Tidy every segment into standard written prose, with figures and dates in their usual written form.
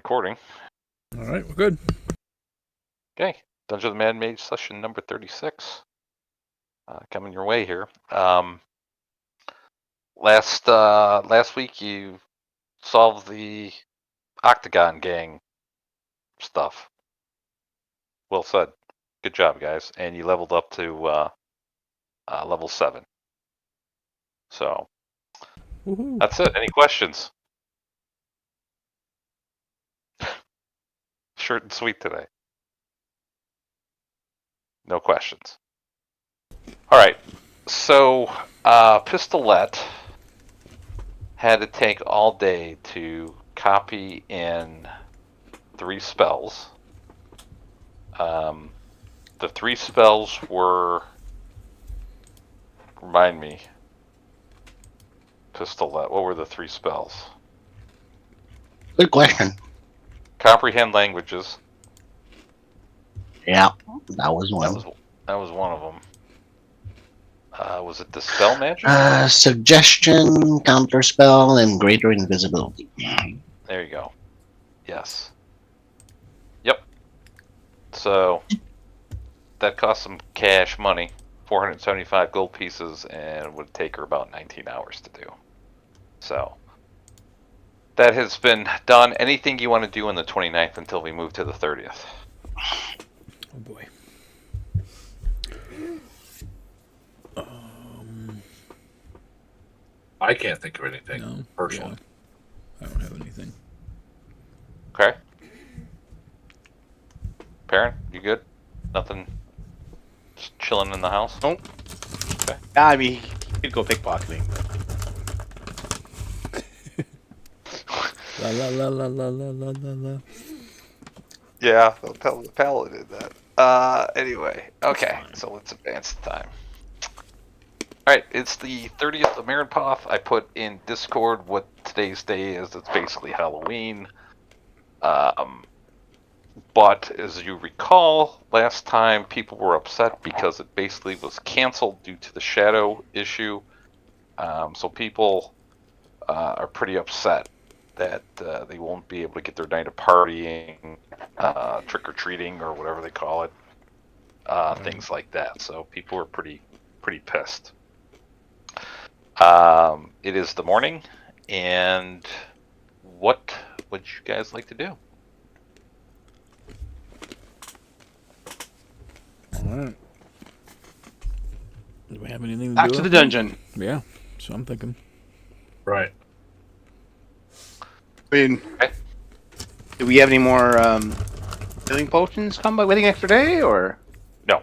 recording. All right, we're good. Okay, Dungeon of the Mad Mage session number 36. Coming your way here. Last week you solved the Octagon Gang stuff. Well said. Good job, guys. And you leveled up to level 7. So Woohoo. that's it. Any questions? Short and sweet today. No questions. All right. So Pistolette had to take all day to copy in 3 spells. The 3 spells were, remind me, Pistolette, what were the 3 spells? Good question. Comprehend languages. Yeah, that was one. That was one of them. Was it Dispel Magic? Suggestion, counterspell, and greater invisibility. There you go. Yes. Yep. So that cost some cash money, 475 gold pieces, and would take her about 19 hours to do. So that has been done. Anything you want to do on the 29th until we move to the 30th? Oh boy. I can't think of anything, No, personally. yeah. I don't have anything. Okay. Perrin, you good? Nothing? Just chilling in the house? Nope. Okay. Yeah, I mean, he could go pickpocketing. La la la la la la la la la. Yeah, they'll tell the paladin that. Anyway, okay, Fine. so let's advance the time. Alright, it's the 30th of Marenpoth. I put in Discord what today's day is. It's basically Halloween. But as you recall, last time people were upset because it basically was canceled due to the shadow issue. So people are pretty upset that they won't be able to get their night of partying, trick-or-treating, or whatever they call it, things like that. So people are pretty pissed. It is the morning, and what would you guys like to do? All right. Do we have anything to Back do? to the dungeon. Yeah, so I'm thinking. Right. I mean, Okay. do we have any more healing potions come by waiting extra day, or? No.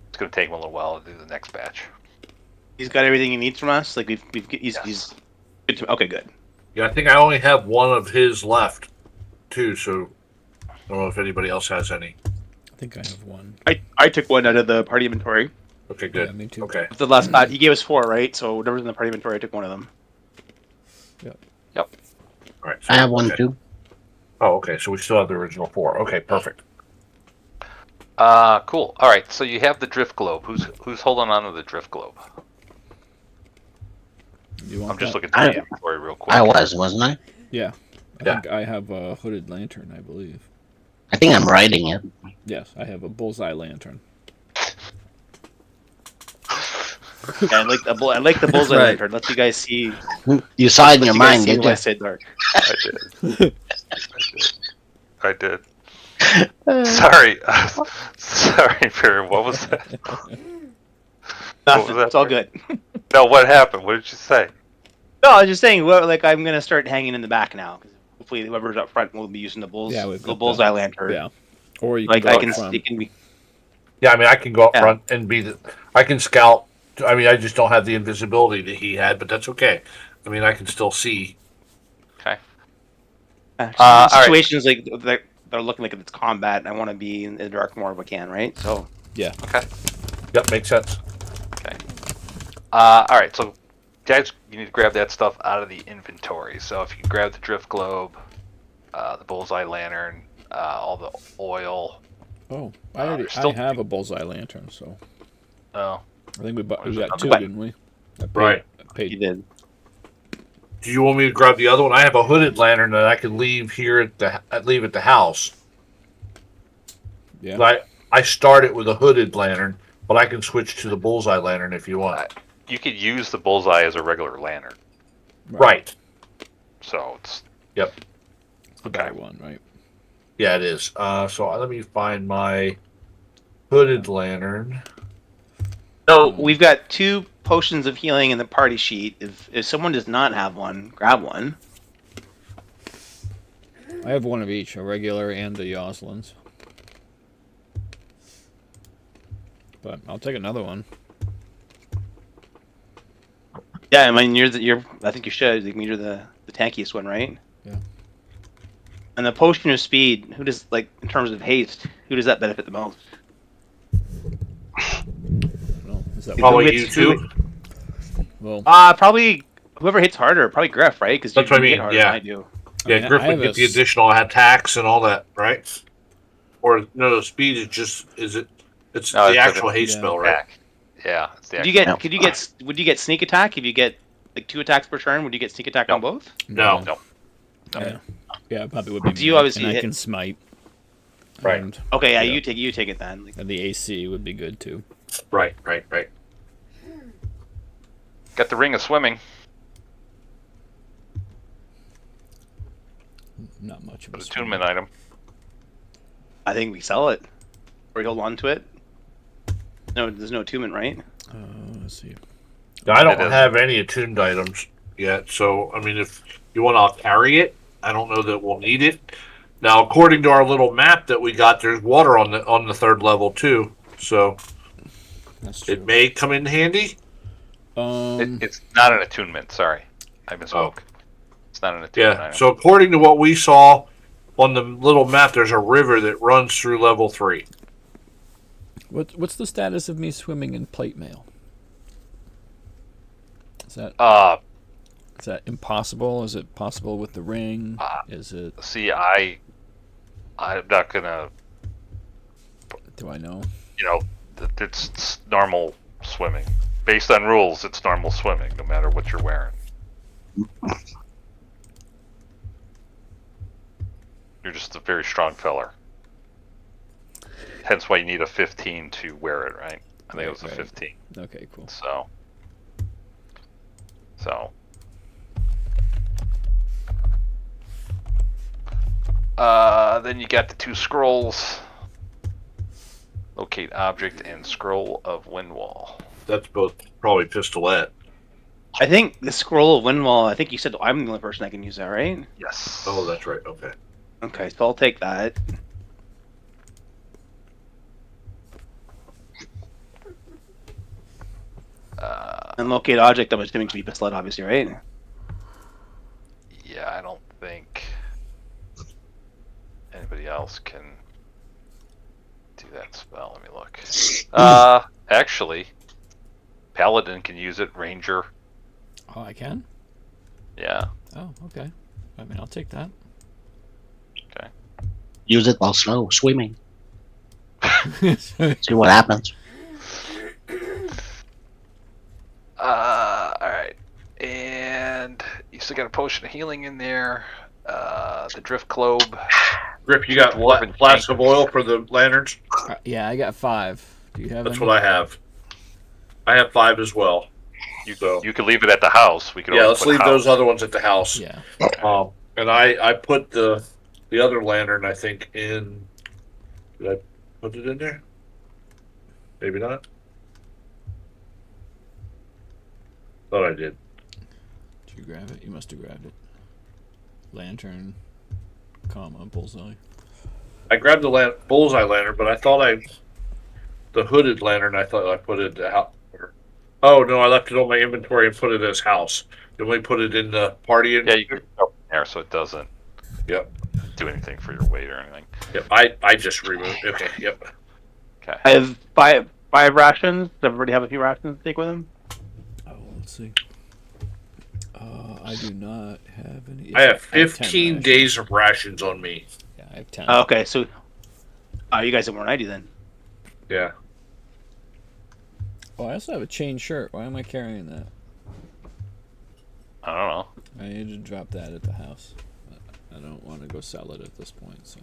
It's going to take him a little while to do the next batch. He's got everything he needs from us? Like, he's Yes. good to, okay, good. Yeah, I think I only have one of his left, too, so I don't know if anybody else has any. I think I have one. I took one out of the party inventory. Okay, good. Yeah, me too. Okay. The last batch, he gave us 4, right? So whatever's in the party inventory, I took one of them. Yep. All right. So, I have one okay. too. Oh, okay. So we still have the original 4. Okay, perfect. Cool. All right. So you have the drift globe. Who's holding on to the drift globe? You want I'm just that? looking through the inventory real quick. I wasn't I? Yeah. I Yeah. think I have a hooded lantern, I believe. I think I'm riding it. Yes, I have a bullseye lantern. Yeah, I like the bullseye Right. lantern. Let you guys see. You saw it in Let your you guys mind, see did you? West Side Dark. I did. I did. Sorry. Sorry, Perry. What was that? Nothing. that It's all for? good. No, what happened? What did you say? No, I was just saying. Well, like, I'm gonna start hanging in the back now. 'Cause hopefully, whoever's up front will be using the Yeah, we've got bullseye that. lantern. Yeah. Or you can Like, go I up can. front. It can be. Yeah, I mean, I can go up Yeah. front and be the... I can scout. I mean, I just don't have the invisibility that he had, but that's okay. I mean, I can still see. Okay. All situations like they're looking like it's combat. I want to be in the dark more if I can, right? So Yeah. Okay. Yep, makes sense. Okay. All right. So, guys, you need to grab that stuff out of the inventory. So if you can grab the drift globe, the bullseye lantern, all the oil. Oh, I still- have a bullseye lantern, so Oh. I think we got There's 2, another- didn't we? I paid, Right. I paid you did. do you want me to grab the other one? I have a hooded lantern that I can leave here at the house. Yeah. But I start it with a hooded lantern, but I can switch to the bullseye lantern if you want. You could use the bullseye as a regular lantern. Right. So it's Yep. It's the better one, right? Yeah, it is. So let me find my hooded lantern. So we've got 2 potions of healing in the party sheet. If someone does not have one, grab one. I have one of each, a regular and the Yoslins. But I'll take another one. Yeah, I mean you're. I think you should. I mean, you're the tankiest one, right? Yeah. And the potion of speed. Who does like in terms of haste? Who does that benefit the most? No, is that Probably hits you who- too. Well, Probably whoever hits harder. Probably Griff, right? Because That's what I mean, hit harder yeah. than I do. Yeah, I mean, I Griffin have get the a s- additional attacks and all that, right? Or no, the speed is just it's No, the it's actual the- haste yeah. spell, right? attack. Yeah, it's the Could you actual- would you get sneak attack if you get like 2 attacks per turn? Would you get sneak attack on both? No. Yeah, yeah, it probably would be. So you me, obviously and I hit- can smite. Right. And, Okay, yeah, Yeah. you take it then. Like, and the AC would be good too. Right. Got the ring of swimming. Not much of An a attunement item. I think we sell it, or we hold on to it. No, there's no attunement, right? Let's see. Now, I don't It is. have any attuned items yet, so I mean, if you want, I'll carry it. I don't know that we'll need it. Now, according to our little map that we got, there's water on the 3rd level too, so That's true. it may come in handy. It's not an attunement. Sorry, I misspoke. It's not an attunement Yeah. item. So according to what we saw on the little map, there's a river that runs through level 3. What's the status of me swimming in plate mail? Is that impossible? Is it possible with the ring? Is it? See, I'm not gonna. Do I know? It's normal swimming. Based on rules, it's normal swimming, no matter what you're wearing. You're just a very strong feller. Hence why you need a 15 to wear it, right? I think it was a Right. 15. Okay, cool. So. Then you got the 2 scrolls. Locate object and scroll of Windwall. That's both probably Pistolette. I think the scroll of Windwall. I think you said I'm the only person that can use that, right? Yes. Oh, that's right. Okay. Okay, so I'll take that. And locate object. I'm assuming to be Pistolette, obviously, right? Yeah, I don't think anybody else can do that spell. Let me look. Actually, Paladin can use it. Ranger. Oh, I can. Yeah. Oh, okay. I mean, I'll take that. Okay. Use it while swimming. See what happens. All right. And you still got a potion of healing in there. The drift globe. Griff, you got Dwarven flask tank. of oil for the lanterns? Yeah, I got 5. Do you have That's any? what I have. I have 5 as well. You So could leave it at the house. We could. yeah, always let's put leave house. those other ones at the house. Yeah. And I put the other lantern, I think, in. Did I put it in there? Maybe not. Thought I did. Did you grab it? You must have grabbed it. Lantern, comma, bullseye. I grabbed the bullseye lantern, but I thought the hooded lantern. I thought I put it out. Oh no, I left it on my inventory and put it as house. You only put it in the party. Yeah, you can go in there so it doesn't. Yep. Do anything for your weight or anything. Yep. I just removed. Okay. Yep. Okay. I have five rations. Does everybody have a few rations to take with them? Oh, let's see. I do not have any. I have 10 15 rations. days of rations on me. Yeah, I have 10. Okay, so you guys have more than I do then. Yeah. Oh, I also have a chain shirt. Why am I carrying that? I don't know. I need to drop that at the house. I don't want to go sell it at this point, so.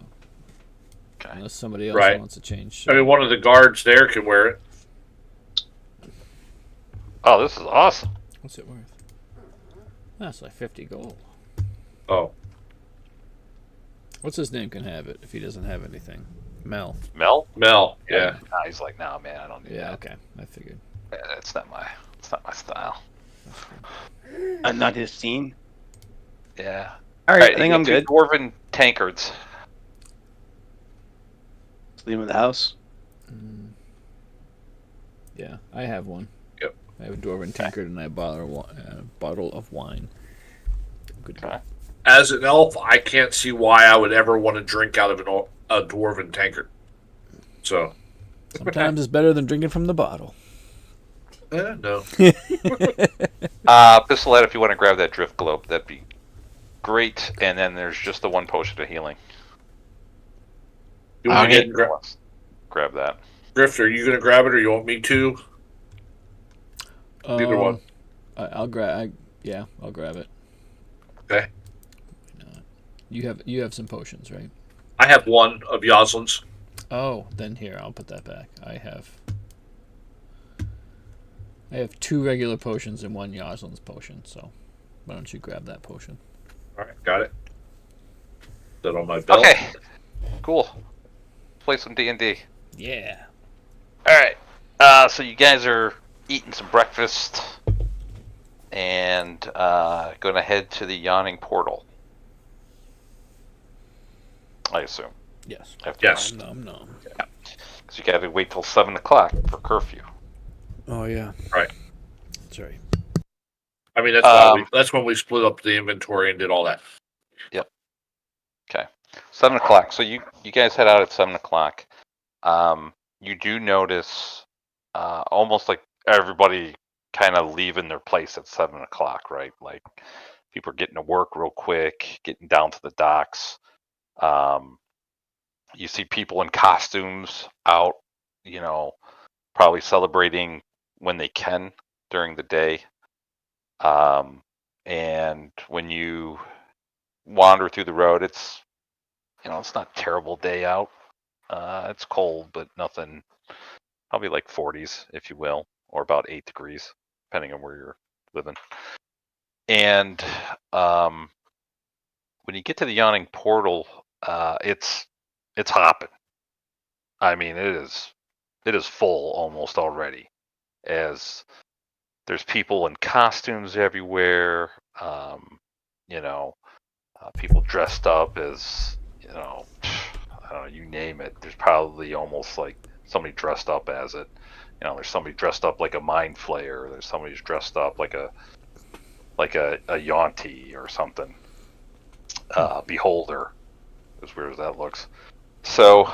Okay. Unless somebody else Right. wants to change. I mean, one of the guards there can wear it. Oh, this is awesome. What's it worth? That's like 50 gold. Oh, What's his name can have it if he doesn't have anything? Mel. Mel? Mel. Yeah. Nah, he's like, nah, man, I don't need Yeah, that. okay. I figured. Yeah, it's not my style. That's good. Not his scene. Yeah. All right, I think you I'm got two good. Dwarven tankards. Let's leave him in the house. Yeah, I have one. Yep. I have a dwarven tankard and I have a bottle of wine. Good to go. Okay. As an elf, I can't see why I would ever want to drink out of a dwarven tankard. So. Sometimes it's better than drinking from the bottle. No. Pistolette, if you want to grab that drift globe, that'd be great. And then there's just the one potion of healing. You want to get grab that. Griff, are you going to grab it or you want me to? Either one. I'll grab. Yeah, I'll grab it. Okay. Why not? You have some potions, right? I have one of Yoslin's. Oh, then here I'll put that back. I have 2 regular potions and 1 Yoslin's potion. So why don't you grab that potion? All right, got it. That on my belt. Okay. Cool. Let's play some D&D. Yeah. All right. So you guys are eating some breakfast and going to head to the Yawning Portal. I assume. Yes. Yes. Nom. Because you got to wait till 7 o'clock for curfew. Oh yeah. Right. That's right. I mean, that's when we split up the inventory and did all that. Yep. Okay. 7 o'clock. So you guys head out at 7 o'clock. You do notice almost like everybody kind of leaving their place at 7 o'clock, right? Like people are getting to work real quick, getting down to the docks. You see people in costumes out, probably celebrating when they can during the day. And when you wander through the road, it's not a terrible day out. It's cold, but nothing, probably like 40s, if you will, or about 8 degrees, depending on where you're living. And when you get to the Yawning Portal, it's hopping. I mean, it is full almost already, as there's people in costumes everywhere. People dressed up as, I don't know, you name it. There's probably almost like somebody dressed up as it. There's somebody dressed up like a mind flayer. There's somebody who's dressed up like a Yaunty or something. Beholder, as weird as that looks. So,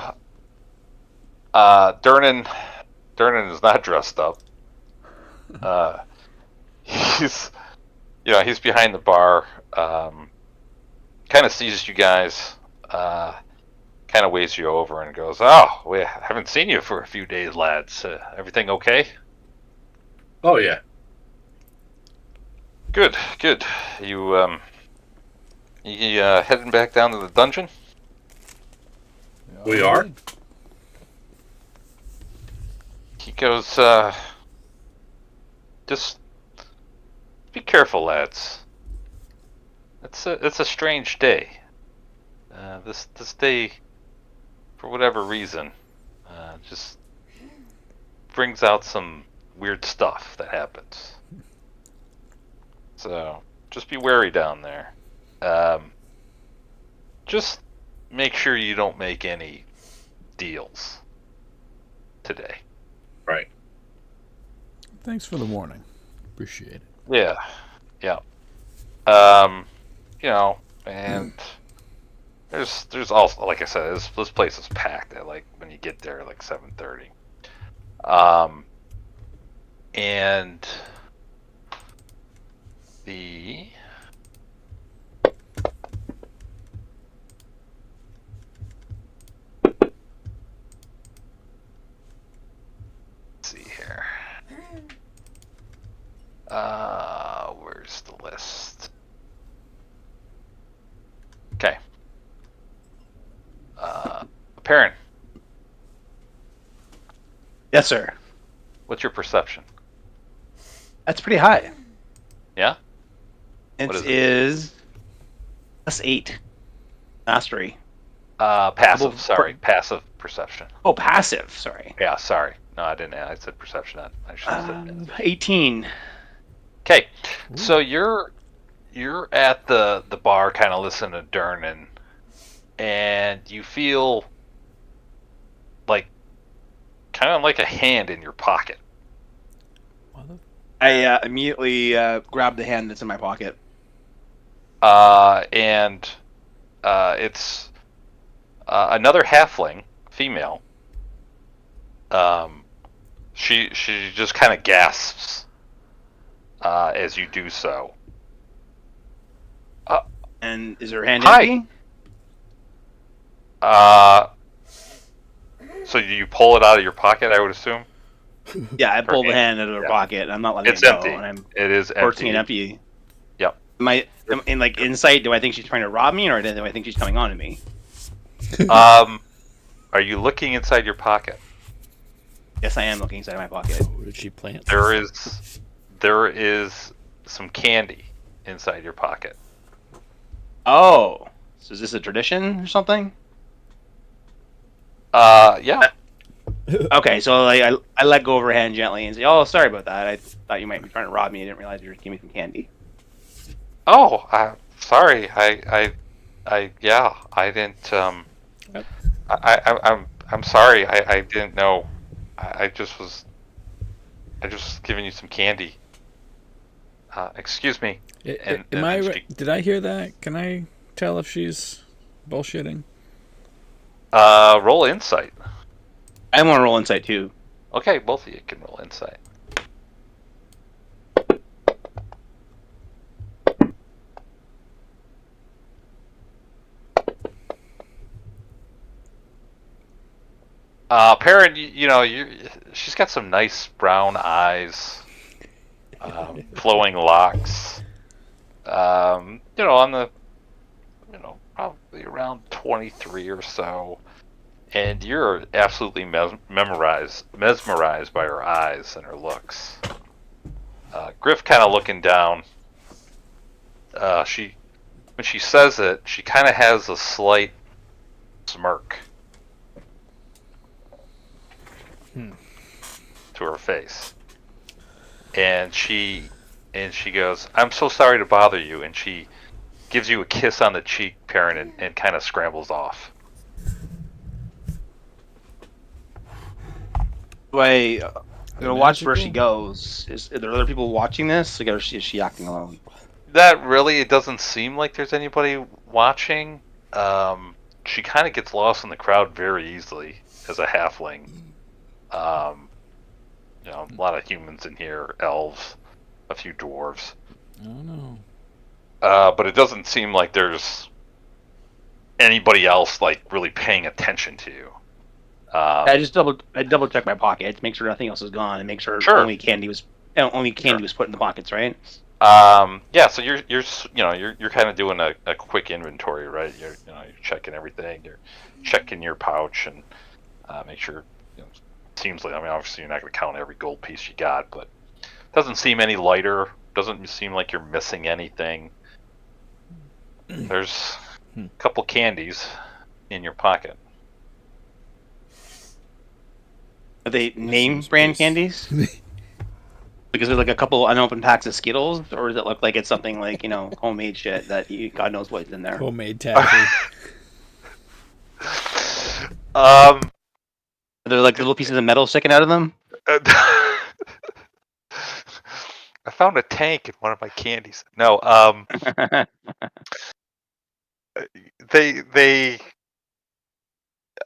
Durnan is not dressed up. He's behind the bar. Kind of sees you guys. Kind of waves you over and goes, "Oh, we haven't seen you for a few days, lads. Everything okay?" Oh yeah. Good. You heading back down to the dungeon? We are. He goes, just be careful, lads. It's a strange day. This day, for whatever reason, just brings out some weird stuff that happens. So just be wary down there. Just make sure you don't make any deals today. Right. Thanks for the warning. Appreciate it. Yeah. And there's also, like I said, this place is packed at like when you get there like 7:30. And the let's see here. Where's the list? Perrin, Yes, sir. what's your perception? That's pretty high. Yeah? It What is it? is +8 mastery. Passive. Double- Sorry, passive perception. Oh, passive. Sorry. Yeah, sorry. No, I didn't. I said perception. I should have said passive. 18. Okay, so you're at the bar, kind of listening to Durnan, and you feel like kind of like a hand in your pocket. What the- I immediately grab the hand that's in my pocket. And it's another halfling, female. She just kind of gasps as you do so. And is her hand Hi. empty? So you pull it out of your pocket, I would assume. Yeah, I pull the hand- hand out of her yeah. pocket. I'm not letting It's it go. empty. And I'm It is forcing empty. it empty. Yep. Am I in like insight? Do I think she's trying to rob me, or do I think she's coming on to me? Are you looking inside your pocket? Yes, I am looking inside my pocket. Oh, did she plant? There is some candy inside your pocket. Oh, so is this a tradition or something? Yeah. Okay, so like I let go of her hand gently and say, "Oh, sorry about that. I thought you might be trying to rob me. I didn't realize you were giving me some candy." Oh, sorry. I didn't. I'm sorry. I didn't know. I just was giving you some candy. Excuse me. Am I right? Did I hear that? Can I tell if she's bullshitting? Roll insight. I want to roll insight too. Okay, both of you can roll insight. Perrin, she's got some nice brown eyes, flowing locks. On the, probably around 23 or so, and you're absolutely mesmerized by her eyes and her looks. Griff kind of looking down. When she says it, she kind of has a slight smirk to her face, and she goes, "I'm so sorry to bother you," and she gives you a kiss on the cheek, Perrin, and kind of scrambles off. Do I gonna watch where she Magical? goes? Are there other people watching this? Like, or is she acting alone? It doesn't seem like there's anybody watching. She kind of gets lost in the crowd very easily as a halfling. A lot of humans in here, elves, a few dwarves. I don't know. But it doesn't seem like there's anybody else like really paying attention to you. I double check my pocket to make sure nothing else is gone and make sure Sure. only candy was put in the pockets, right? Yeah. So you're kind of doing a quick inventory, right? You're checking everything. You're checking your pouch and make sure. Seems like, obviously you're not going to count every gold piece you got, but doesn't seem any lighter. Doesn't seem like you're missing anything. There's a couple candies in your pocket. Are they name seems brand nice. candies? Because there's like a couple unopened packs of Skittles, or does it look like it's something like homemade shit that God knows what's in there? Homemade taffy. Are there like little pieces of metal sticking out of them? I found a tank in one of my candies. No, they.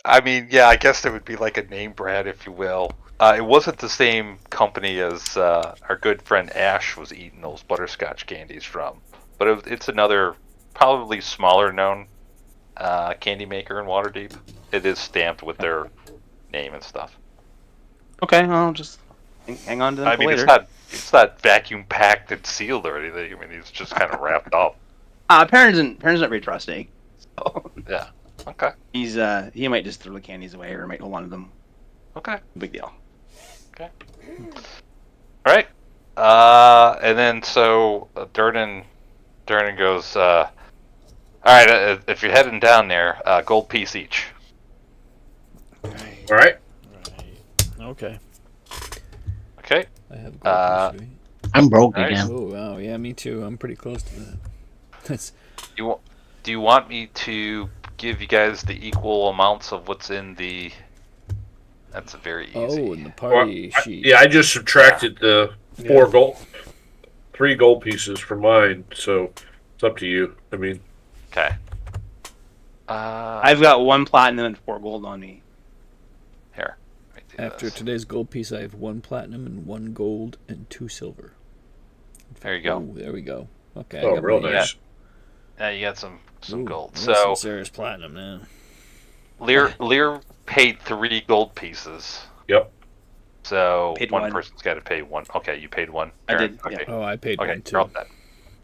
I guess it would be like a name brand, if you will. It wasn't the same company as our good friend Ash was eating those butterscotch candies from, but it's another, probably smaller known candy maker in Waterdeep. It is stamped with their name and stuff. Okay, I'll just hang on to them for later. It's not vacuum packed and sealed or anything. It's just kind of wrapped up. Perrin's not very trusting. So. Yeah. Okay. He might just throw the candies away, or might hold on to them. Okay. No big deal. All right. And then so Durnan goes. All right. If you're heading down there, gold piece each. All right. Right. Okay. Okay. I have gold piece, right? I'm broke Alright. again. Oh wow, yeah, me too. I'm pretty close to that. That's Do you want me to give you guys the equal amounts of what's in the? That's very easy. in the party sheet. Yeah, I just subtracted the Yeah. 3 gold pieces from mine, so it's up to you. I mean, Okay. I've got 1 platinum and 4 gold on me. Here. Let me do After this. today's gold piece, I have 1 platinum and 1 gold and 2 silver. There you go. Ooh, there we go. Okay. oh, I got real my- nice. Yeah, you got some Ooh, gold. I got So some serious platinum now. Lear paid 3 gold pieces. Yep. So Paid one one. person's got to pay 1. Okay, you paid 1. I Perrin, did, Okay. yeah. Oh, I paid Okay, 1 too. you're all set.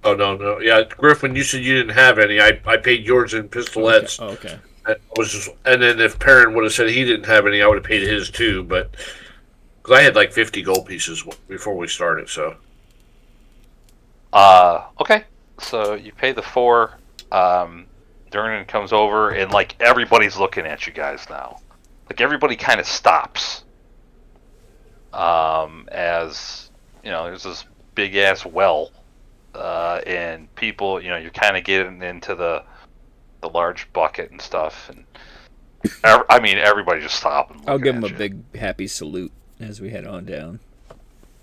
Oh no. Yeah, Griff, when you said you didn't have any, I paid yours in pistolettes. Okay. I was just, and then if Perrin would have said he didn't have any, I would have paid his too. But because I had like 50 gold pieces before we started, so Okay. So you pay the 4. Durnan comes over and like everybody's looking at you guys now. Like everybody kind of stops. As you know, there's this big ass well, and people, you know, you're kind of getting into the large bucket and stuff, and I mean everybody just stopped and I'll looking give him at a you. big happy salute as we head on down.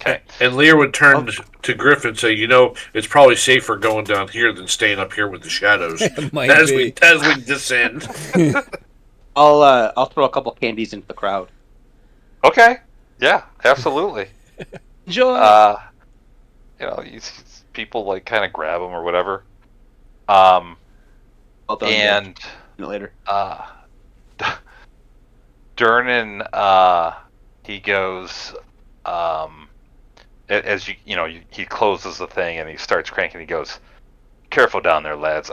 Okay. and Lear would turn to Griff and say, it's probably safer going down here than staying up here with the shadows Might as be. we descend. I'll throw a couple candies into the crowd. Okay. Yeah, absolutely. Enjoy. You know, people like kind of grab them or whatever. Well done, And later. Durnan, he goes, as he closes the thing and he starts cranking. He goes, "Careful down there, lads.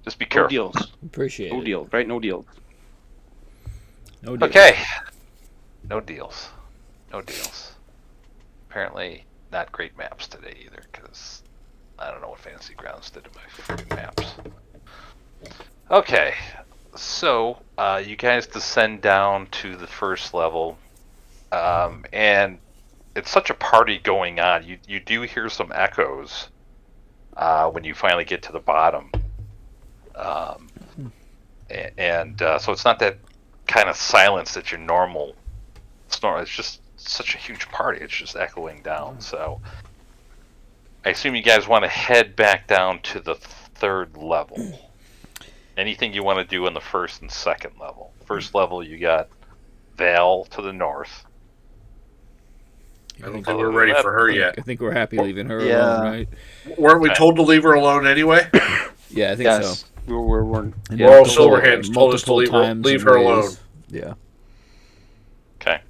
Just be No careful." deals. Appreciate No it. deals, right? No deals. No deal. Okay. No deals. No deals. Apparently, not great maps today either, because I don't know what Fantasy Grounds did to my freaking maps. Okay, so you guys descend down to the first level, and it's such a party going on. You do hear some echoes when you finally get to the bottom, and so it's not that kind of silence that your normal snore. It's just such a huge party. It's just echoing down. So I assume you guys want to head back down to the 3rd level. Anything you want to do in the 1st and 2nd level. 1st level, you got Val to the north. I don't think we're ready for her yet. I think we're happy leaving her Yeah. alone, right? Weren't we told to leave her alone anyway? Yeah, I think Yes. so. We're And Laurel multiple- Silverhand's told us to multiple leave times leave and her ways. alone. Yeah. Okay.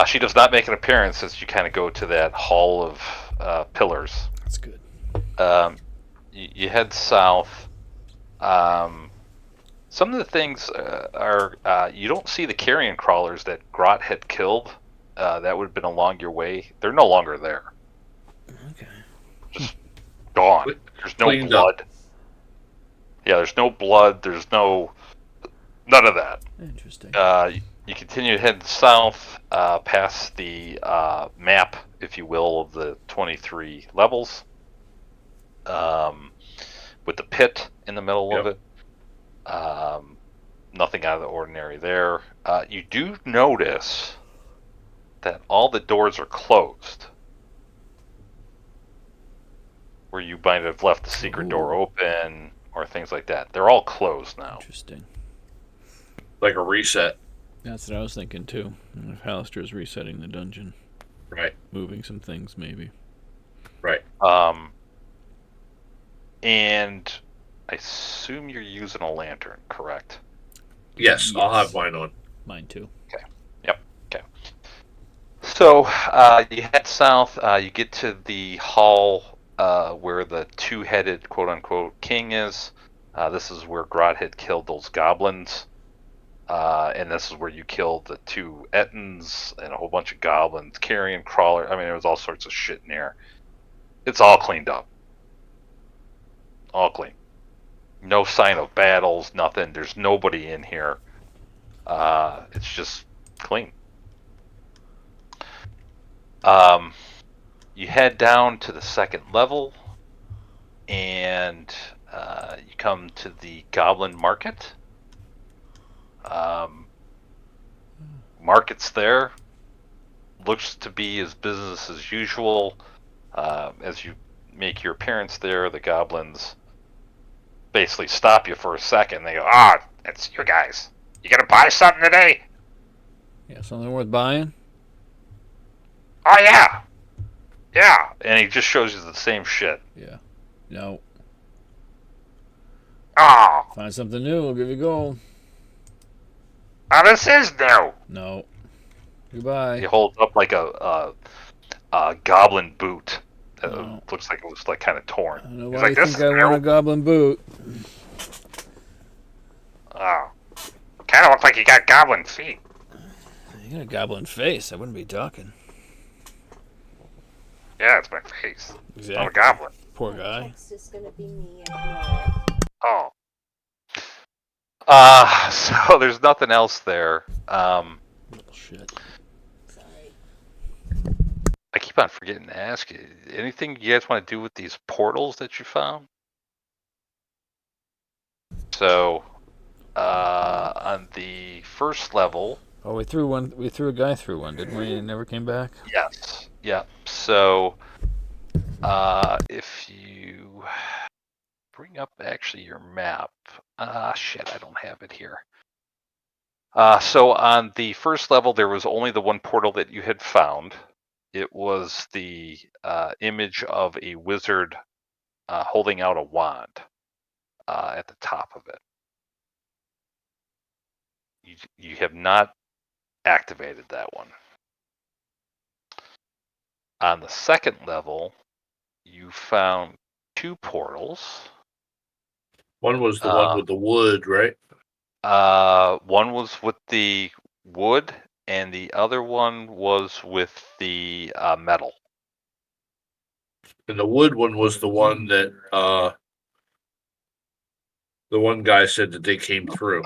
She does not make an appearance as you kind of go to that hall of pillars. That's good. You head south. Some of the things are you don't see the carrion crawlers that Grot had killed. That would have been along your way. They're no longer there. Okay. Just gone. There's no Cleaned up. blood. Yeah, there's no blood. There's none of that. Interesting. You continue to head south past the map, if you will, of the 23 levels, with the pit in the middle of it. Nothing out of the ordinary there. You do notice that all the doors are closed. Where you might have left the secret door open or things like that. They're all closed now. Interesting. Like a reset. That's what I was thinking too. If Hallister's resetting the dungeon, Right. moving some things maybe. Right. And I assume you're using a lantern, correct? Yes, I'll Yes. have mine on. Mine too. So you head south. You get to the hall where the 2-headed quote-unquote king is. This is where Grot had killed those goblins. And this is where you killed the 2 Ettins and a whole bunch of goblins, carrion crawler. I mean, there was all sorts of shit in there. It's all cleaned up. All clean. No sign of battles, nothing. There's nobody in here. It's just clean. You head down to the 2nd level, and you come to the Goblin Market. Market's there. Looks to be as business as usual. As you make your appearance there, the goblins basically stop you for a second. They go, it's you guys. You gonna buy something today? Yeah, something worth buying? Oh, yeah. Yeah. And he just shows you the same shit. Yeah. No. Oh, Find something new, we'll give you gold. this is new. No. Goodbye. He holds up like a goblin boot. Oh. Looks like it was like kind of torn. I don't know He's why like, you this think I is want a new. goblin boot. Oh. Kind of looks like you got goblin feet. You got a goblin face, I wouldn't be talking. Yeah, it's my face. Exactly. I'm a goblin. Poor guy. Next is gonna be me and Elearr. Oh. So there's nothing else there. Little shit. Sorry. I keep on forgetting to ask you, anything you guys want to do with these portals that you found? So, on the 1st level, Oh, we threw a guy through one, didn't we? And never came back? yes, yep. So, if you bring up actually your map, shit, I don't have it here. So on the 1st level, there was only the one portal that you had found. It was the image of a wizard holding out a wand at the top of it. You have not activated that one. On the 2nd level, you found 2 portals. One was the one with the wood, right? One was with the wood, and the other one was with the metal. And the wood one was the one that the one guy said that they came through.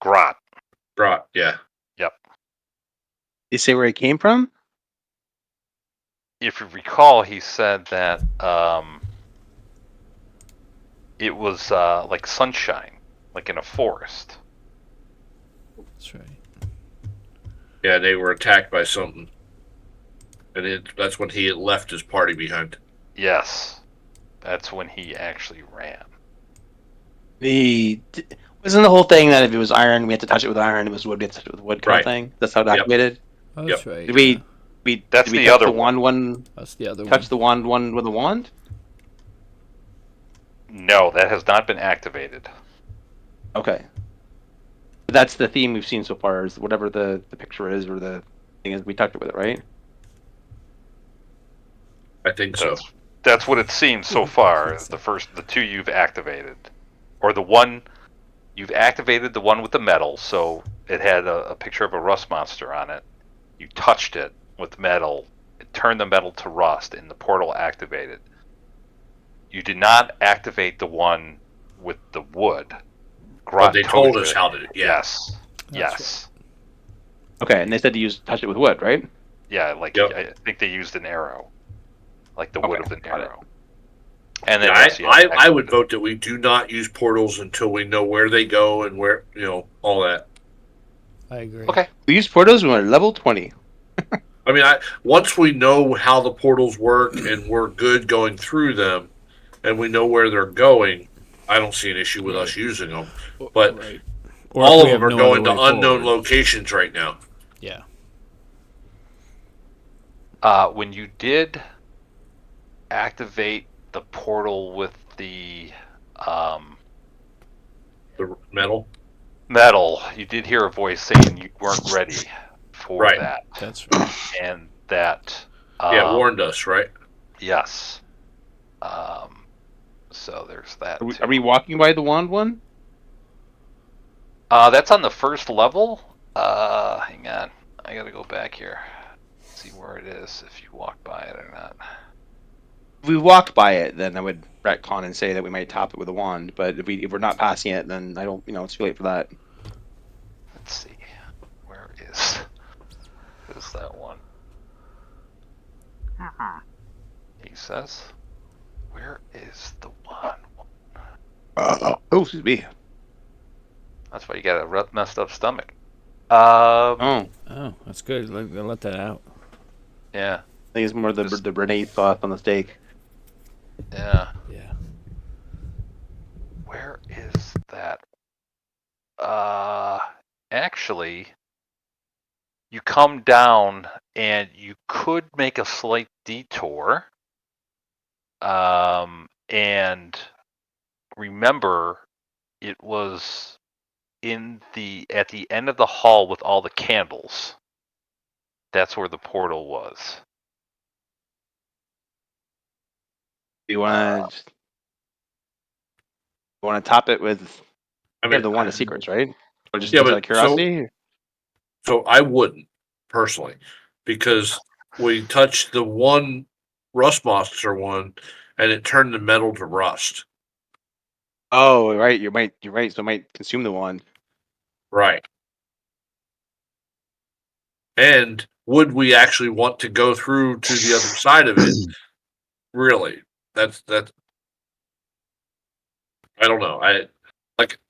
Grot. Right, yeah. You say where he came from? If you recall, he said that it was like sunshine, like in a forest. That's right. Yeah, they were attacked by something. And that's when he had left his party behind. Yes, that's when he actually ran. Wasn't the whole thing that if it was iron, we had to touch it with iron. If it was wood, we had to touch it with wood, kind of thing. That's how it Yep. activated. Oh, that's right. Did we? yeah. That's did we the touch other the one. one. That's the other Touch one. the one with the wand. No, that has not been activated. Okay. That's the theme we've seen so far. Is whatever the picture is or the thing is, we touched it with it, right? I think so. That's what it seems so far. The 2 you've activated, or the one you've activated, the one with the metal. So it had a picture of a rust monster on it. You touched it with metal. It turned the metal to rust, and the portal activated. You did not activate the one with the wood. But they told you us it. how to. Yeah. Yes. That's Yes. Okay, and they said to touch it with wood, right? Yeah, like Yep. I think they used an arrow, like the Okay, wood of an got it. arrow. And then Yeah, yes, you have to I would activate vote that we do not use portals until we know where they go and where, all that. I agree. it. Okay. We used portals when we were level 20. I mean, once we know how the portals work and we're good going through them, and we know where they're going, I don't see an issue with us using them. But Right. Or all if of we them have are no going other to way unknown forward. locations right now. Yeah. When you did activate the portal with the The metal. metal, you did hear a voice saying you weren't ready for Right. that, That's right. and that Yeah, warned us, right? yes. So there's that. Are we walking by the wand one? That's on the first level. Hang on. I gotta go back here. See where it is, if you walk by it or not. If we walked by it, then I would retcon and say that we might top it with a wand. But if we're not passing it, then I don't. It's too late for that. Let's see. Where is that one? He says. Where is the one? Oh, excuse me. That's why you got a messed up stomach. Oh, Oh, that's good. Let that out. Yeah. I think it's more the Renee sauce on the steak. Yeah. Yeah. Where is that? Actually, you come down and you could make a slight detour. And remember, it was at the end of the hall with all the candles. That's where the portal was. You want to top it with? I We mean, have the wand of secrets, right? Or just Yeah, out but of curiosity? so I wouldn't personally, because we touched the one rust monster one, and it turned the metal to rust. Oh, right. You're right. So it might consume the wand. Right. And would we actually want to go through to the other side of it? Really? That's. I don't know.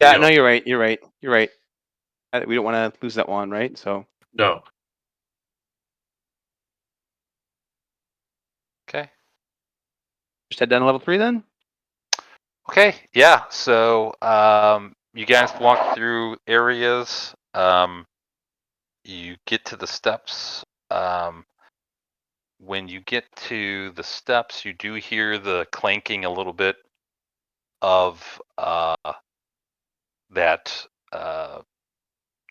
Yeah, no, you're right. You're right. We don't want to lose that wand, right? So No. Okay. just head down to level 3 then. Okay. Yeah. So you guys walk through areas. You get to the steps. When you get to the steps, you do hear the clanking a little bit of that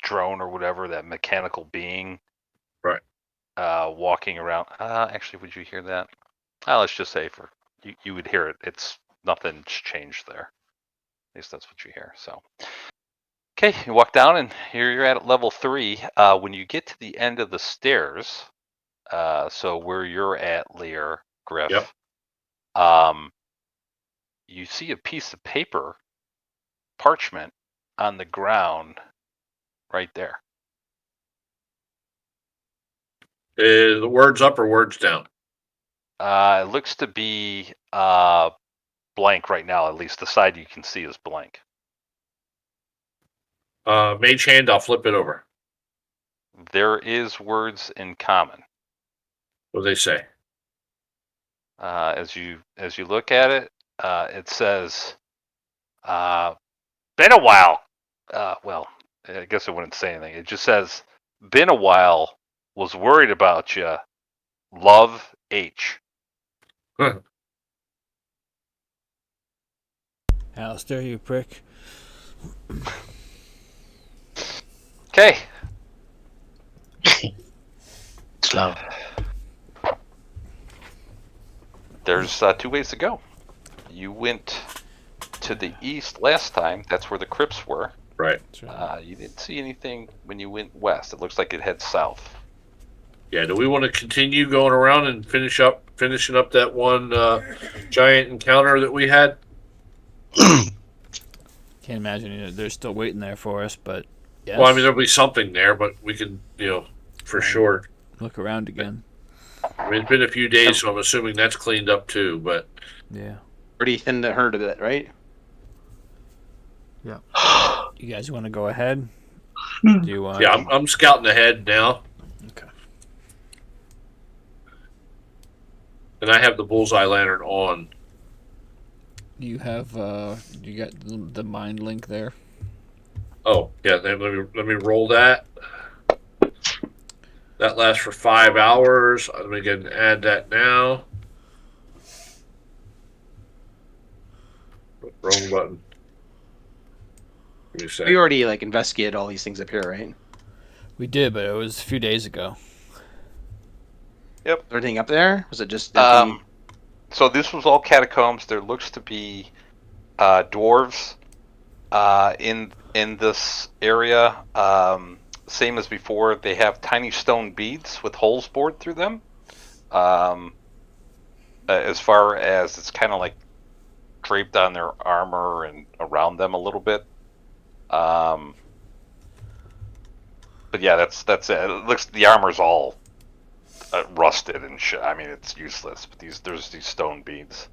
drone or whatever, that mechanical being. Right. Walking around. Actually, would you hear that? Let's just say you would hear it. It's nothing's changed there. At least that's what you hear. So, okay, you walk down, and here you're at level 3. When you get to the end of the stairs, so where you're at, Elearr, Griff, Yep. you see a piece of paper, parchment, on the ground, right there. Is the words up or words down? It looks to be blank right now. At least the side you can see is blank. Mage hand, I'll flip it over. There is words in common. What do they say? As you look at it, it says, "Been a while." Well, I guess it wouldn't say anything. It just says, "Been a while. Was worried about you. Love, H." Alistair, you prick. Okay. Slow. There's 2 ways to go. You went to the east last time. That's where the crypts were. Right. That's right. You didn't see anything when you went west. It looks like it heads south. Yeah. Do we want to continue going around and finishing up that one giant encounter that we had? Can't imagine they're still waiting there for us, but yes. Well, I mean, there'll be something there, but we can, for sure. Look around again. I mean, it's been a few days, so I'm assuming that's cleaned up too. But Yeah. Pretty thin to herd of it, right? Yeah. You guys want to go ahead? Do you want? yeah, I'm scouting ahead now, Okay. and I have the bullseye lantern on. You have you got the mind link there. Oh, yeah. Then let me roll that. That lasts for 5 hours. Let me go and add that now. Wrong button. Give me a sec. We already investigated all these things up here, right? We did, but it was a few days ago. Yep. Everything up there? Was it just So this was all catacombs. There looks to be dwarves in this area. Same as before, they have tiny stone beads with holes bored through them. As far as it's kind of like draped on their armor and around them a little bit. But yeah, that's it. It looks the armor's all rusted and shit. I mean, it's useless. But there's these stone beads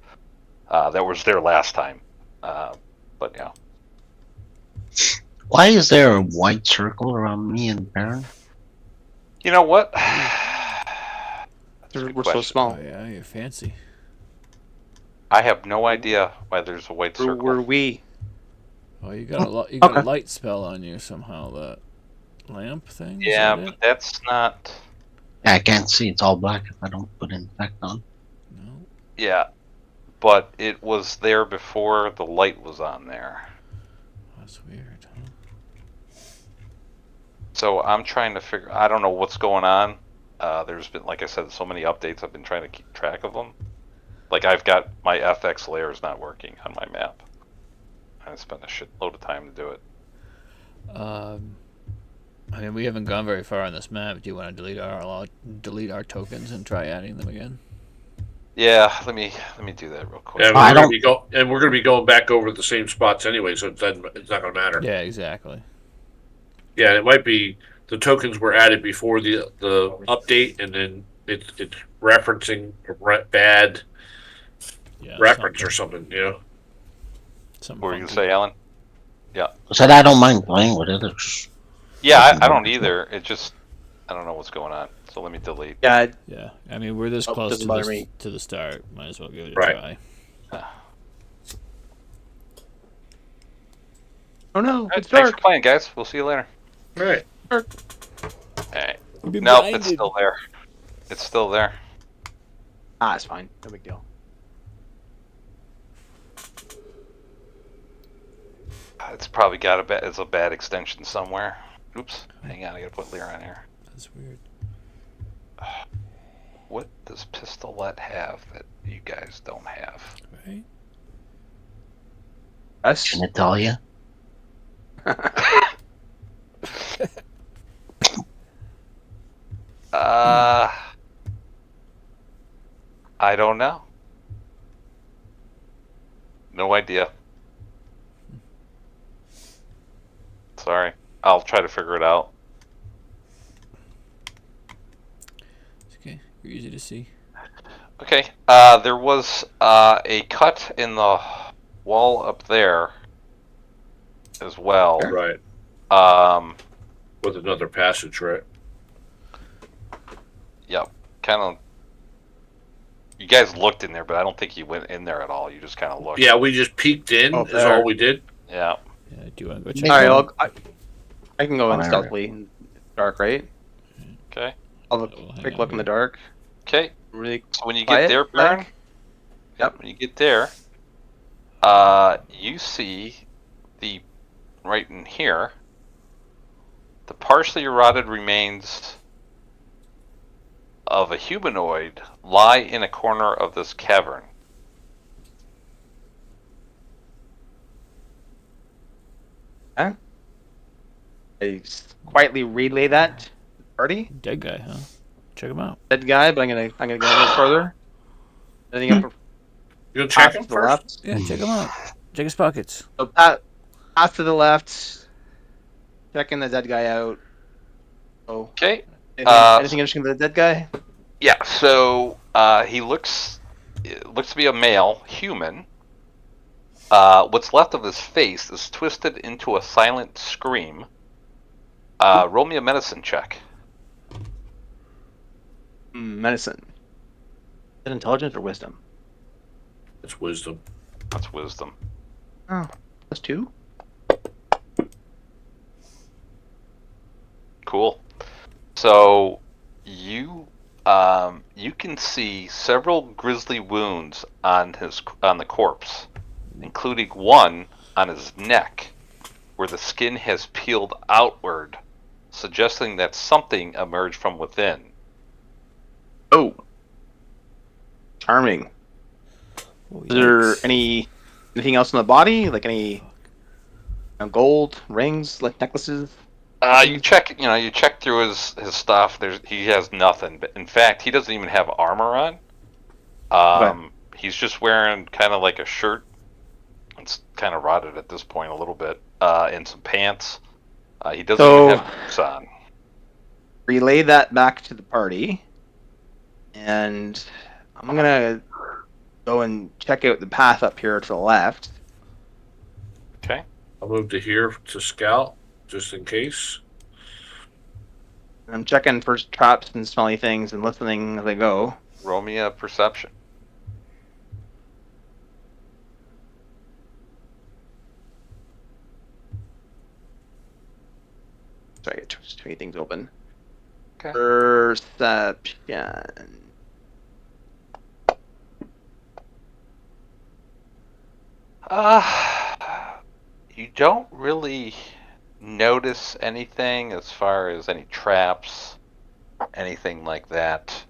that was there last time. But yeah. Why is there a white circle around me and Perrin? You know what? We're so small. Oh yeah, you're fancy. I have no idea why there's a white circle. Were we? Oh, you got a you got a Okay. light spell on you somehow. That lamp thing. Is Yeah, that but it? that's not. I can't see. It's all black if I don't put infect on. No. Yeah, but it was there before the light was on there. That's weird, huh? So I'm trying to figure. I don't know what's going on. There's been, like I said, so many updates. I've been trying to keep track of them. Like I've got my FX layers not working on my map. I spent a shitload of time to do it. I mean, we haven't gone very far on this map. Do you want to delete our tokens and try adding them again? Yeah, let me do that real quick. And I we're don't- gonna be going back over the same spots anyway, so it's not gonna matter. Yeah, exactly. Yeah, it might be the tokens were added before the update, and then it's referencing a bad Yeah. reference or something. You know. Something What were you gonna funky. say, Alan? I said I don't mind playing with it. It's, Yeah, I don't either. It just I don't know what's going on. So let me delete. Yeah, Yeah, I mean, we're this Oh, close doesn't to bother the, me. to the start. Might as well give it a Right. try. Oh no, All right, it's thanks for dark. playing, guys. We'll see you later. All right. All right. You've been Nope, it's blinded. still there. It's still there. Ah, it's fine. No big deal. It's probably got it's a bad extension somewhere. Oops. Hang on, I gotta put Lear on here. That's weird. What does Pistolette have that you guys don't have? Right? Us? can I tell you? I don't know. No idea. Sorry. I'll try to figure it out. It's okay. You're easy to see. Okay. There was a cut in the wall up there as well. Right. Um, With another passage, right? Yep. Kind of. You guys looked in there, but I don't think you went in there at all. You just kind of looked. Yeah, we just peeked in. Oh, is there. all we did. Yeah. Yeah, do you want to go check? Make All right, one. I can go in Fire. stealthily in dark, right? Okay. I'll look, We'll hang quick out look in the here. dark. Okay. Really So when you quiet, get there, Perrin, like? yep. When you get there, you see the right in here, the partially rotted remains of a humanoid lie in a corner of this cavern. I quietly relay that to the party. Dead guy, huh? Check him out. Dead guy, but I'm gonna go a little further. Anything up You gonna check to him the first? left? Yeah, check him out. Check his pockets. So pass to the left. Checking the dead guy out. Oh, Okay. anything interesting with the dead guy? Yeah. So he looks to be a male human. What's left of his face is twisted into a silent scream. Roll me a medicine check. Medicine. Is it intelligence or wisdom? It's wisdom. That's wisdom. Oh, +2. Cool. So you can see several grisly wounds on the corpse, including one on his neck, where the skin has peeled outward, suggesting that something emerged from within. Oh, charming. Oh, Is there yikes. any Anything else on the body? Like any gold, rings, like necklaces? You check, you check through his stuff. He has nothing. But in fact, he doesn't even have armor on. He's just wearing kind of like a shirt. It's kind of rotted at this point a little bit. And some pants. He doesn't even have boots on. Relay that back to the party, and I'm gonna go and check out the path up here to the left. Okay. I'll move to here to scout, just in case. I'm checking for traps and smelly things and listening as I go. Roll me a perception. Sorry, I get too many things open. Okay. Perception. You don't really notice anything as far as any traps, anything like that.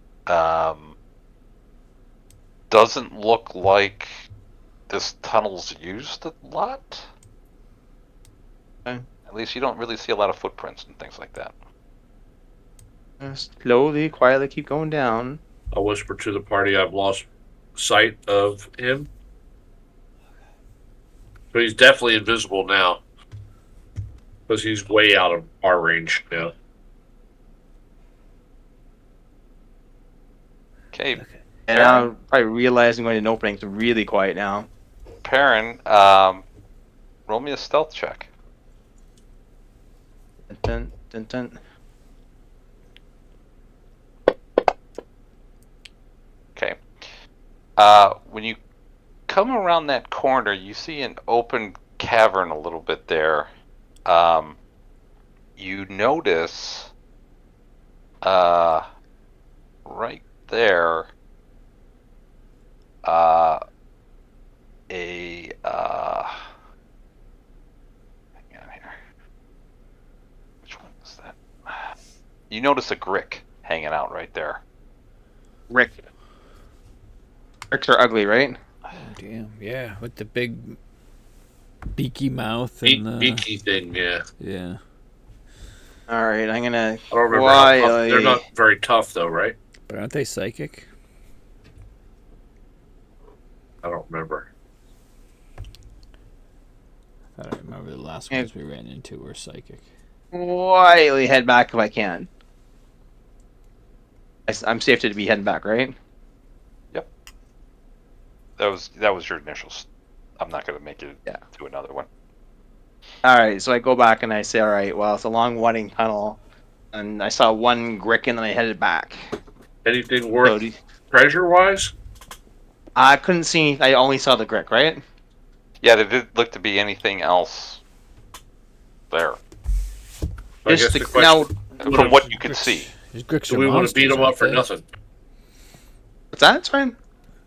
Doesn't look like this tunnel's used a lot. Okay. At least you don't really see a lot of footprints and things like that. Slowly, quietly keep going down. I'll whisper to the party I've lost sight of him. But he's definitely invisible now. Because he's way out of our range now. Okay, And now I'm probably realizing going to an opening. It's really quiet now. Perrin, roll me a stealth check. Dun, dun, dun. Okay. When you come around that corner, you see an open cavern a little bit there. You notice right there hang on here. Which one is that? You notice a grick hanging out right there. Ricks are ugly, right? Oh, damn. Yeah, with the big beaky mouth and the Beaky thing, yeah. yeah. All right, I'm gonna. I don't remember how tough. They're not very tough, though, right? But aren't they psychic? I don't remember. I thought I remember the last ones we ran into were psychic. Quietly head back if I can. I'm safe to be heading back, right? That was your initials. I'm not going to make it to another one. All right, so I go back and I say, all right, well, it's a long winding tunnel, and I saw one grick and then I headed back. Anything worth treasure-wise? I couldn't see. I only saw the grick, right? Yeah, there didn't look to be anything else there. I guess the question, from what you could see. Do we want to beat them up for nothing? What's that? It's fine.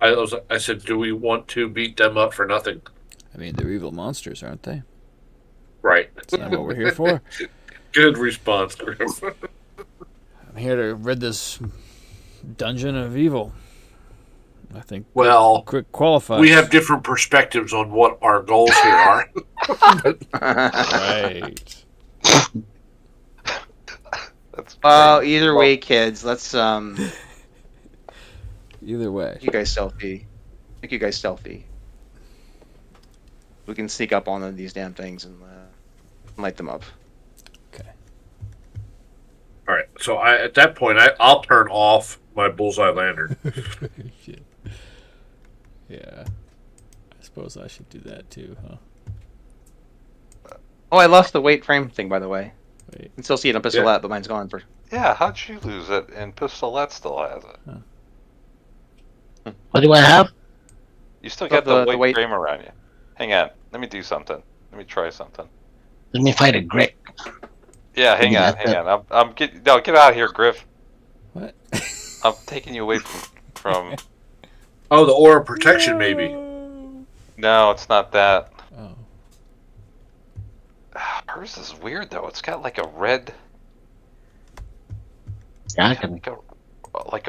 I said, do we want to beat them up for nothing? I mean, they're evil monsters, aren't they? Right. That's not what we're here for. Good response, Griff. I'm here to rid this dungeon of evil. I think. Well, quick qualifies. We have different perspectives on what our goals here are. Right. Well, either way, kids, let's Either way. you guys stealthy. Make you guys stealthy. We can sneak up on these damn things and light them up. Okay. All right. So at that point, I'll turn off my bullseye lantern. Yeah. I suppose I should do that too, huh? Oh, I lost the weight frame thing, by the way. Wait. You can still see it on Pistolette, but mine's gone for. Yeah, how'd you lose it? And Pistolette still has it. Huh. What do I have? You still got the the white weight frame around you. Hang on. Let me do something. Let me try something. Let me fight a Grick. Yeah, hang on. Get out of here, Griff. What? I'm taking you away from. Oh, the aura of protection, maybe. No, it's not that. Oh. Hers is weird though. It's got like a red. Yeah, I can Like a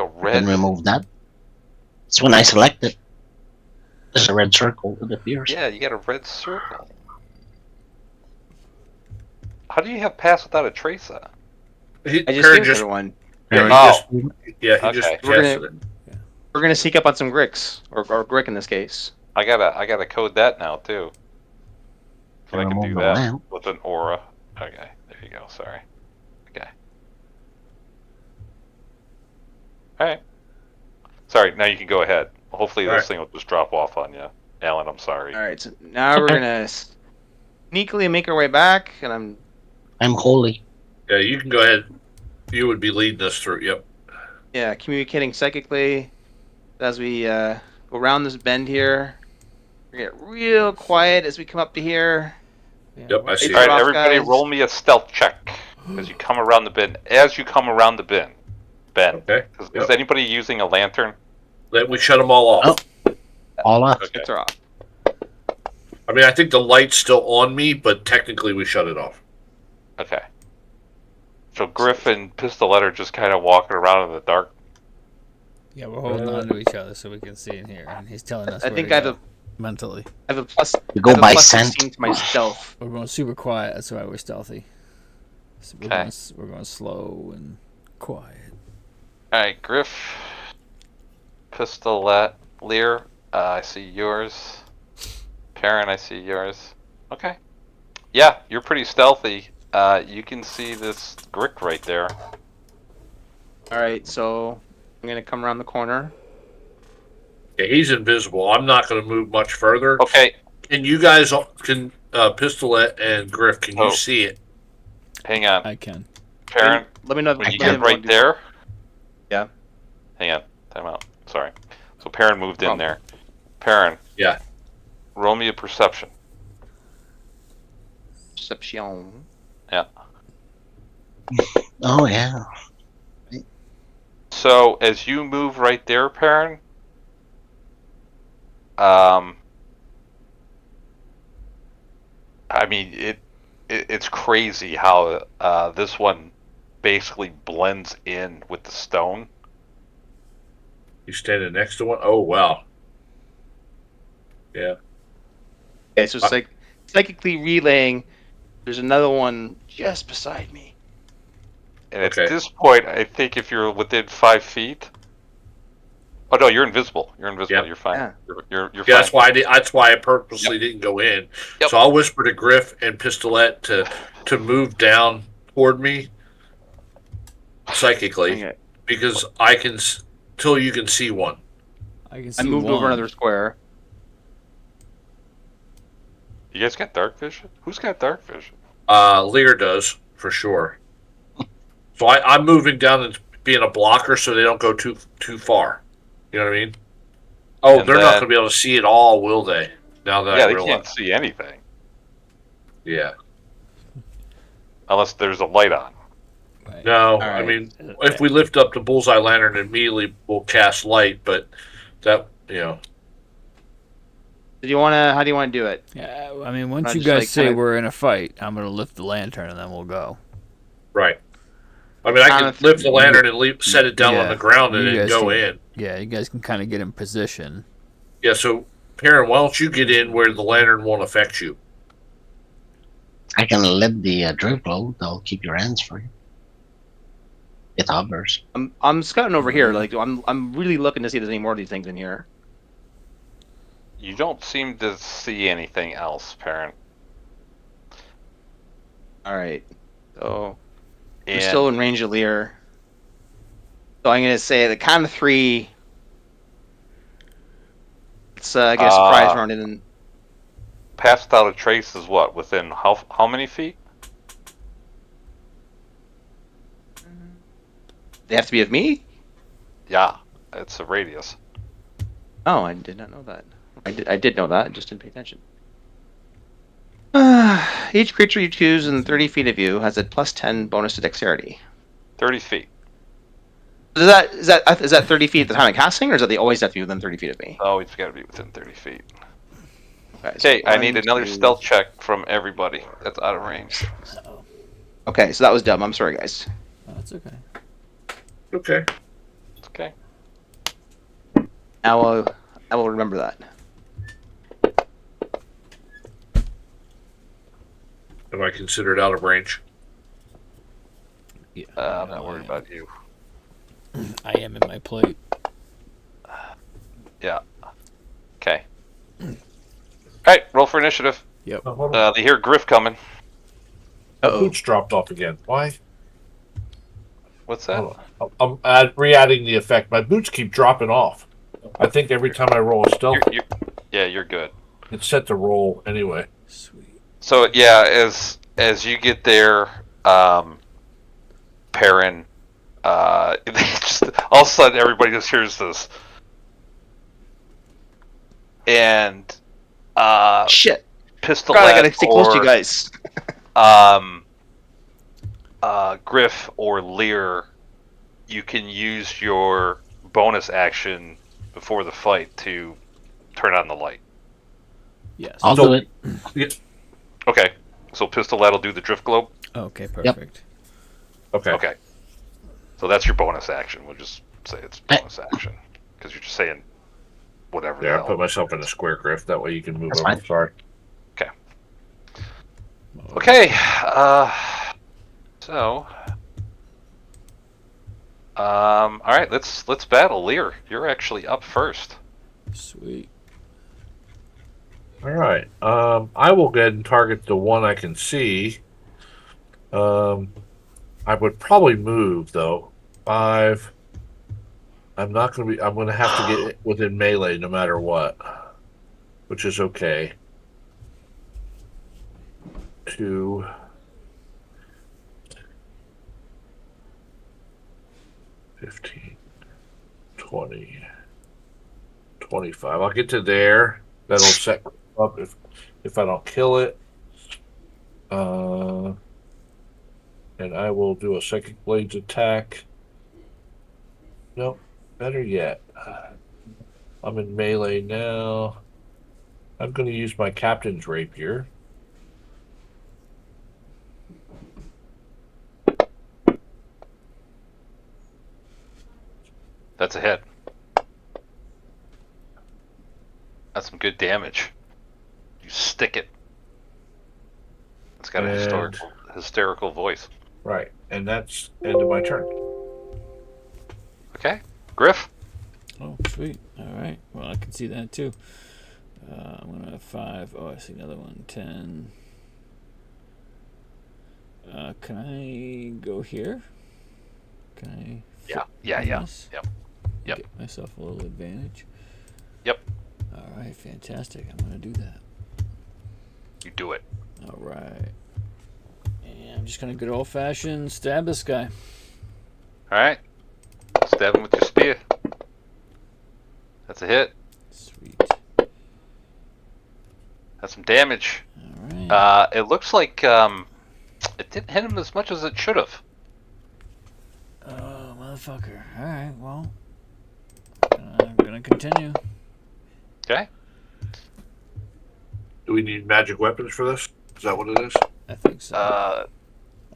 I red. can remove that. It's when I select it. There's a red circle that appears. Yeah, you got a red circle. How do you have pass without a trace on? I just Perrin gave everyone. Very he Okay. just We're casted gonna- it. We're gonna sneak up on some Gricks, or Grick in this case. I gotta code that now too. So I can Remove do the that lamp. with an aura. Okay, there you go. Sorry. Okay. All right. Sorry. Now you can go ahead. Hopefully All this right. thing will just drop off on you, Alan. I'm sorry. All right, so now we're Okay. gonna sneakily make our way back, and I'm holy. Yeah, you can go ahead. You would be leading us through. Yep. communicating psychically as we go around this bend here. We get real quiet as we come up to here. Yeah, Yep, I what- see. All right, Off, everybody, guys. roll me a stealth check as you come around the bend. As you come around the bend, Ben, Okay. is Yep. anybody using a lantern? Then we shut them all off. All up. Okay. Lights are off. I mean, I think the light's still on me, but technically we shut it off. Okay. So Griff and Pistolette are just kind of walking around in the dark. Yeah, we're holding on to each other so we can see in here, and he's telling us I where think to I go have mentally. I have a plus. We go I have a by plus scent. 16 to my stealth. We're going super quiet. That's why we're stealthy. So we're, Okay. we're going slow and quiet. All right, Griff, Pistolette, Lear, I see yours. Perrin, I see yours. Okay. Yeah, you're pretty stealthy. You can see this Grick right there. All right, so I'm gonna come around the corner. Yeah, he's invisible. I'm not going to move much further. Okay, And you guys can, Pistolette and Griff, can Oh. you see it? hang on. I can. Perrin, Let me know. when you let me know get if right want to- there. Yeah. Hang on. Time out. Sorry. So Perrin moved in Problem. there. Perrin. Yeah. Roll me a perception. Perception. Oh yeah. So as you move right there, Perrin, I mean it's crazy how this one basically blends in with the stone. You standing next to one? Oh, wow. Yeah. Okay, so it's like psychically relaying. There's another one just beside me. And at Okay. this point, I think if you're within 5 feet. Oh no, you're invisible. You're invisible. Yep. You're fine. Yeah. You're Yeah, fine. that's why I purposely didn't go in. Yep. So I'll whisper to Griff and Pistolette to move down toward me psychically Okay. because I can till you can see one. I can see I moved over one. another square. You guys got dark vision? Who's got dark vision? Lear does for sure. So I'm moving down and being a blocker so they don't go too far. You know what I mean? Oh, And they're not then- going to be able to see it all, will they? Now that Yeah, I they realize. can't see anything Yeah. unless there's a light on. Right. No, right. I mean, if we lift up the bullseye lantern, immediately we'll cast light. But that, Do you wanna? How do you want to do it? Yeah, I mean, once Not you just, guys like, say kinda- we're in a fight, I'm gonna lift the lantern and then we'll go. right. I mean, I Kinda can lift the lantern and set it down on Yeah, the ground and you then guys go can- in. Yeah, you guys can kind of get in position. Yeah. So, Perrin, why don't you get in where the lantern won't affect you? I can let the drip glow. They'll keep your hands free. It hovers. I'm scouting over here. Like I'm really looking to see if there's any more of these things in here. You don't seem to see anything else, Perrin. All right. So we're And still in range of Lear. So I'm gonna say the count of 3. Let's get a surprise round in. And passed out a trace is what? Within how many feet? they have to be of me. Yeah, it's a radius. Oh, I did not know that. I did know that. I just didn't pay attention. Each creature you choose in 30 feet of you has a plus 10 bonus to dexterity. 30 feet. Is that 30 feet at the time of casting, or is that they always have to be within 30 feet of me? Oh, it's got to be within 30 feet. So Okay, I 1, need another 2. stealth check from everybody that's out of range. Okay, so that was dumb. I'm sorry, guys. Oh, that's okay. Okay. It's okay. I will remember that. Am I considered out of range? Yeah. I'm not worried about you. I am in my plate. Yeah. Okay. Alright, roll for initiative. Yep. Oh, hold on. They hear Griff coming. My Uh-oh. boots dropped off again. Why? What's that? Hold on. I'm re-adding the effect. My boots keep dropping off. I think every time I roll a stealth, Yeah, you're good. it's set to roll anyway. Sweet. So yeah, as you get there, Perrin, just, all of a sudden everybody just hears this, and Shit. Pistolette God, I gotta stay close to you guys. Griff or Lear, you can use your bonus action before the fight to turn on the light. Yes. I'll do it. Okay, so Pistolette will do the drift globe. Okay, perfect. Okay. Okay, so that's your bonus action. We'll just say it's bonus action because you're just saying whatever. Yeah, the I hell. put myself in a square, Griff. That way you can move That's over. fine. Sorry. Okay, so, all right, let's battle. Lear, you're actually up first. Sweet. All right. I will go ahead and target the one I can see. I would probably move though. 5. I'm not going to be. I'm going to have to get within melee no matter what, which is okay. 2. 15, 20, 25. I'll get to there. That'll set up if I don't kill it. And I will do a second blades attack. Nope. Better yet. I'm in melee now. I'm going to use my captain's rapier. That's a hit. That's some good damage. You stick it. It's got a And- hysterical voice. Right. And that's end of my turn. Okay, Griff. Oh, sweet. All right. Well, I can see that too. I'm gonna have 5. Oh, I see another one. 10. Can I go here? Can I? Yeah. This? Yep. Get myself a little advantage. Yep. All right. Fantastic. I'm gonna do that. You do it. All right. And I'm just gonna good old fashioned stab this guy. All right. Stab him with your spear. That's a hit. Sweet. That's some damage. All right. It looks like it didn't hit him as much as it should have. Oh, motherfucker. All right. Well, I'm gonna continue. Okay. Do we need magic weapons for this? Is that what it is? I think so. I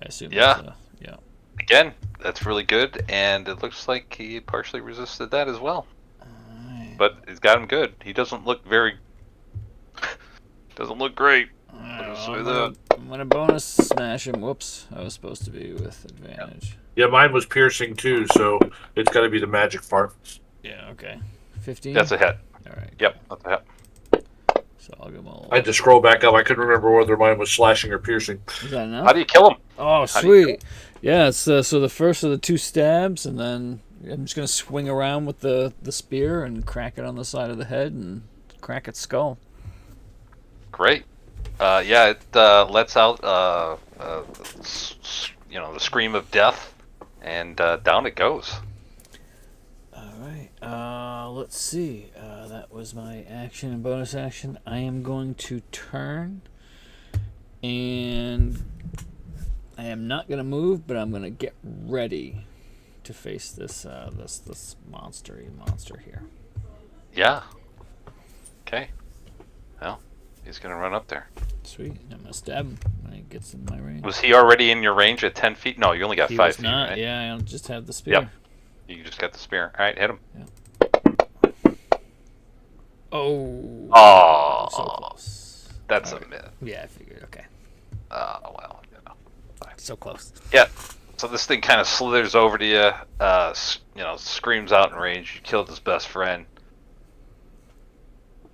assume. yeah. Yeah. Again, that's really good, and it looks like he partially resisted that as well. Alright. But it's got him good. He doesn't look very. Doesn't look great. I'm gonna bonus smash him. Whoops. I was supposed to be with advantage. Yeah, mine was piercing too, so it's got to be the magic part. Yeah. Okay. 15. That's a hit. All right. Yep, that's a hit. So I'll give him all. I had to scroll back up. I couldn't remember whether mine was slashing or piercing. Is that enough? How do you kill him? Oh, How do you sweet. Yeah, it's so the first of the 2 stabs, and then I'm just gonna swing around with the spear and crack it on the side of the head and crack its skull. Great. Yeah, it lets out the scream of death, and down it goes. All right. Let's see. That was my action and bonus action. I am going to turn, and I am not gonna move, but I'm gonna get ready to face this this monster here. Yeah. Okay. Well, he's gonna run up there. Sweet. I'm gonna stab him when he gets in my range. Was he already in your range at 10 feet? No, you only got He 5 was feet, not. right? Yeah, I just have the spear. Yep. You just got the spear. All right, hit him. Oh. Oh, So close. that's All right. a myth. Yeah, I figured. Okay. Well, So close. Yeah. So this thing kind of slithers over to you. Screams out in range. You killed his best friend.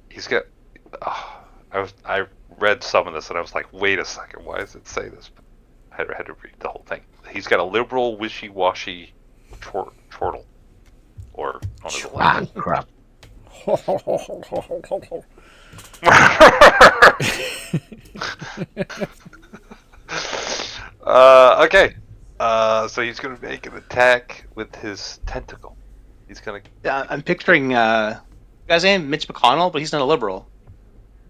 He's got. I read some of this and I was like, wait a second, why does it say this? I had to read the whole thing. He's got a liberal, wishy-washy chortle, or one of the Ah, crap. Okay. So he's gonna make an attack with his tentacle. He's gonna. I'm picturing the guy's name Mitch McConnell, but he's not a liberal.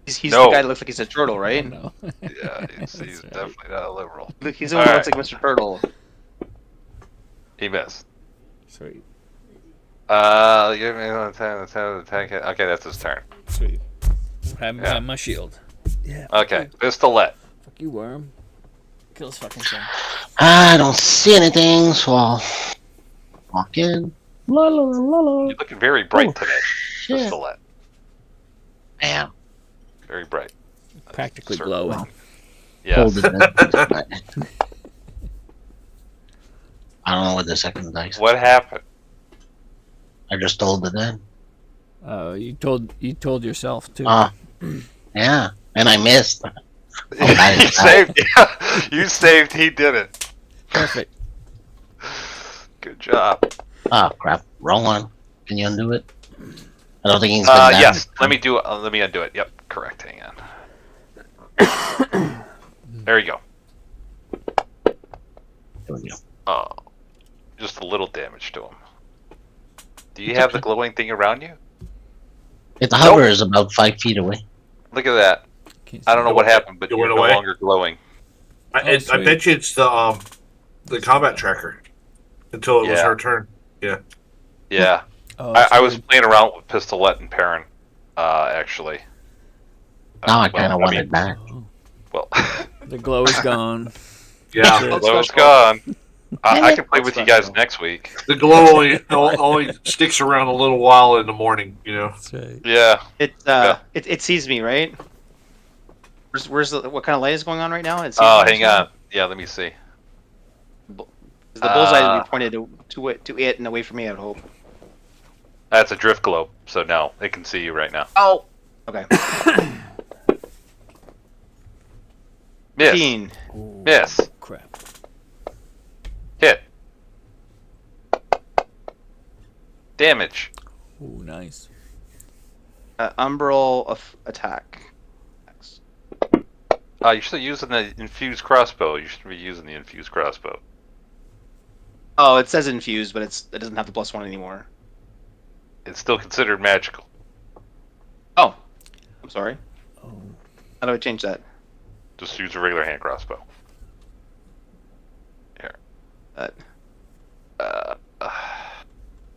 He's No. the guy that looks like he's a turtle, right? No. Yeah, he's That's right. definitely not a liberal. He's the one that All looks like Mr. Turtle. He missed. Sweet. Give me an attack. Okay, that's his turn. Sweet. Have Yeah. my shield. Yeah. Okay, Pistolette. Fuck you, worm. Kill this fucking thing. I don't see anything, so I'll walk in. La la la la. You're looking very bright Oh, today, shit. Pistolette. Damn. Very bright. Practically Certainly. glowing. Yes. Hold it then. I don't know what the second dice. What happened? I just told it then. You told yourself too. Yeah, and I missed. You saved. Yeah, you saved. He didn't. Perfect. Good job. Oh crap! Wrong one. Can you undo it? I don't think he's been down. Yes. Let me do it. Let me undo it. Yep. Correct. Hang on. There you go. There we go. Oh, just a little damage to him. Do you have the glowing thing around you? It hovers about 5 feet away. Look at that. I don't know what happened, but It you're went no away? longer glowing. I sweet. bet you it's the combat tracker until it was Yeah. her turn. Yeah. Oh, I was sweet. playing around with Pistolette and Perrin, actually. Now I kind of want it back. Oh, Well, the glow is gone. Yeah, Shit. glow's gone. I can play with you guys next week. the glow only sticks around a little while in the morning. That's right. Yeah. It sees me, right? Where's what kind of light is going on right now? It sees Oh, me, hang on. Yeah, let me see. The bullseye would be pointed to it and away from me, I would hope. That's a drift globe, so no, it can see you right now. Oh. Okay. Miss. 15. Ooh, Miss. crap. Hit. Damage. Ooh, nice. Umbral of attack. You're still using the infused crossbow. You should be using the infused crossbow. Oh, it says infused, but it doesn't have the +1 anymore. It's still considered magical. Oh, I'm sorry. Oh, How do I change that? Just use a regular hand crossbow. Here. Uh,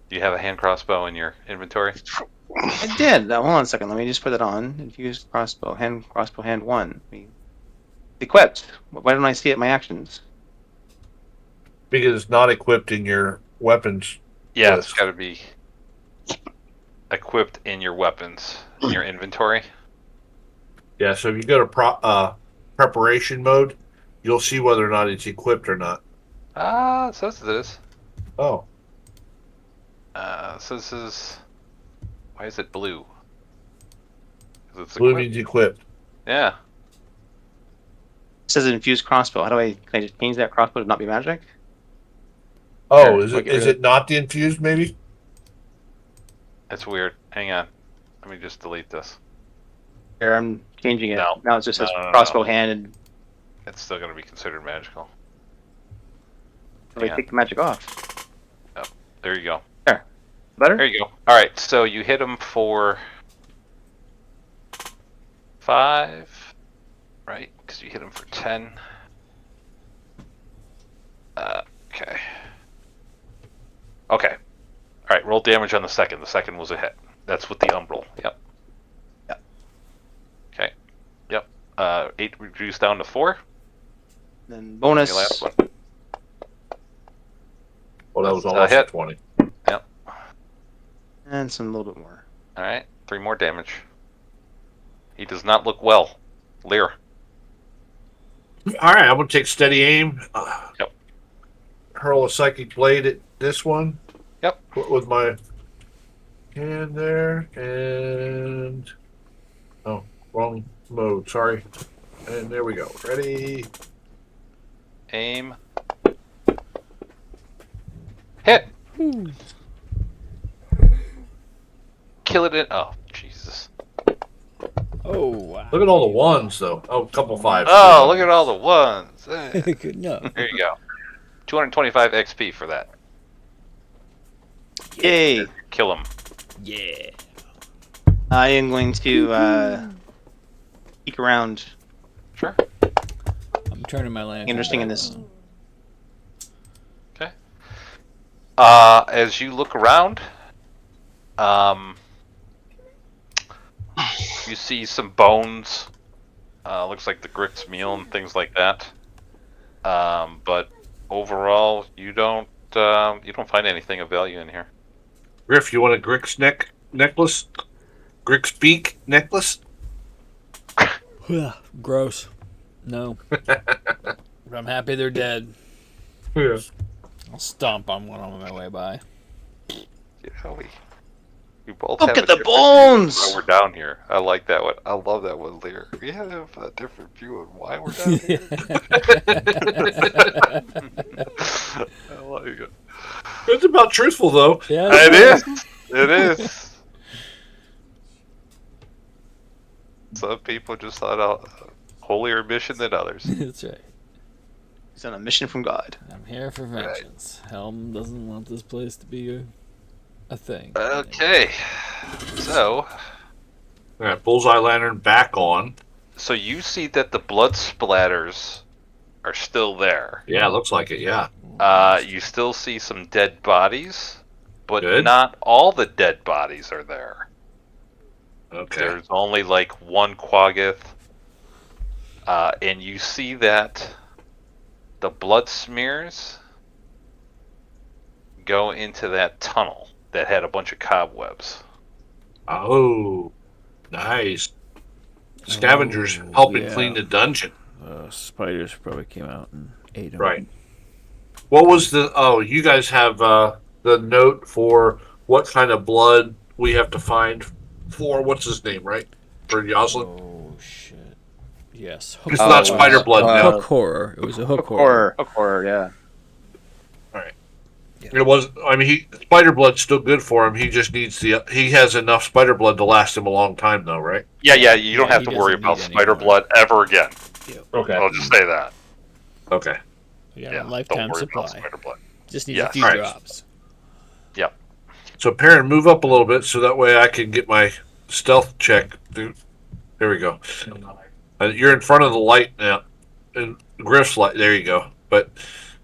Do you have a hand crossbow in your inventory? I did. Hold on a second. Let me just put it on. Infused crossbow, hand 1. Equipped. Why don't I see it in my actions? because it's not equipped in your weapons. Yeah, Yes. it's got to be equipped in your weapons, in your inventory. Yeah, so if you go to preparation mode, you'll see whether or not it's equipped or not. It says it is. Oh, So this is... Why is it blue? 'Cause it's blue equipped. means equipped. Yeah. It says infused crossbow. Can I just change that crossbow to not be magic? Oh, Sure, is we'll it get rid is of it not the infused? Maybe. It's weird. Hang on. Let me just delete this. Here, I'm changing it. No. Now it just says No. crossbow hand, and It's still going to be considered magical. I Yeah. take the magic off. There you go. Better? There you go. Alright, so you hit him for 5, right? Because you hit him for 10. Okay. Okay. Alright, roll damage on the second. The second was a hit. That's with the umbral. Yep. Yep. Okay. Yep. 8 reduced down to 4. Then bonus. The last one. Well, that was That's a almost a hit. 20. And some a little bit more. Alright, 3 more damage. He does not look well. Lear. All right, I'm gonna take steady aim. Yep. Hurl a psychic blade at this one. Yep. With my hand there, and wrong mode. Sorry. And there we go. Ready. Aim. Hit. Kill it in. Oh, Jesus. Oh, wow. Look at all the ones, though. Oh, a couple fives. Oh, look at all the ones. Good enough. There you go. 225 XP for that. Yay! Kill him. Yeah. I am going to peek around. Sure. I'm turning my lantern. Interesting in back this. on. Okay. As you look around, you see some bones. Looks like the Grick's meal and things like that. But overall, you don't find anything of value in here. Griff, you want a Grick's necklace? Grick's beak necklace? Gross. No. But I'm happy they're dead. Yeah. I'll stomp on one on my way by. You know, we both Look have at a the different bones! view of why we're down here. I like that one. I love that one, Lear. We have a different view of why we're down here. I like it. It's about truthful, though. Yeah. It is. It is. Some people just thought a holier mission than others. That's right. He's on a mission from God. I'm here for vengeance. Helm doesn't want this place to be a thing. Okay. So All right, bullseye lantern back on. So you see that the blood splatters are still there. Yeah, looks like it, yeah. You still see some dead bodies, but Good. not all the dead bodies are there. Okay. There's only like one Quaggoth, and you see that the blood smears go into that tunnel that had a bunch of cobwebs. Oh, nice. Scavengers helping yeah. clean the dungeon. Spiders probably came out and ate them. Right. What was the... Oh, you guys have the note for what kind of blood we have to find for... What's his name, right? For Yoslin? Oh, shit. Yes. It's not spider blood now. Hook horror. It was a hook Hook horror. horror, yeah. It was... I mean, spider blood's still good for him. He just needs the... He has enough spider blood to last him a long time, though, right? Yeah, you don't Yeah, have he to worry doesn't about need any spider more. blood ever again. Okay. I'll just say that. Okay. We got Yeah, a don't lifetime worry about supply. spider blood. Just need Yes. a few Alright. drops. Yep. So, Perrin, move up a little bit so that way I can get my stealth check. There we go. You're in front of the light now. And Griff's light. There you go. But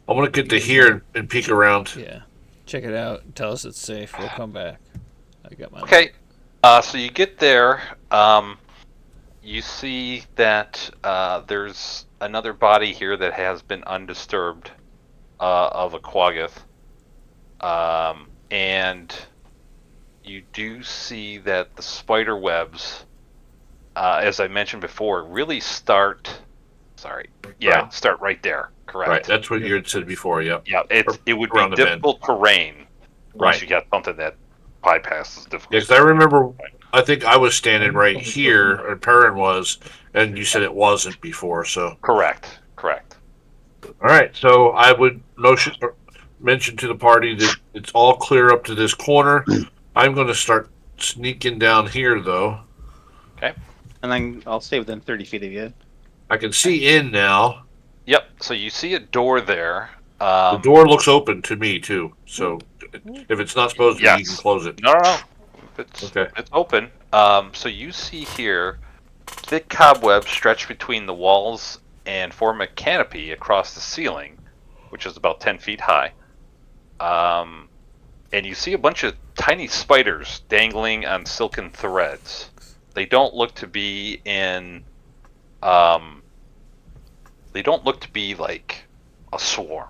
I want to get to here and peek around. Yeah. Check it out. Tell us it's safe. We'll come back. I got my Okay. So you get there. You see that there's another body here that has been undisturbed of a Quaggoth. And you do see that the spider webs, as I mentioned before, really start. Sorry. Yeah, Right. start right there. Correct. Right. That's what you had said before. Yep. Yeah, it would around be the bend. difficult terrain once Right. you got something that bypasses difficult. Because I remember, I think I was standing right here, and Perrin was, and you said it wasn't before. So, Correct. all right. So I would mention to the party that it's all clear up to this corner. I'm going to start sneaking down here, though. And then I'll stay within 30 feet of you. I can see in now. Yep. So you see a door there. The door looks open to me too. So if it's not supposed to be, you Yes. can close it. No. It's Okay. It's open. So you see here thick cobwebs stretch between the walls and form a canopy across the ceiling, which is about 10 feet high. And you see a bunch of tiny spiders dangling on silken threads. They don't look to be in. They don't look to be like a swarm.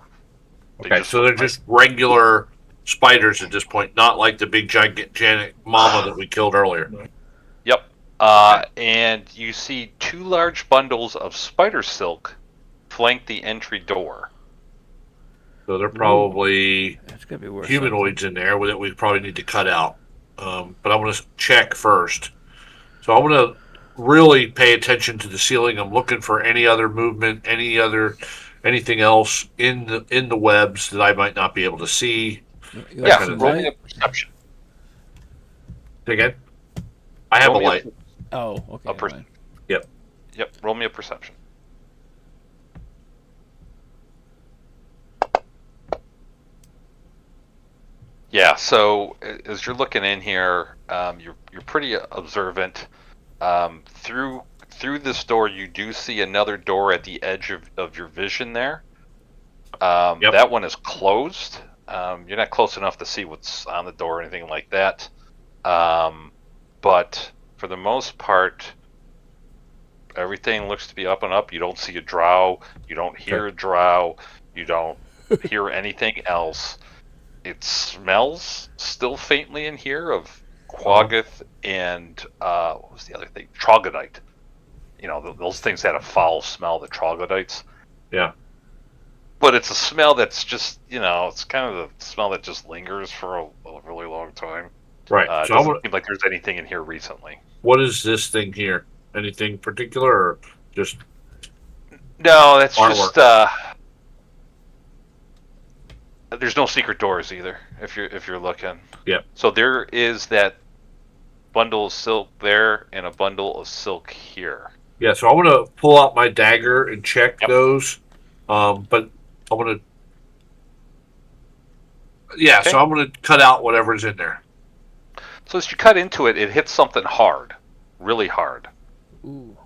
Okay, so they're just regular spiders at this point, not like the big gigantic mama that we killed earlier. Yep. And you see two large bundles of spider silk flank the entry door. So they're probably That's gonna be worth humanoids in there that we probably need to cut out. But I'm going to check first. So I'm going to really pay attention to the ceiling. I'm looking for any other movement, anything else in the webs that I might not be able to see. something. Yeah, kind of roll light? me a perception. Again, I have a Roll me light. Oh, okay. A never mind. Yep, roll me a perception. Yeah, so as you're looking in here, you're pretty observant. Through this door, you do see another door at the edge of your vision there. Yep. That one is closed. You're not close enough to see what's on the door or anything like that. But for the most part, everything looks to be up and up. You don't see a drow. You don't hear a drow. You don't hear anything else. It smells still faintly in here of quaggoth and what was the other thing? Troglodyte. You know, those things had a foul smell, the troglodytes. Yeah. But it's a smell that's just, it's kind of the smell that just lingers for a really long time. Right. It So doesn't seem like there's anything in here recently. what is this thing here? Anything particular, or just No, that's Artwork. just. There's no secret doors either. If you're looking. Yeah. So there is that bundle of silk there and a bundle of silk here. yeah? So I'm gonna pull out my dagger and check Yep. those. But I'm gonna Okay. So I'm gonna cut out whatever's in there. So as you cut into it, it hits something hard, really hard. Ooh.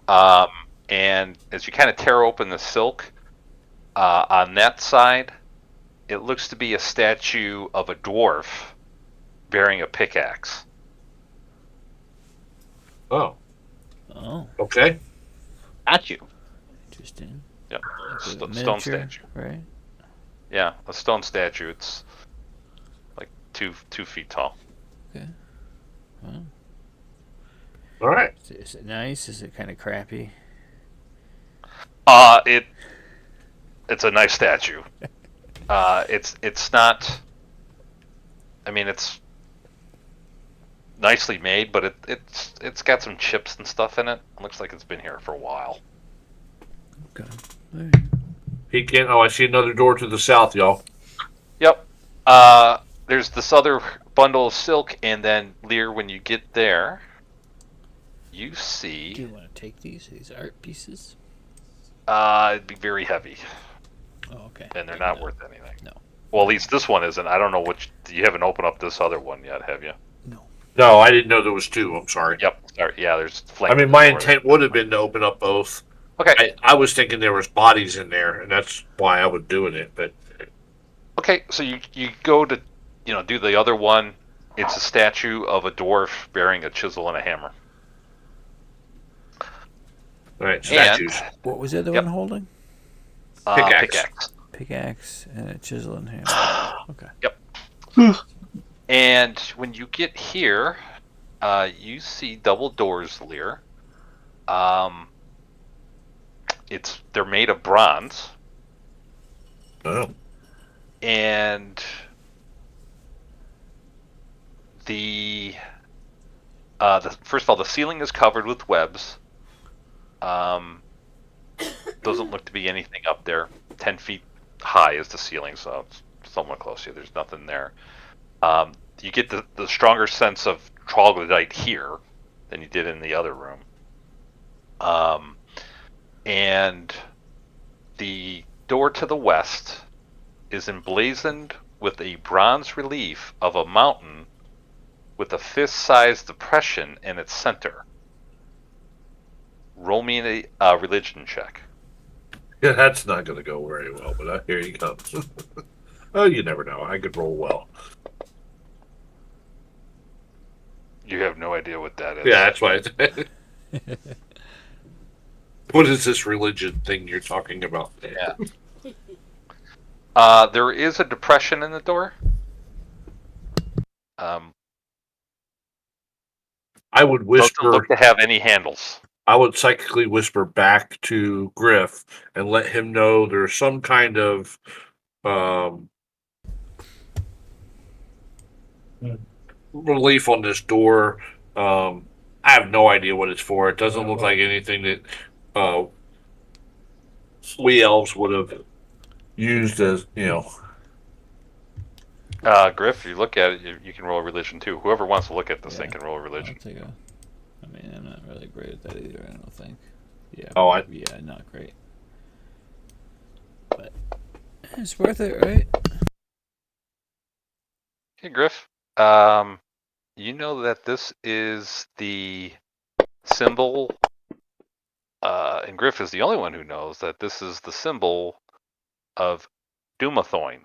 And as you kind of tear open the silk, on that side, it looks to be a statue of a dwarf bearing a pickaxe. Oh, Oh, okay. Statue. interesting. Yep, Like a stone miniature, statue. right? Yeah, a stone statue. It's like 2 feet tall. Okay. Well, All right. is it nice? Is it kind of crappy? It's a nice statue. It's not. I mean, it's nicely made, but it's got some chips and stuff in it. It looks like it's been here for a while. Okay. All right. Peek in. Oh, I see another door to the south, y'all. Yep. There's this other bundle of silk, and then Lear, when you get there, you Do see. you want to take these art pieces? It'd be very heavy, Oh, okay. and they're Maybe not worth anything. No. Well, at least this one isn't. I don't know which. You haven't opened up this other one yet, have you? No, I didn't know there was two. I'm sorry. Yep. Sorry. Yeah, there's. I mean, my intent would have been to open up both. Okay. I was thinking there was bodies in there, and that's why I was doing it. But Okay. So you go to do the other one. It's a statue of a dwarf bearing a chisel and a hammer. all right, statues. What was the other Yep. one holding? Pickaxe. Pickaxe and a chisel and hammer. Okay. And when you get here, you see double doors, Lear. They're made of bronze, Oh, and the first of all, the ceiling is covered with webs. Doesn't look to be anything up there. 10 feet high is the ceiling, so it's somewhat close here. There's nothing there. You get the stronger sense of troglodyte here than you did in the other room. And the door to the west is emblazoned with a bronze relief of a mountain with a fist-sized depression in its center. Roll me a religion check. yeah, that's not going to go very well. But here he comes. Oh, you never know. I could roll well. You have no idea what that is. Yeah, that's why. What is this religion thing you're talking about? Yeah. There is a depression in the door. I would Doesn't whisper. look to have any handles. I would psychically whisper back to Griff and let him know there's some kind of relief on this door. I have no idea what it's for. It doesn't look like anything that we elves would have used as, Griff, you look at it, you can roll a religion too. Whoever wants to look at this thing can roll a I'll religion. take a. I mean, I'm not really great at that either. I don't think. Yeah. Yeah, not great. But it's worth it, right? Hey, Griff. You know that this is the symbol, and Griff is the only one who knows that this is the symbol of Dumathoin.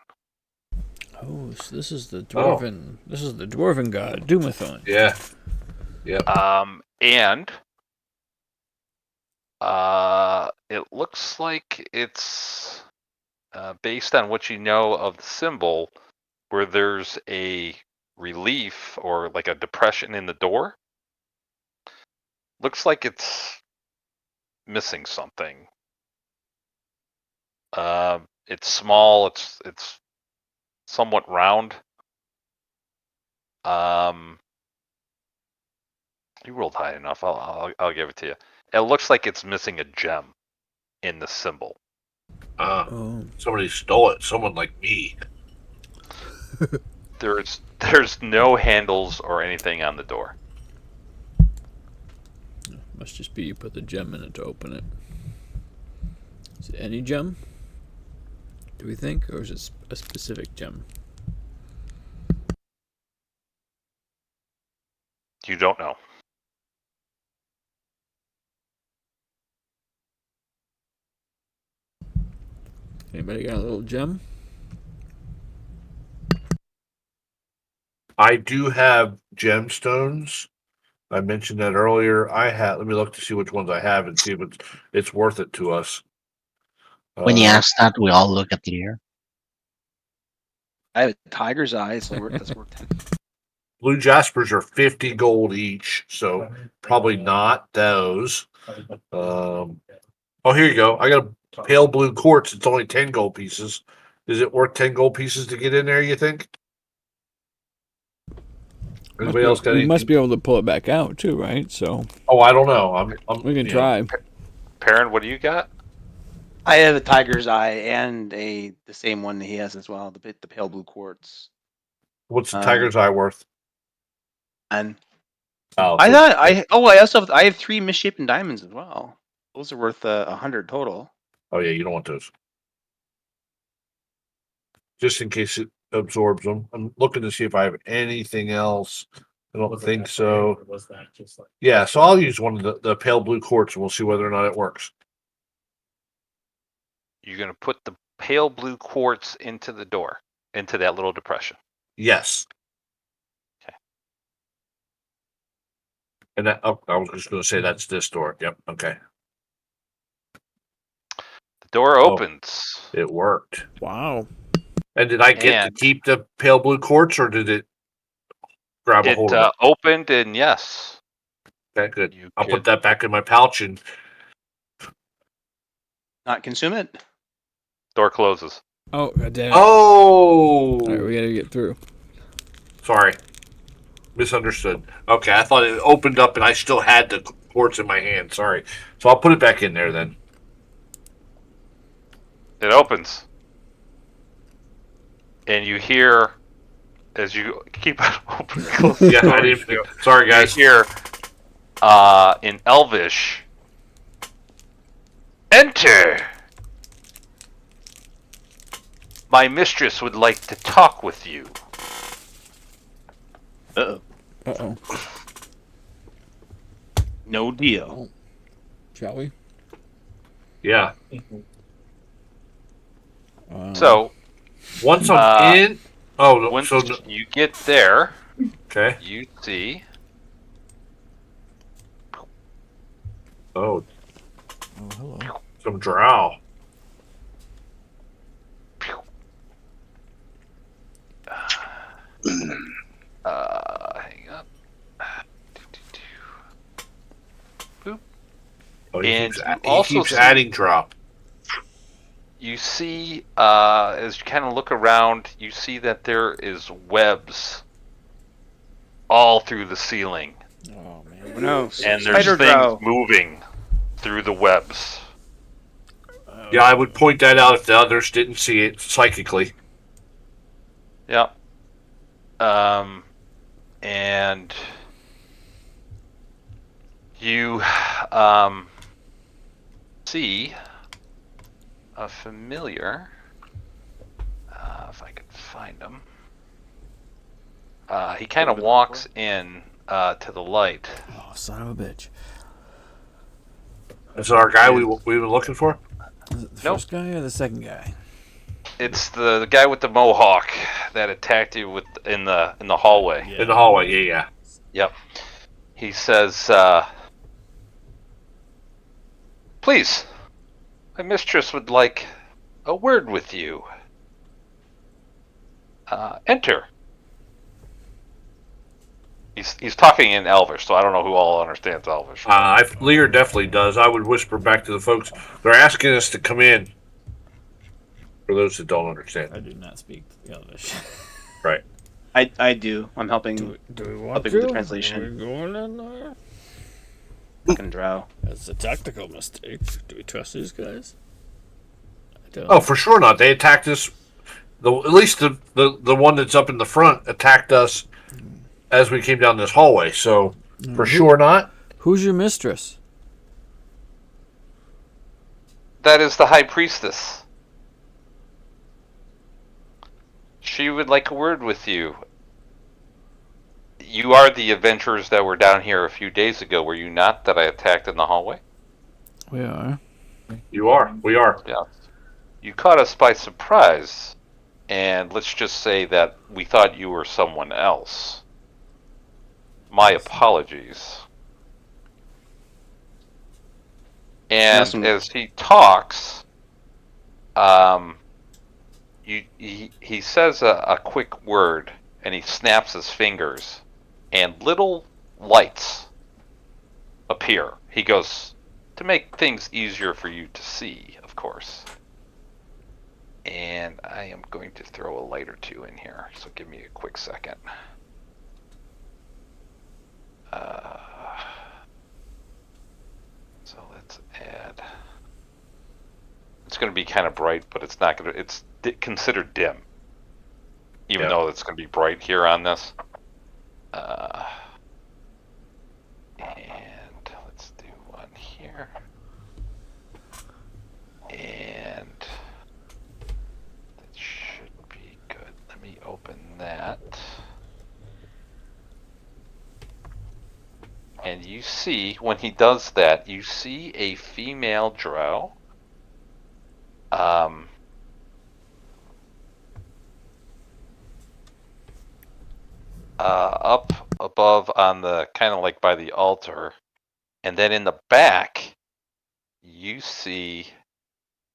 Oh, so this is the dwarven. This is the dwarven god, Dumathoin. Yeah. And it looks like it's based on what you know of the symbol, where there's a relief or like a depression in the door. Looks like it's missing something. It's small. It's somewhat round. You rolled high enough. I'll give it to you. It looks like it's missing a gem in the symbol. Somebody stole it. Someone like me. There's no handles or anything on the door. Must just be you put the gem in it to open it. Is it any gem? Do we think, or is it a specific gem? You don't know. Anybody got a little gem? I do have gemstones. I mentioned that earlier. Let me look to see which ones I have and see if it's worth it to us. When you ask that, we all look at Lear. I have a tiger's eye, so that's worth 10. Blue jaspers are 50 gold each, so probably not those. Oh, here you go. I got a pale blue quartz. It's only 10 gold pieces. Is it worth 10 gold pieces to get in there, you think? Anybody else got we anything? must be able to pull it back out too, right? So. Oh, I don't know. We can try. Perrin, what do you got? I have a tiger's eye and the same one that he has as well, the pale blue quartz. What's the tiger's eye worth? And Oh, I also have 3 misshapen diamonds as well. Those are worth 100 total. Oh yeah, you don't want those. Just in case it absorbs them. I'm looking to see if I have anything else. I don't think so. Was that just like? Yeah, so I'll use one of the pale blue quartz and we'll see whether or not it works. You're going to put the pale blue quartz into the door, into that little depression. Yes. Okay. And I was just going to say that's this door. Yep. Okay. The door opens. It worked. Wow. And did I get to keep the pale blue quartz, or did it grab a hold of it? It opened, and yes. Okay, good. I'll put that back in my pouch and Not consume it. Door closes. Oh, goddamn. Oh! All right, we gotta get through. Sorry. Misunderstood. Okay, I thought it opened up and I still had the quartz in my hand. Sorry. So I'll put it back in there then. It opens. And you hear, as you keep it open, close Yeah, I didn't. Sorry, guys. You hear in Elvish, "Enter! My mistress would like to talk with you." Uh-oh. Uh-oh. No deal. Shall we? Yeah. So, once I'm in... Oh, once so... you get there, Okay. you see... Oh, Oh, hello. some drow. Hang up. Boop. And keeps, you he also keeps see- adding drop. You see, as you kind of look around, you see that there is webs all through the ceiling. Oh man. Oh, no. And there's Spider things drow. moving through the webs. Yeah, I would point that out if the others didn't see it psychically. Yeah. And you see a familiar. If I could find him. He kind of walks in to the light. Oh, son of a bitch. Is it our guy we were looking for? Is it the Nope. first guy or the second guy? It's the guy with the mohawk that attacked you in the hallway. Yeah. In the hallway, yeah. Yep. He says, "Please, my mistress would like a word with you. Enter." He's talking in Elvish, so I don't know who all understands Elvish. Lear definitely does. I would whisper back to the folks. They're asking us to come in. For those that don't understand. I do not speak Elvish. Right. I do. I'm helping. Do we want Helping to? with the translation. Are we going in there? Fucking drow. That's a tactical mistake. Do we trust these guys? I don't. Oh, for sure not. They attacked us. At least the one that's up in the front attacked us as we came down this hallway. So for sure not. Who's your mistress? That is the High Priestess. She would like a word with you. You are the adventurers that were down here a few days ago, were you not, that I attacked in the hallway? We are. You are. We are. Yeah. You caught us by surprise, and let's just say that we thought you were someone else. My apologies. And Awesome. as he talks, he says a quick word, and he snaps his fingers, and little lights appear. He goes, to make things easier for you to see, of course. And I am going to throw a light or two in here, so give me a quick second. So let's add. It's going to be kind of bright, but it's not going to. It's considered dim, even though it's going to be bright here on this. And let's do one here. And that should be good. Let me open that. And you see, when he does that, you see a female drow. Up above on the, kind of like by the altar. And then in the back, you see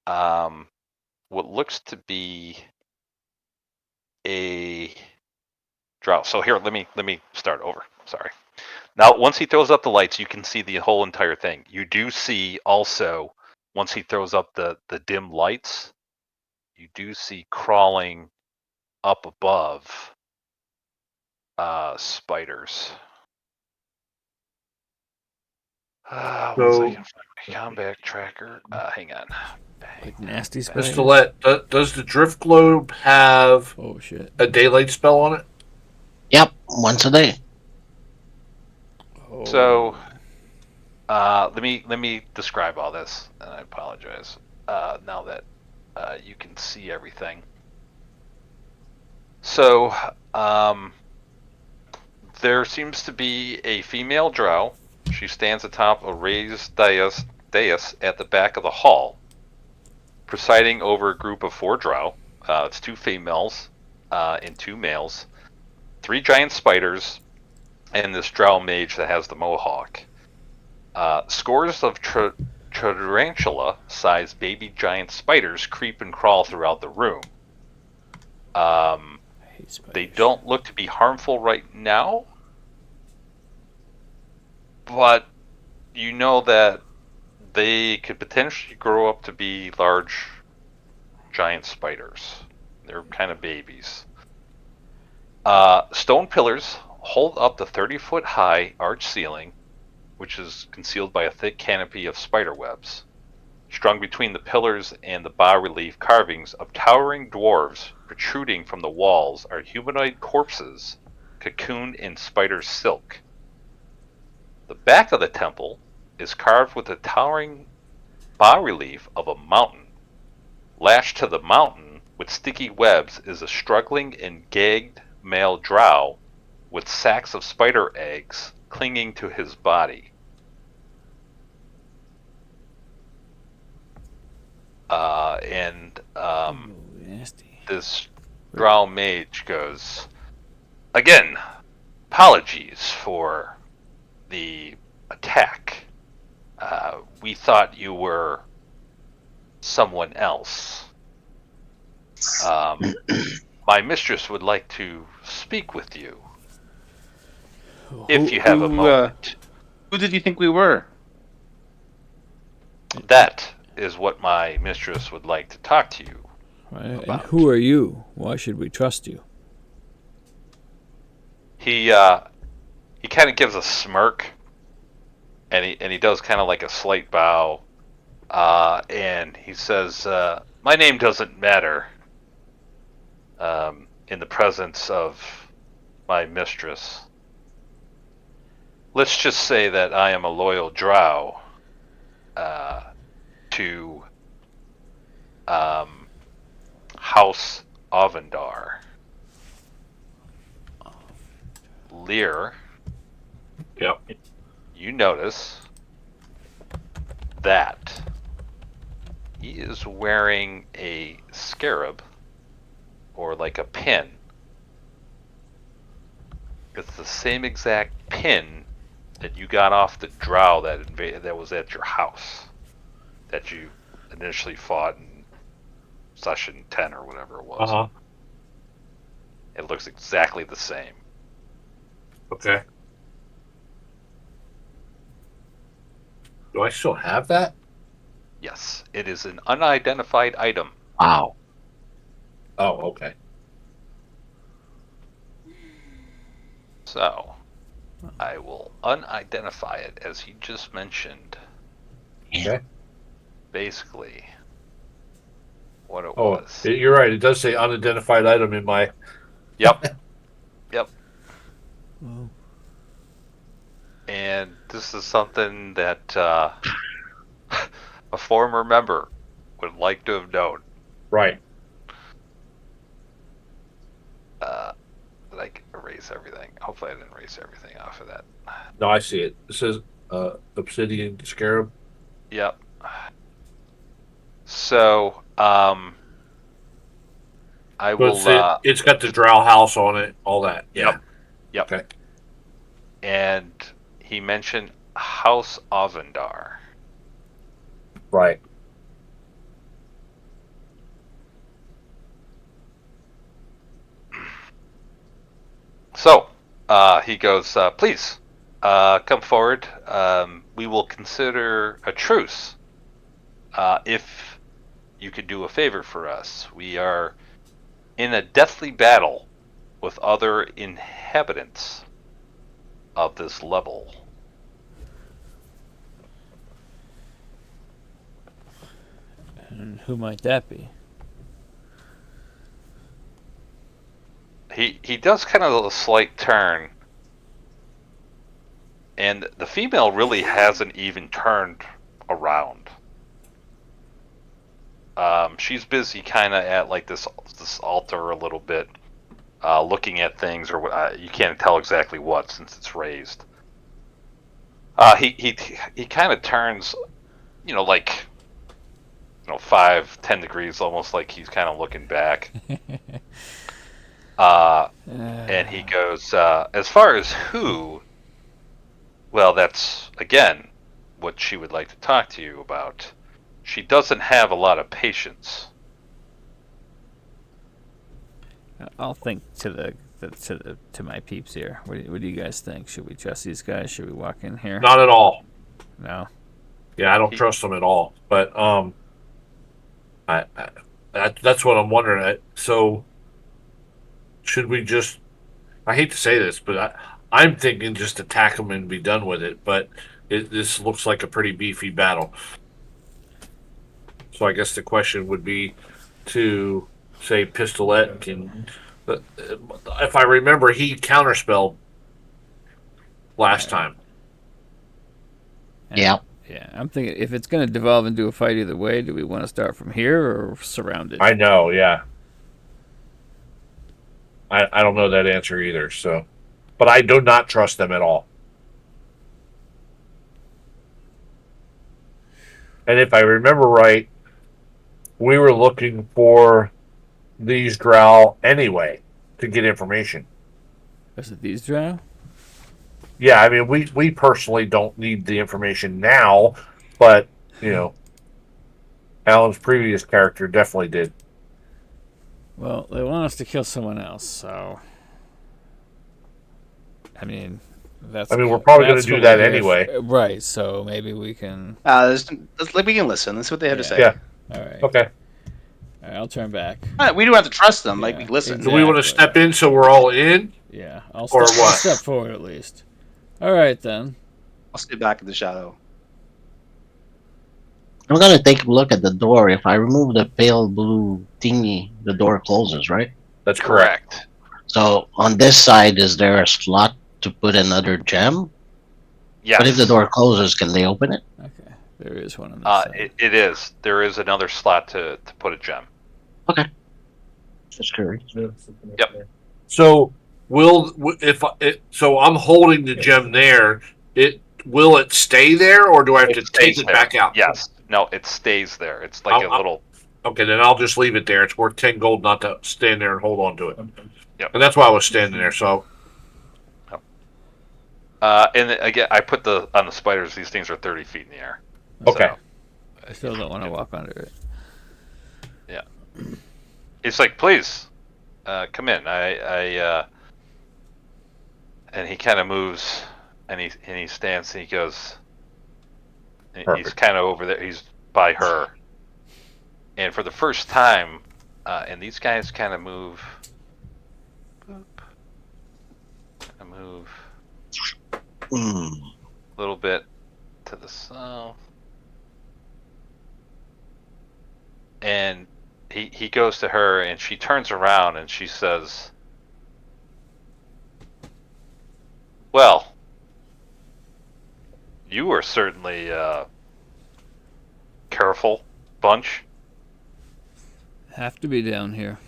what looks to be a drow. So here, let me start over. Sorry. Now, once he throws up the lights, you can see the whole entire thing. You do see also, once he throws up the dim lights, you do see crawling up above spiders. One second, my combat tracker. Hang on. Like nasty spiders. Pistolette, does the drift globe have Oh shit. a daylight spell on it? Yep, once a day. Oh. So, let me describe all this, and I apologize. Now that you can see everything. So, there seems to be a female drow. She stands atop a raised dais at the back of the hall, presiding over a group of 4 drow. It's 2 females and 2 males, 3 giant spiders, and this drow mage that has the mohawk. Scores of tarantula-sized baby giant spiders creep and crawl throughout the room. I hate spiders. They don't look to be harmful right now, but you know that they could potentially grow up to be large, giant spiders. They're kind of babies. Stone pillars hold up the 30-foot high arch ceiling, which is concealed by a thick canopy of spider webs. Strung between the pillars and the bas-relief carvings of towering dwarves protruding from the walls are humanoid corpses cocooned in spider silk. The back of the temple is carved with a towering bas-relief of a mountain. Lashed to the mountain with sticky webs is a struggling and gagged male drow with sacks of spider eggs clinging to his body. Nasty. This drow mage goes, again, apologies for the attack. We thought you were someone else. My mistress would like to speak with you. If you have a moment. Who did you think we were? That is what my mistress would like to talk to you Right. And about. who are you? Why should we trust you? He kind of gives a smirk, and he does kind of like a slight bow, and he says, "My name doesn't matter in the presence of my mistress. Let's just say that I am a loyal drow to House Avendar. Elearr, Yep. you notice that he is wearing a scarab, or like a pin. It's the same exact pin that you got off the drow that was at your house, that you initially fought in session 10 or whatever it was. Uh-huh. It looks exactly the same. Okay. Do I still have that? Yes, it is an unidentified item. Wow. Oh, okay. So, I will unidentify it as he just mentioned. Okay. Basically, what it Oh, was. you're right. It does say unidentified item in my. Yep. Yep. Well, And this is something that a former member would like to have known. Right. Did I erase everything? Hopefully I didn't erase everything off of that. No, I see it. It says obsidian scarab. Yep. So, I But will. it's got the drow house on it. All that. Yeah. Yep. Okay. And he mentioned House Avendar. Right. So, he goes, please, come forward. We will consider a truce if you could do a favor for us. We are in a deathly battle with other inhabitants of this level. and who might that be? He does kind of a slight turn, and the female really hasn't even turned around. She's busy kind of at like this altar a little bit, looking at things, or what you can't tell exactly what since it's raised. He kind of turns, like 5-10 degrees, almost like he's kind of looking back. And he goes, as far as who, well, that's, again, what she would like to talk to you about. She doesn't have a lot of patience. I'll think to my peeps here. What do you guys think? Should we trust these guys? Should we walk in here? Not at all. No. Yeah, I don't trust them at all. But that's what I'm wondering. So should we just? I hate to say this, but I'm thinking just attack them and be done with it. But this looks like a pretty beefy battle. So I guess the question would be to say Pistolette can. If I remember, he counterspelled last time. Yeah. Yeah, I'm thinking if it's going to devolve into a fight either way, do we want to start from here or surround it? I know, yeah. I don't know that answer either. So, but I do not trust them at all. And if I remember right, we were looking for these drow anyway to get information. Is it these drow? Yeah, I mean, we personally don't need the information now, but you know, Alan's previous character definitely did. Well, they want us to kill someone else, so I mean, we're probably going to do that anyway. Right? So maybe we can. We can listen. Let's see what they have to say. Yeah. All right. Okay. All right, I'll turn back. We don't have to trust them. Yeah, We listen. Do we want to step in so we're all in? Yeah, Or I'll what? step forward at least. All right then. I'll stay back in the shadow. I'm gonna take a look at the door. If I remove the pale blue thingy, the door closes, right? That's correct. So on this side, is there a slot to put another gem? Yes. But if the door closes, can they open it? Okay, there is one on this side. It is. There is another slot to put a gem. Okay. Just curious. Yep. So so I'm holding the gem there. Will it stay there, or do I have to take it back out? Yes. No, it stays there. It's like a little. Okay, then I'll just leave it there. It's worth 10 gold not to stand there and hold on to it. Yep. And that's why I was standing there. So. And again, I put on the spiders. These things are 30 feet in the air. Okay. So, I still don't want to walk under it. yeah. It's like, please, come in. And he kind of moves, and he stands, and he goes. And he's kind of over there. He's by her. And for the first time, and these guys kind of move. Boop. Kind of move. A little bit to the south. And he goes to her, and she turns around, and she says, well, you are certainly careful bunch. Have to be down here.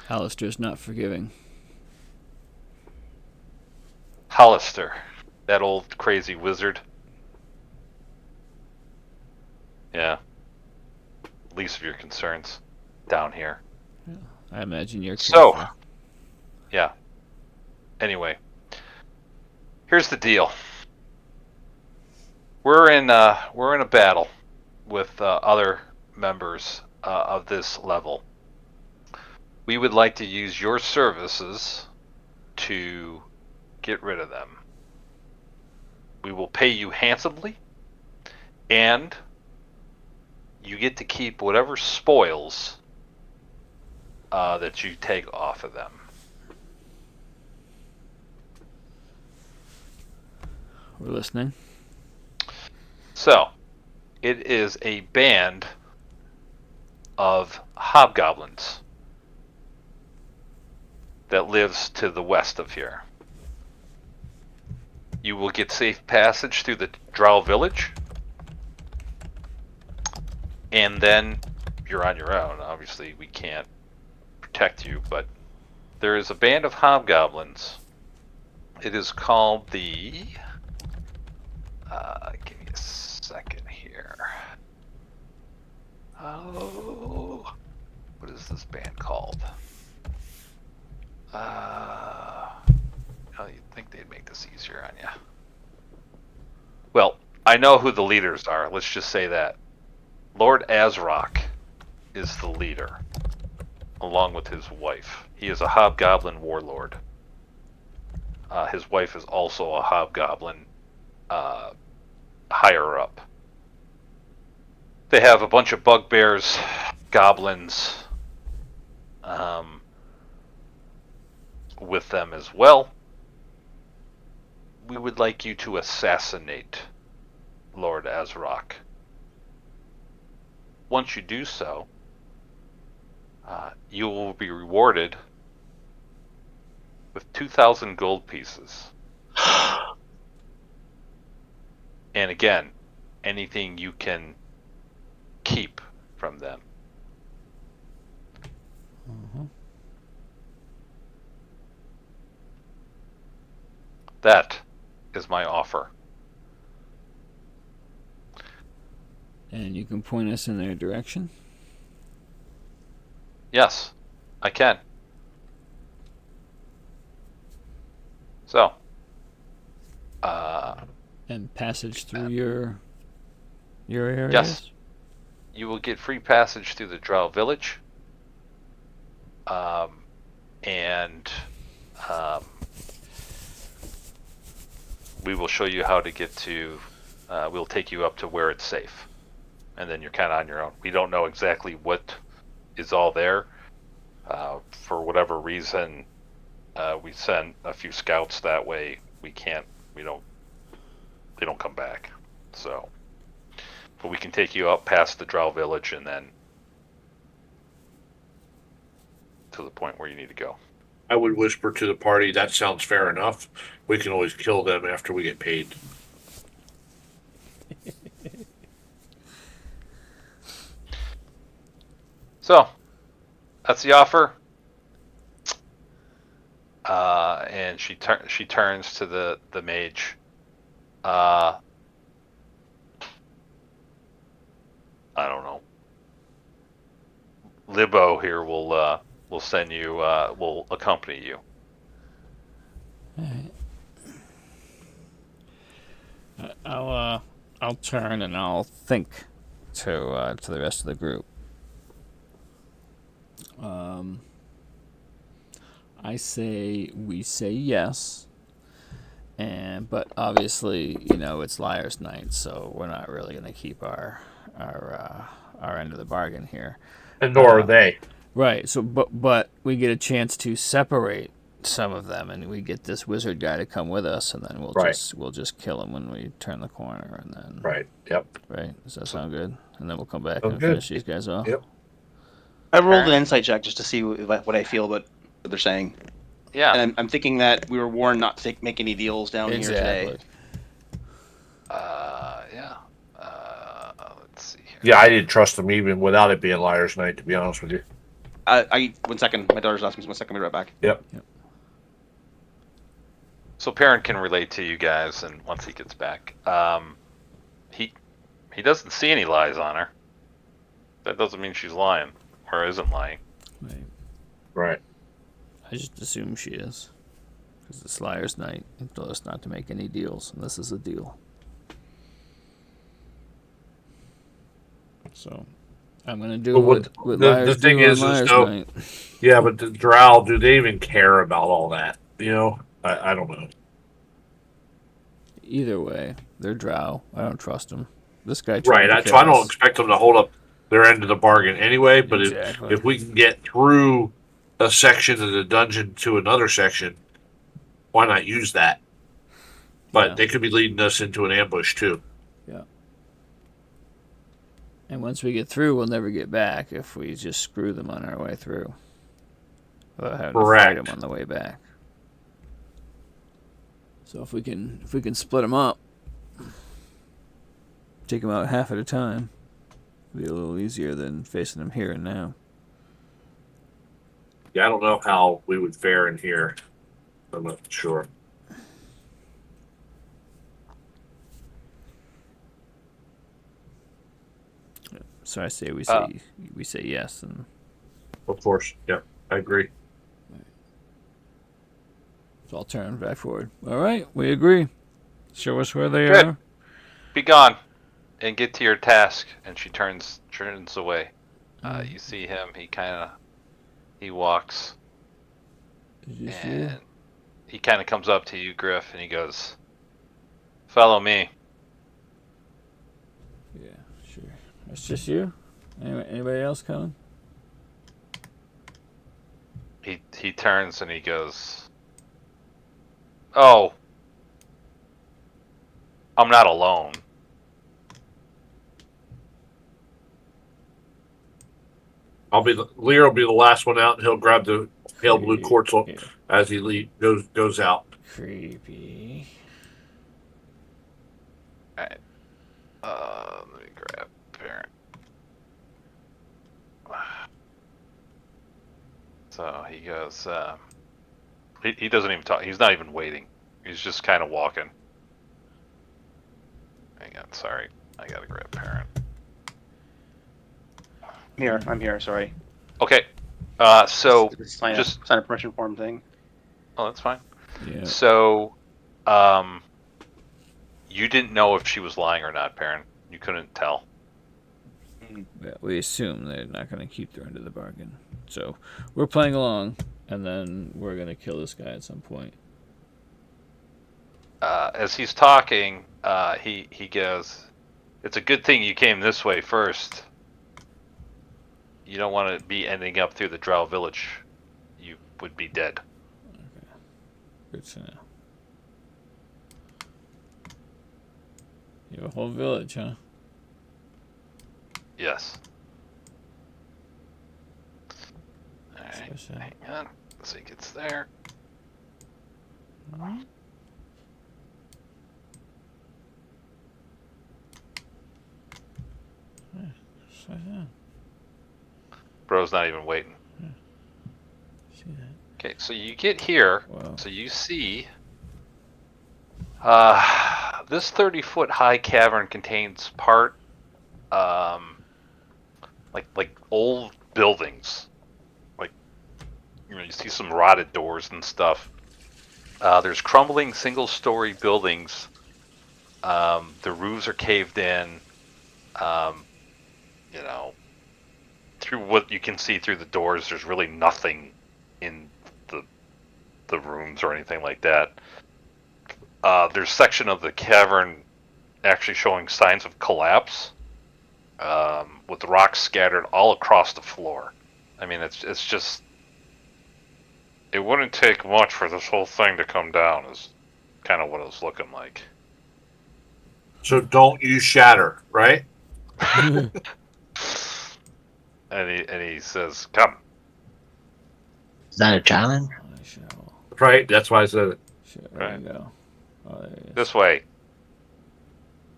Alistair's not forgiving. Hollister, that old crazy wizard. Yeah. Least of your concerns down here. I imagine you're So, careful. yeah. Anyway, here's the deal. We're in a battle with other members of this level. We would like to use your services to get rid of them. We will pay you handsomely, and you get to keep whatever spoils that you take off of them. We're listening. So, it is a band of hobgoblins that lives to the west of here. You will get safe passage through the drow village, and then you're on your own. Obviously, we can't protect you, but there is a band of hobgoblins. It is called the... give me a second here. Oh, what is this band called? Oh, you'd think they'd make this easier on you. Well, I know who the leaders are. Let's just say that. Lord Azrock is the leader, along with his wife. He is a hobgoblin warlord. His wife is also a hobgoblin higher up. They have a bunch of bugbears, goblins, with them as well. We would like you to assassinate Lord Azrock. Once you do so, you will be rewarded with 2,000 gold pieces. And again, anything you can keep from them. Mm-hmm. That is my offer. And you can point us in their direction. Yes, I can. So, And passage through your areas? Yes. You will get free passage through the drow village. And we will show you how to get to, we'll take you up to where it's safe. And then you're kind of on your own. We don't know exactly what is all there. For whatever reason, we send a few scouts that way. They don't come back. So, but we can take you up past the drow village and then to the point where you need to go. I would whisper to the party, that sounds fair enough. We can always kill them after we get paid. So, that's the offer. And she turns to the mage. I don't know. Libo here will send you. Will accompany you. Alright. I'll turn and I'll think to the rest of the group. I say we say yes, but obviously, it's Liar's Night, so we're not really going to keep our end of the bargain here. And nor are they. Right. So, but we get a chance to separate some of them, and we get this wizard guy to come with us, and then we'll just kill him when we turn the corner, and then Right. Yep. Right. Does that sound good? And then we'll come back Sounds and good. finish these guys off. Yep. I rolled an insight check just to see what I feel about what they're saying. Yeah. And I'm thinking that we were warned not to make any deals down here today. Yeah. Let's see here. Yeah, I didn't trust them even without it being Liar's Night, to be honest with you. 1 second. My daughter's asking me 1 second. I'll be right back. Yep. So Perrin can relate to you guys, and once he gets back, he doesn't see any lies on her. That doesn't mean she's lying or isn't lying. Right. Right. I just assume she is, because it's Liar's Night. He told us not to make any deals, and this is a deal. So, I'm gonna do what liars the thing do on is Liar's though, Night. yeah, but the drow, do they even care about all that? I don't know. Either way, they're drow. I don't trust them. This guy Right. tried to So I kill don't us. expect them to hold up their end of the bargain anyway. But Exactly. if we can get through a section of the dungeon to another section, why not use that? But Yeah. they could be leading us into an ambush too. Yeah. And once we get through, we'll never get back if we just screw them on our way through, without having to fight them on the way back. So if we can split them up, take them out half at a time, it'll be a little easier than facing them here and now. Yeah, I don't know how we would fare in here. I'm not sure. So I say we say yes, and Of course. Yep. I agree. so I'll turn back forward. All right, we agree. Show us where they Good. are. Be gone and get to your task. And she turns away. You see him. He walks, Is this you? and he kind of comes up to you, Griff, and he goes, "Follow me." It's just you? Anybody else coming? He turns and he goes, "Oh, I'm not alone." Lear will be the last one out, and he'll grab the pale blue quartz Yeah. as he goes out. Creepy. Alright. Let me grab Perrin. So he goes, he doesn't even talk. He's not even waiting. He's just kind of walking. Hang on, sorry. I gotta grab Perrin. I'm here. Sorry. Okay. So Just sign just a permission form thing. oh, that's fine. Yeah. So, you didn't know if she was lying or not, Perrin. You couldn't tell. Yeah, we assume they're not going to keep their end of the bargain. So we're playing along, and then we're going to kill this guy at some point. As he's talking, he goes, "It's a good thing you came this way first. You don't want to be ending up through the drow village. You would be dead." Okay. Good to know. You have a whole village, huh? Yes. Alright, So, hang on. As he gets there. yeah. Bro's not even waiting. See that? Okay, so you get here. Wow. So you see this 30-foot high cavern contains part like old buildings. Like, you know, you see some rotted doors and stuff. There's crumbling single-story buildings. The roofs are caved in. You know, through what you can see through the doors, there's really nothing in the rooms or anything like that. There's a section of the cavern actually showing signs of collapse, with rocks scattered all across the floor. I mean, it's just, it wouldn't take much for this whole thing to come down, is kind of what it was looking like. So don't use shatter, right? And he says, "Come." Is that a challenge? I shall. Right. That's why I said it. There Right. you go. Oh, there it is. This way.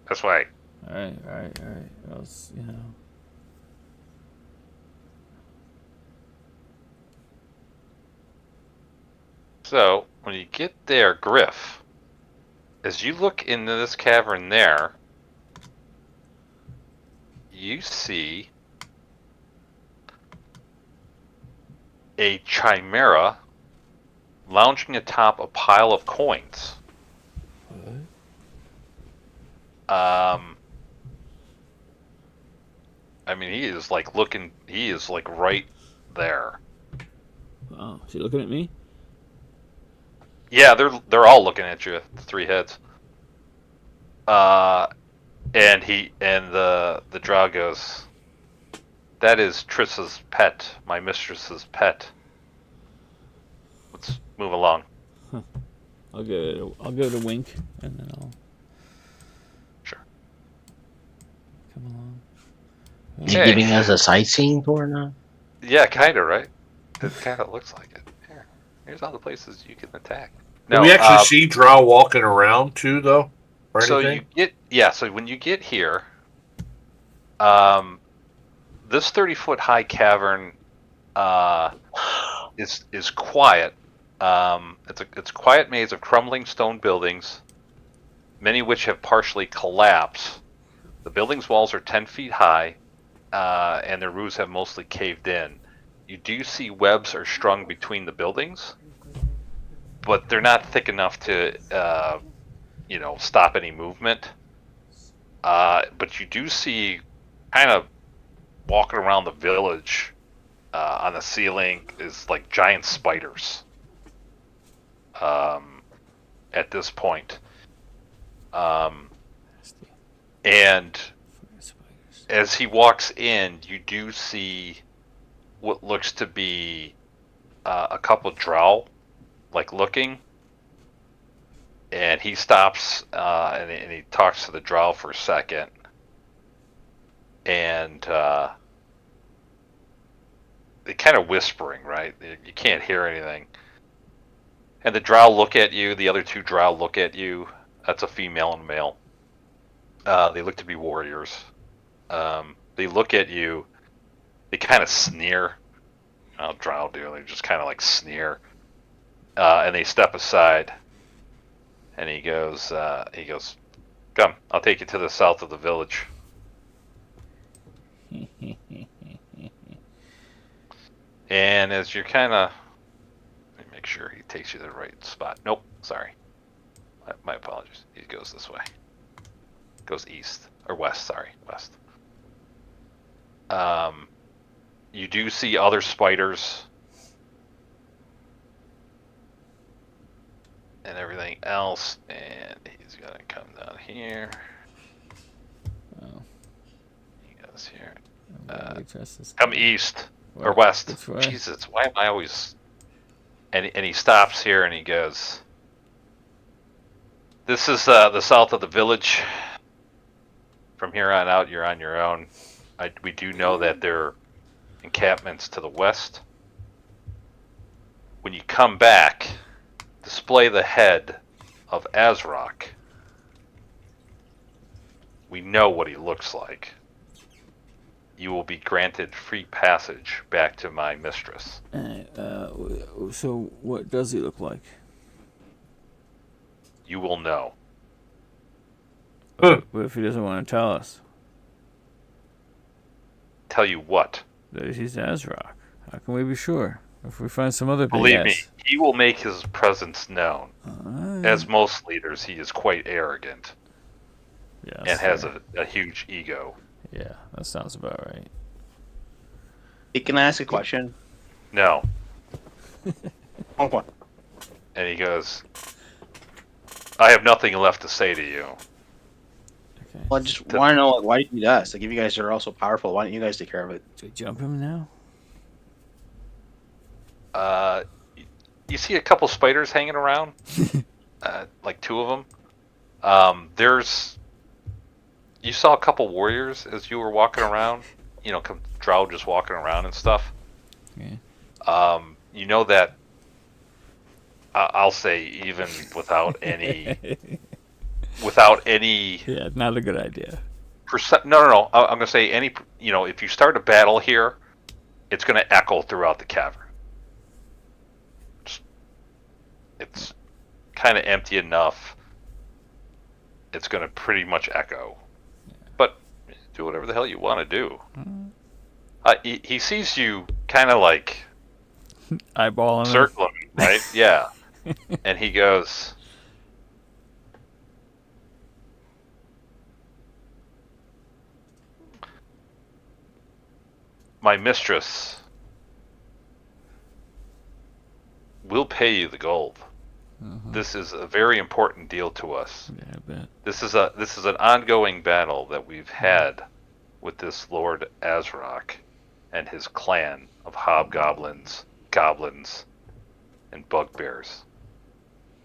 This way. All right. Well, you know. So, when you get there, Griff, as you look into this cavern there, you see a chimera lounging atop a pile of coins. I mean, he is like right there. Oh, is he looking at me? Yeah, they're all looking at you, the three heads. And the drow goes, "That is Triss's pet, my mistress's pet. Let's move along." I'll give it a wink, and then I'll Sure. come along. Is he Hey. giving us a sightseeing tour now? Yeah, kind of, right? It kind of looks like it. Here's all the places you can attack. Do we actually see drow walking around too, though? Or So anything? so when you get here, this 30-foot high cavern is quiet. It's a quiet maze of crumbling stone buildings, many of which have partially collapsed. The building's walls are 10 feet high, and their roofs have mostly caved in. You do see webs are strung between the buildings, but they're not thick enough to, stop any movement. But you do see, kind of walking around the village, on the ceiling is like giant spiders. At this point, and Spiders. as he walks in, you do see what looks to be a couple drow, like looking, and he stops and he talks to the drow for a second, and they kind of whispering, right? You can't hear anything. And the drow look at you. The other two drow look at you. That's a female and a male. They look to be warriors. They look at you. They kind of sneer. Drow do. They just kind of like sneer. And they step aside. And he goes, "Come, I'll take you to the south of the village." And as you're kind of, let me make sure he takes you to the right spot. Nope, sorry. My apologies. He goes this way. Goes east or west. Sorry, west. You do see other spiders and everything else, and he's gonna come down here. Oh. He goes here. We trust this Come guy. east What? or west. Which way? Jesus, why am I always? And he stops here and he goes, "This is the south of the village. From here on out, you're on your own. We do know that there are encampments to the west. When you come back, display the head of Azrock. We know what he looks like. You will be granted free passage back to my mistress." So what does he look like? You will know. Huh. What if he doesn't want to tell us Tell you what? that he's Azrock? How can we be sure? If we find some other big Believe me, ass. he will make his presence known. Alright. As most leaders, he is quite arrogant Yeah, and that's has fair. a huge ego. Yeah, that sounds about right. Hey, can I ask a question? No. Oh, what? And he goes, "I have nothing left to say to you." Okay. Well, I just want to know, like, why do you do that? Like, if you guys are also powerful, why don't you guys take care of it? Do we jump him now? You see a couple spiders hanging around, like two of them. You saw a couple warriors as you were walking around. Drow just walking around and stuff. Okay. You know that. I'll say even without any, Yeah, not a good idea. No. I'm gonna say any. If you start a battle here, it's gonna echo throughout the cavern. It's kind of empty enough. It's gonna pretty much echo. But do whatever the hell you want to do. He sees you kind of like Eyeballing him. circling, right? Yeah. And he goes, "My mistress will pay you the gold. This is a very important deal to us. Yeah, I bet. This is an ongoing battle that we've had with this Lord Azrock and his clan of hobgoblins, goblins, and bugbears.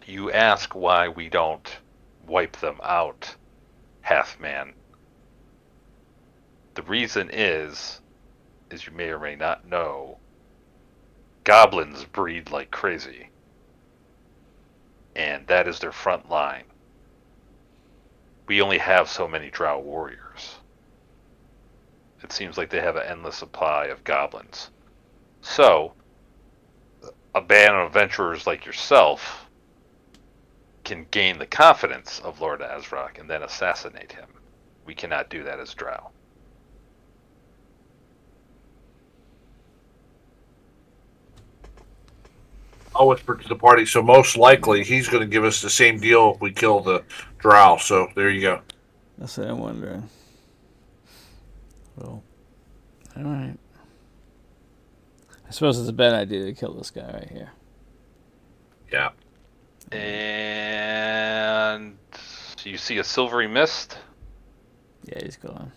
You ask why we don't wipe them out, Halfman. The reason is, as you may or may not know, goblins breed like crazy. And that is their front line. We only have so many drow warriors. It seems like they have an endless supply of goblins. So, a band of adventurers like yourself can gain the confidence of Lord Azrock and then assassinate him. We cannot do that as drow." I'll whisper to the party. So most likely he's going to give us the same deal if we kill the drow. So there you go. That's what I'm wondering. Well, alright. I suppose it's a bad idea to kill this guy right here. Yeah. And you see a silvery mist, Yeah, he's gone.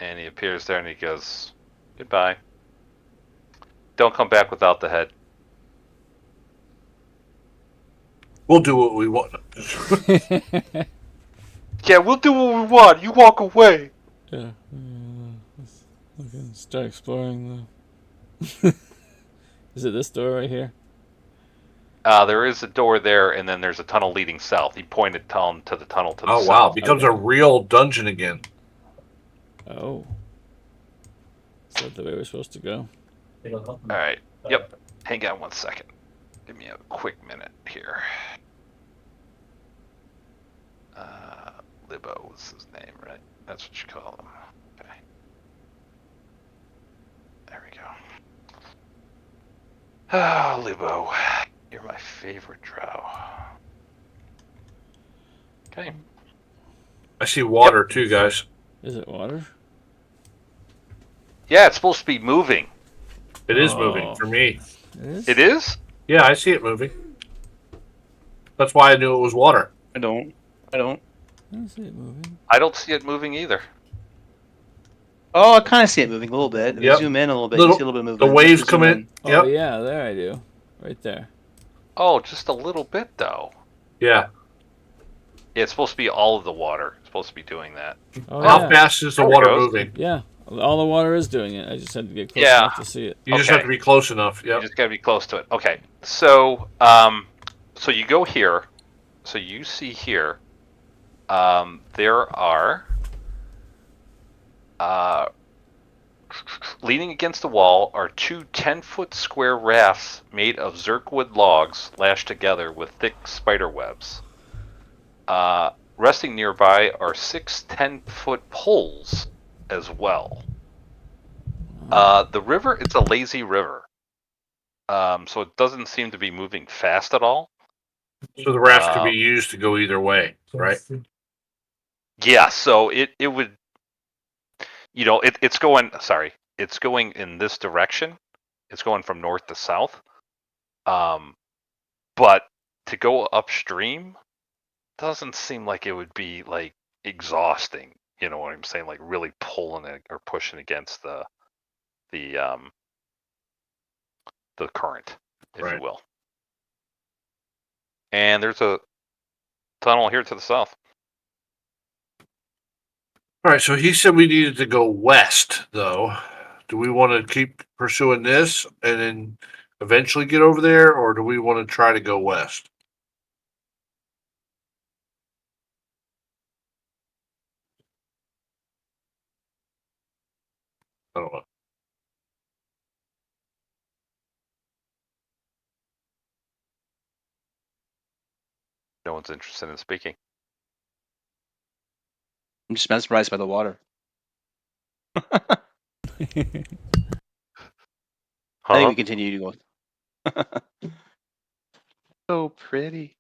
And he appears there and he goes, "Goodbye. Don't come back without the head." We'll do what we want. Yeah, we'll do what we want. You walk away. Yeah. Let's start exploring the. Is it this door right here? There is a door there, and then there's a tunnel leading south. He pointed down to the tunnel to the Oh south. wow, becomes a Okay. real dungeon again. Oh. Is that the way we're supposed to go? All right. Yep. Hang on 1 second. Give me a quick minute here. Libo was his name, right? That's what you call him. Okay. There we go. Oh, Libo. You're my favorite drow. Okay. I see water too, guys. Is it water? Yeah, it's supposed to be moving. It is Oh. moving for me. It is? It is? Yeah, I see it moving. That's why I knew it was water. I don't. I don't see it moving. I don't see it moving either. Oh, I kind of see it moving a little bit. If you Yep. zoom in a little bit, Little- you see a little bit of movement. The waves come Zoom in. Oh, Yep. yeah, there I do. Right there. Oh, just a little bit, though. Yeah. Yeah, it's supposed to be all of the water. It's supposed to be doing that. Oh, How yeah. fast is the There it water goes. moving? Yeah, all the water is doing it. I just had to get close Yeah. enough to see it. You just Okay. have to be close enough. You Yep. just gotta be close to it. Okay, so so you go here. So you see here, there are leaning against the wall are two 10-foot square rafts made of zirkwood logs lashed together with thick spider webs. Resting nearby are 6 10-foot poles as well. The river, it's a lazy river. So it doesn't seem to be moving fast at all. So the raft could be used to go either way, right? Yeah, so it would, it's going, it's going in this direction. It's going from north to south. But to go upstream doesn't seem like it would be like exhausting. You know what I'm saying? Like really pulling it or pushing against the current, if Right. you will. And there's a tunnel here to the south. All right. So he said we needed to go west, though. Do we want to keep pursuing this and then eventually get over there, or do we want to try to go west? I don't know. No one's interested in speaking. I'm just mesmerized by the water. I think we continue to go. So pretty.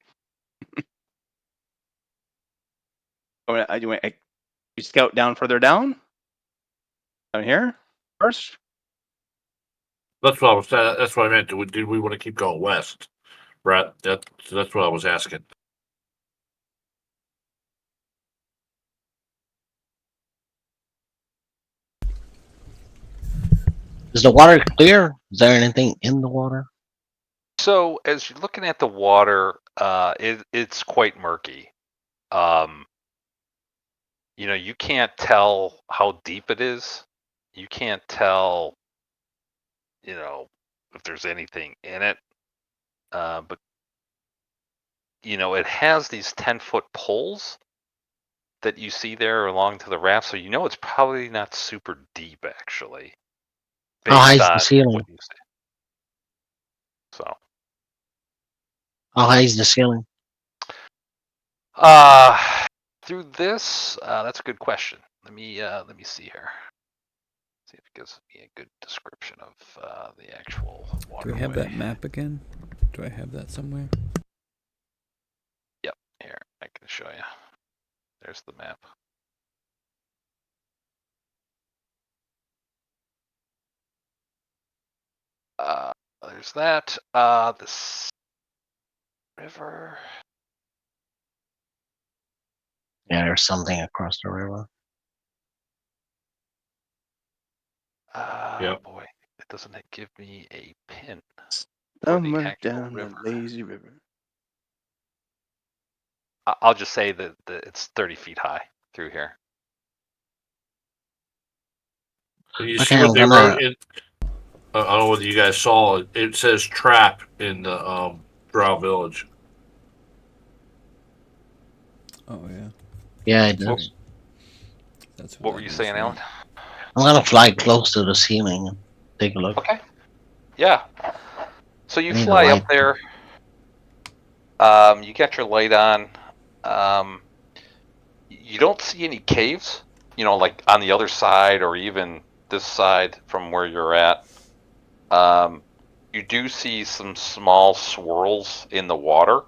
You scout down further down? Down here? First? That's what I was. That's what I meant. Did we want to keep going west, Brett? That's what I was asking. Is the water clear? Is there anything in the water? So as you're looking at the water, it's quite murky. You can't tell how deep it is. You can't tell, if there's anything in it. But it has these 10-foot poles that you see there along to the raft, so it's probably not super deep actually. How high is Based the on ceiling? what you see. So, How high is the ceiling? through this, that's a good question. Let me see here. See if it gives me a good description of the actual Do waterway. we have that map again? Do I have that somewhere? Yep, here I can show you. There's the map. There's that. This river. Yeah, there's something across the river. Yep. Boy, it doesn't give me a pin. Somewhere actual down river. the lazy river. I'll just say that it's 30 feet high through here. And you see Okay, what I'm they wrote gonna. in. I don't know whether you guys saw it. It says trap in the Drow village. Oh yeah. Yeah, it What, does. That's what were you saying, Alan? I'm gonna fly close to the ceiling and take a look. Okay. Yeah. So you I need a fly up light. there. You get your light on. You don't see any caves, like on the other side or even this side from where you're at. You do see some small swirls in the water,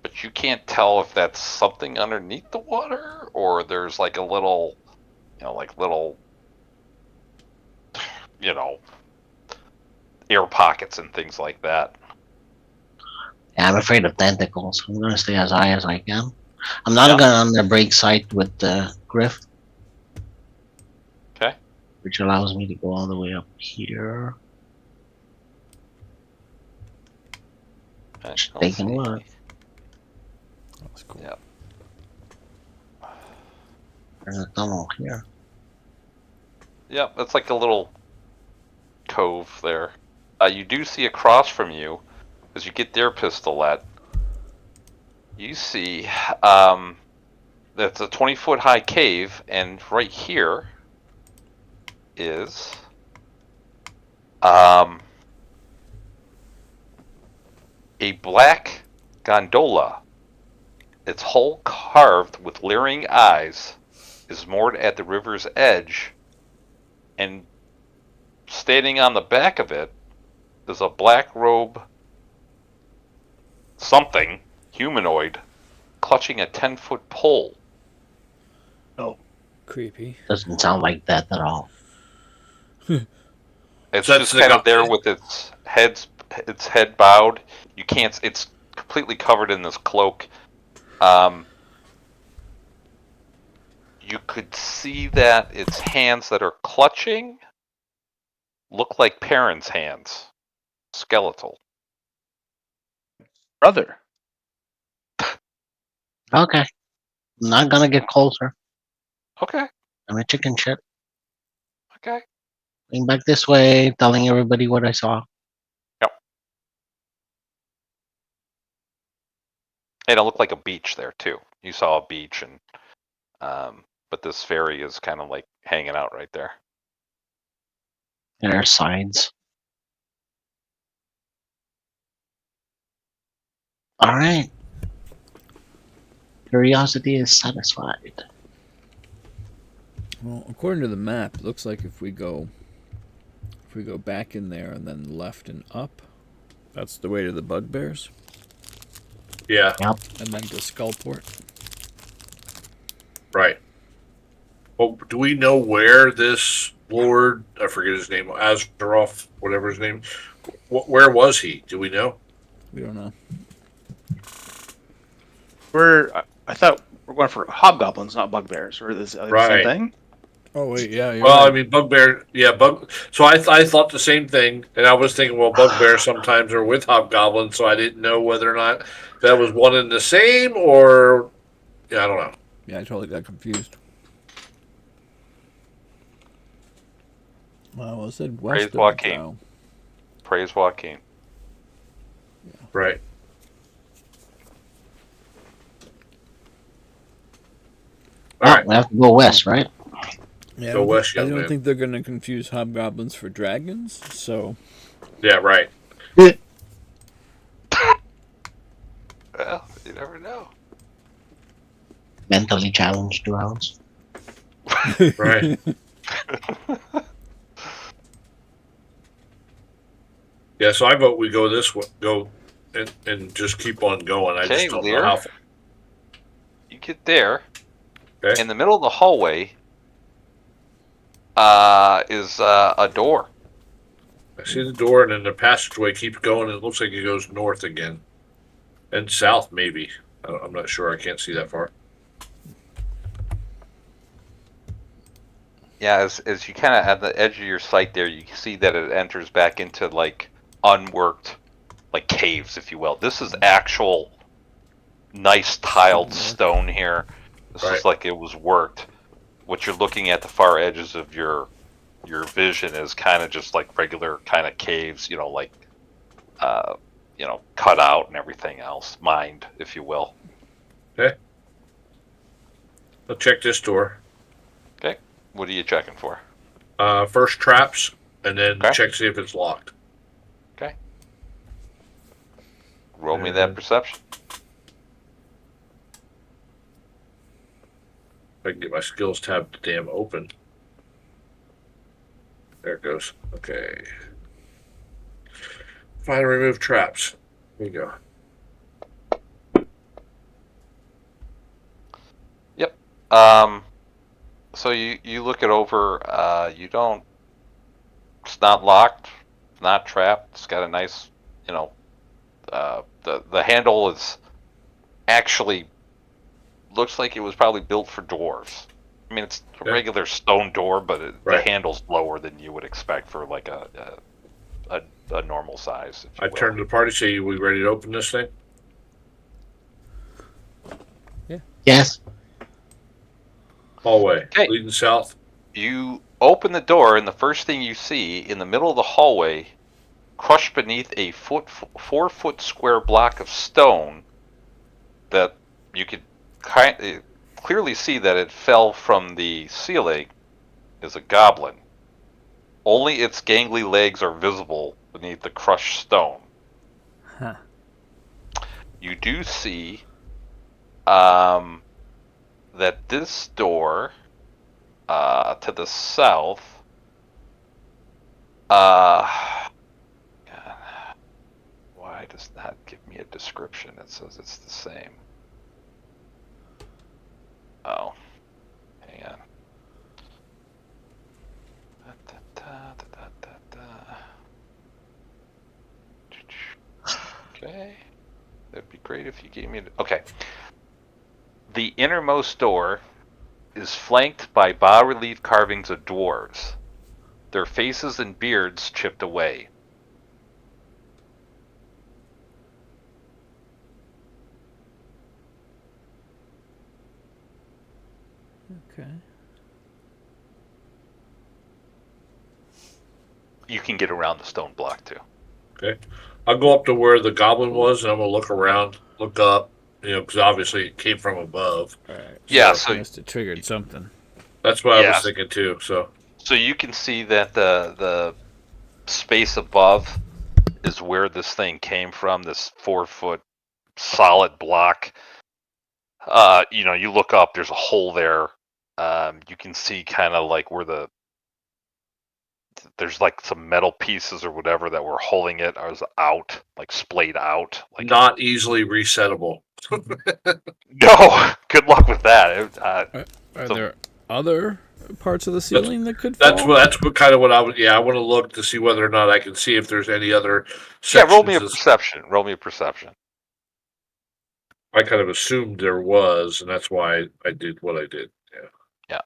but you can't tell if that's something underneath the water or there's like a little, you know, air pockets and things like that. Yeah, I'm afraid of tentacles. I'm gonna stay as high as I can. I'm not Yeah. gonna on the break site with the Griff, Okay. which allows me to go all the way up here. Okay, Just let's taking a see. look. That's cool. Yeah. There's a tunnel here. Yep, it's like a little cove there. You do see across from you, as you get their pistolette, you see that's a 20-foot high cave, and right here is a black gondola. Its hull carved with leering eyes is moored at the river's edge, and standing on the back of it is a black robe something humanoid clutching a 10-foot pole. Creepy. Doesn't sound like that at all. It's So just that's kind the of there with its head bowed. You can't. It's completely covered in this cloak. You could see that its hands that are clutching look like Perrin's hands, skeletal. Brother. Okay. I'm not gonna get closer. Okay. I'm a chicken shit. Okay. Going back this way, telling everybody what I saw. Yep. And it looked like a beach there too. You saw a beach, and but this ferry is kind of like hanging out right there. There are signs. Alright. Curiosity is satisfied. Well, according to the map, it looks like if we go back in there and then left and up, that's the way to the bugbears, Yeah, and then to Skullport. right. Well, do we know where this Lord, I forget his name, Azeroth, whatever his name, where was he? Do we know? We don't know. I thought we're going for hobgoblins, not bugbears. Or this the same Right. thing? Oh wait, yeah, you're Well, right. I mean, bugbear, yeah, So I thought the same thing, and I was thinking, well, bugbears sometimes are with hobgoblins, so I didn't know whether or not that was one and the same, or yeah, I don't know. Yeah, I totally got confused. Well, it said west Praise of the Joaquin. drow. Praise Joaquin. Right. All Oh, right. we have to go west, right? Yeah, Go west, I young don't man. think they're gonna confuse hobgoblins for dragons. So Yeah, right. Well, you never know. Mentally challenged drows. Right. Yeah, so I vote we go this way, go and just keep on going. I Okay, just don't know Lear. how far. You get there. Okay. In the middle of the hallway is a door. I see the door, and then the passageway keeps going, and it looks like it goes north again. And south, maybe. I'm not sure. I can't see that far. Yeah, as you kind of at the edge of your sight there, you see that it enters back into like unworked, like caves, if you will. This is actual nice tiled Stonework. stone here. This Right. is like it was worked. What you're looking at the far edges of your vision is kind of just like regular kind of caves, like cut out and everything else, mined, if you will. Okay. I'll check this door. Okay, what are you checking for? First traps, and then Okay. check see if it's locked. Okay. Roll me that perception. If I can get my skills tab damn open. There it goes. Okay. Find and remove traps. Here you go. Yep. So you look it over. You don't. It's not locked. It's not trapped. It's got a nice, the handle is actually looks like it was probably built for dwarves. I mean, it's a Okay. regular stone door, but the Right. handle's lower than you would expect for like a normal size. If you I will. turn to the party. Say, we ready to open this thing? Yes. Hallway. Okay. Leading south. You open the door, and the first thing you see in the middle of the hallway, crushed beneath a 4 foot square block of stone, that you could clearly see that it fell from the ceiling, is a goblin. Only its gangly legs are visible beneath the crushed stone. Huh. You do see that this door to the south, why does not give me a description? It says it's the same. Oh, hang on. Okay, that'd be great if you gave me. Okay, the innermost door is flanked by bas-relief carvings of dwarves, their faces and beards chipped away. Okay. You can get around the stone block too. Okay. I'll go up to where the goblin was, and I'm gonna look around, look up. Because obviously it came from above. All right. Yeah, So so must have triggered something. That's what I Yeah. was thinking too. So you can see that the space above is where this thing came from. This 4 foot solid block. You look up. There's a hole there. You can see kind of like where there's like some metal pieces or whatever that were holding it as out, like splayed out. Like not easily resettable. no, good luck with that. Are So- there other parts of the ceiling that could fall? That's what kind of what I would. Yeah, I want to look to see whether or not I can see if there's any other yeah, sections. roll me a perception. Roll me a perception. I kind of assumed there was, and that's why I did what I did. Yeah.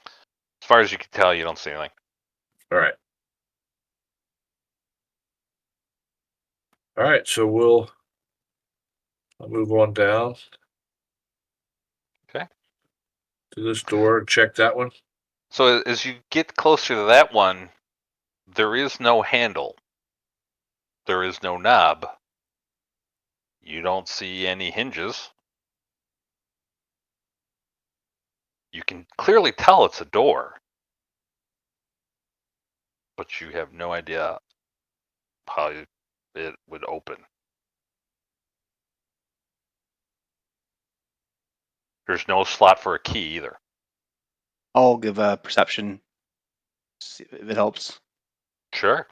As far as you can tell, you don't see anything. All right. All right. So I'll move on down. Okay. To this door and check that one. So as you get closer to that one, there is no handle. There is no knob. You don't see any hinges. You can clearly tell it's a door, but you have no idea how it would open. There's no slot for a key either. I'll give a perception. See if it helps. Sure.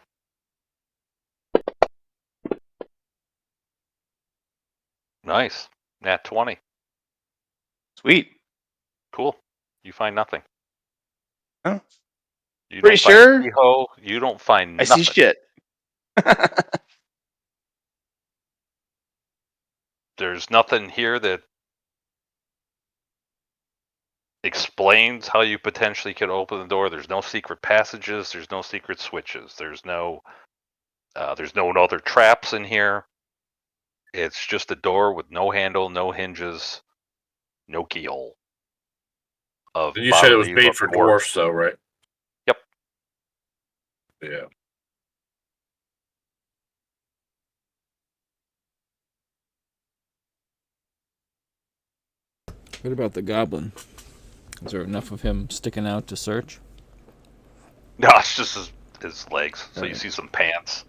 Nice. Nat 20. Sweet. Cool. You find nothing. Huh? You Pretty don't find sure? keyhole, you don't find I nothing. see shit. There's nothing here that explains how you potentially could open the door. There's no secret passages. There's no secret switches. There's no other traps in here. It's just a door with no handle, no hinges, no keyhole. Of And you said it was bas-relief made of for dwarfs, though, right? Yep. Yeah. What about the goblin? Is there enough of him sticking out to search? No, it's just his legs. So you Right. see some pants,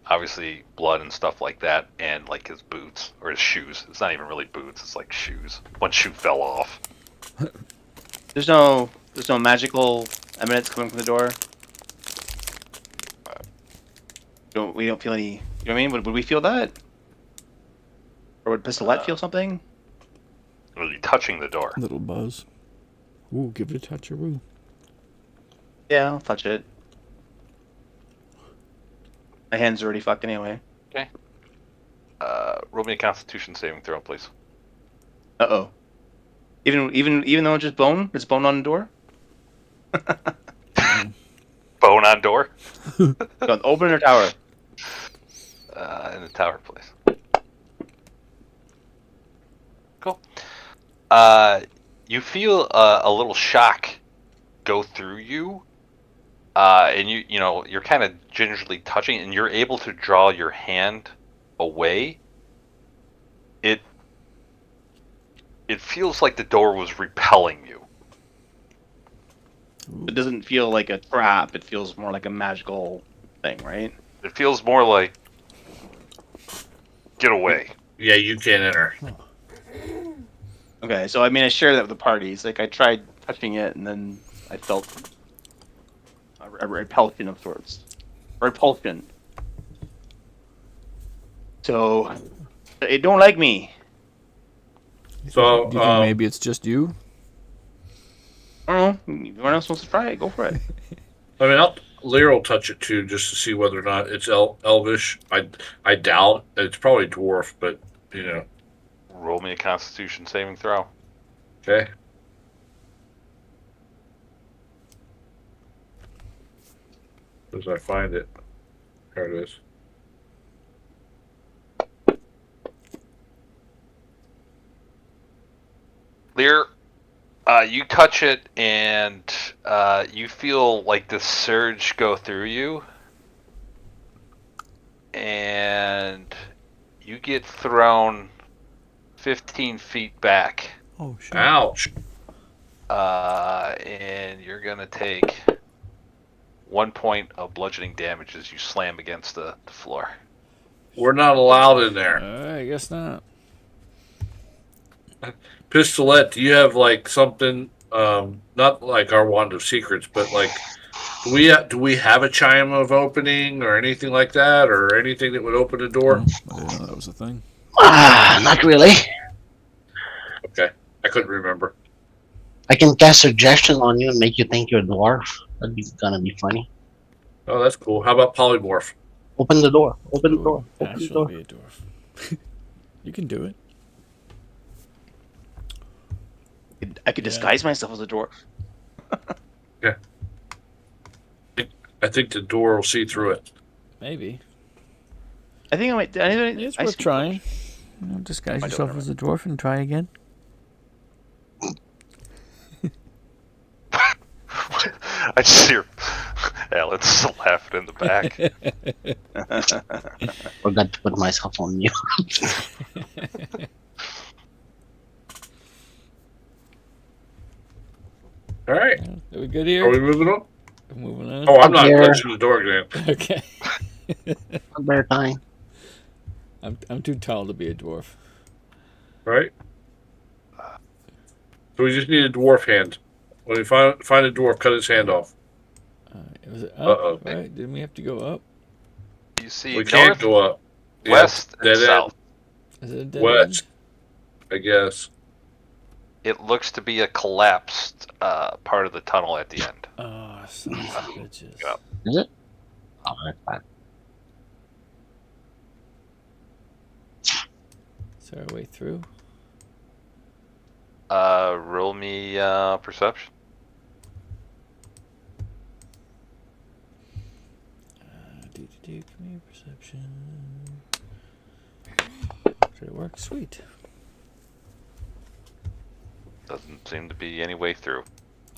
obviously blood and stuff like that, and like his boots or his shoes. It's not even really boots. It's like shoes. One shoe fell off. There's no magical eminence coming from the door. We don't feel any. You know what I mean? Would we feel that? Or would Pistolette feel something? Are you touching the door? Little buzz. Ooh, give it a touch-a-roo. Yeah, I'll touch it. My hands are already fucked anyway. Roll me a Constitution saving throw, please. Uh-oh. Even though it's just bone? It's bone on the door? Bone on door. Go, open or tower? In the tower, please. Cool. You feel a little shock go through you, and you're kind of gingerly touching, and you're able to draw your hand away. It feels like the door was repelling you. It doesn't feel like a trap. It feels more like a magical thing, right? It feels more like, get away. Yeah, you can't enter. Okay, so I mean, I share that with the party. It's like I tried touching it, and then I felt a repulsion of sorts. Repulsion. So, they don't like me. So, Do you think maybe it's just you? I don't know. Everyone else wants to try it. Go for it. I mean, Lear will touch it too, just to see whether or not it's elvish. I doubt it's probably dwarf, but Roll me a Constitution saving throw. Okay. As I find it, there it is. Lear, you touch it and you feel like this surge go through you, and you get thrown 15 feet back. Oh, shit. Ouch. And you're gonna take 1 point of bludgeoning damage as you slam against the floor. We're not allowed in there. I guess not. Pistolette, do you have like something? Not like our wand of secrets, but like, do we have a chime of opening or anything like that, or anything that would open a door? I didn't know that was a thing. Not really. Okay, I couldn't remember. I can cast suggestion on you and make you think you're a dwarf. That'd be gonna be funny. Oh, that's cool. How about polymorph? Open the door. Open the door. Open the Actually door. be a dwarf. You can do it. I could disguise myself as a dwarf. I think the door will see through it. Maybe. I think I might. It's worth trying. Disguise I don't yourself know. as a dwarf and try again. I just hear Alan's laughing in the back. Forgot to put myself on mute. All right. Are we good Are here? we moving on? We're moving on. Oh, I'm not Here. touching the door again. Okay. Bear time. I'm too tall to be a dwarf. Right. So we just need a dwarf hand. When we find a dwarf, cut his hand off. Was it up? Uh-oh. Right? Didn't we have to go up? You see We can't north, go up. west, Yeah, and dead south. Is it a dead West. I guess. It looks to be a collapsed part of the tunnel at the end. end? Oh, sons of bitches. Yeah. Is it? Oh, that's bad. Is there a way through? Roll me perception. Give me perception. Did it work? Sweet. Doesn't seem to be any way through.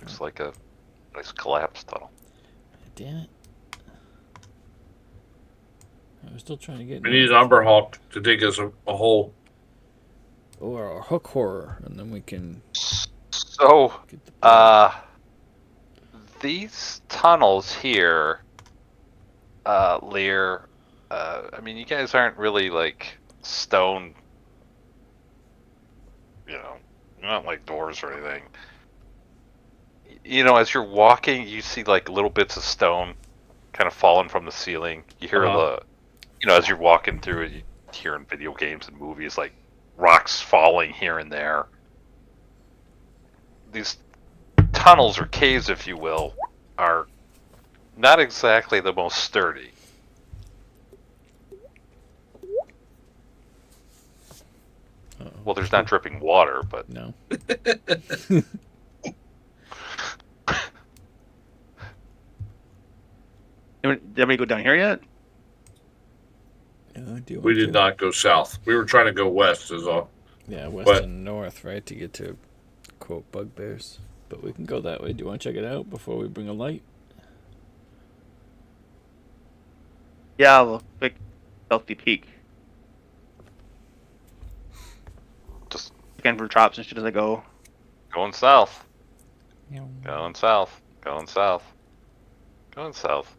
Looks like a nice collapse tunnel. Damn it. I was still trying to get We need north. an Umberhawk to dig us a hole. Or a hook horror, and then we can So, get the these tunnels here, Lear, I mean, you guys aren't really like stone, not like doors or anything. As you're walking, you see like little bits of stone kind of falling from the ceiling. You hear as you're walking through it, you hear in video games and movies like rocks falling here and there. These tunnels or caves, if you will, are not exactly the most sturdy. Well, there's not dripping water, but no. Did anybody go down here yet? We did not go south. We were trying to go west, is all. Yeah, west But- and north, right, to get to quote bugbears. But we can go that way. Do you want to check it out before we bring a light? Yeah, we'll quick stealthy peek. just Looking for traps and shit as I go. going south, Oh going south, going south, going south.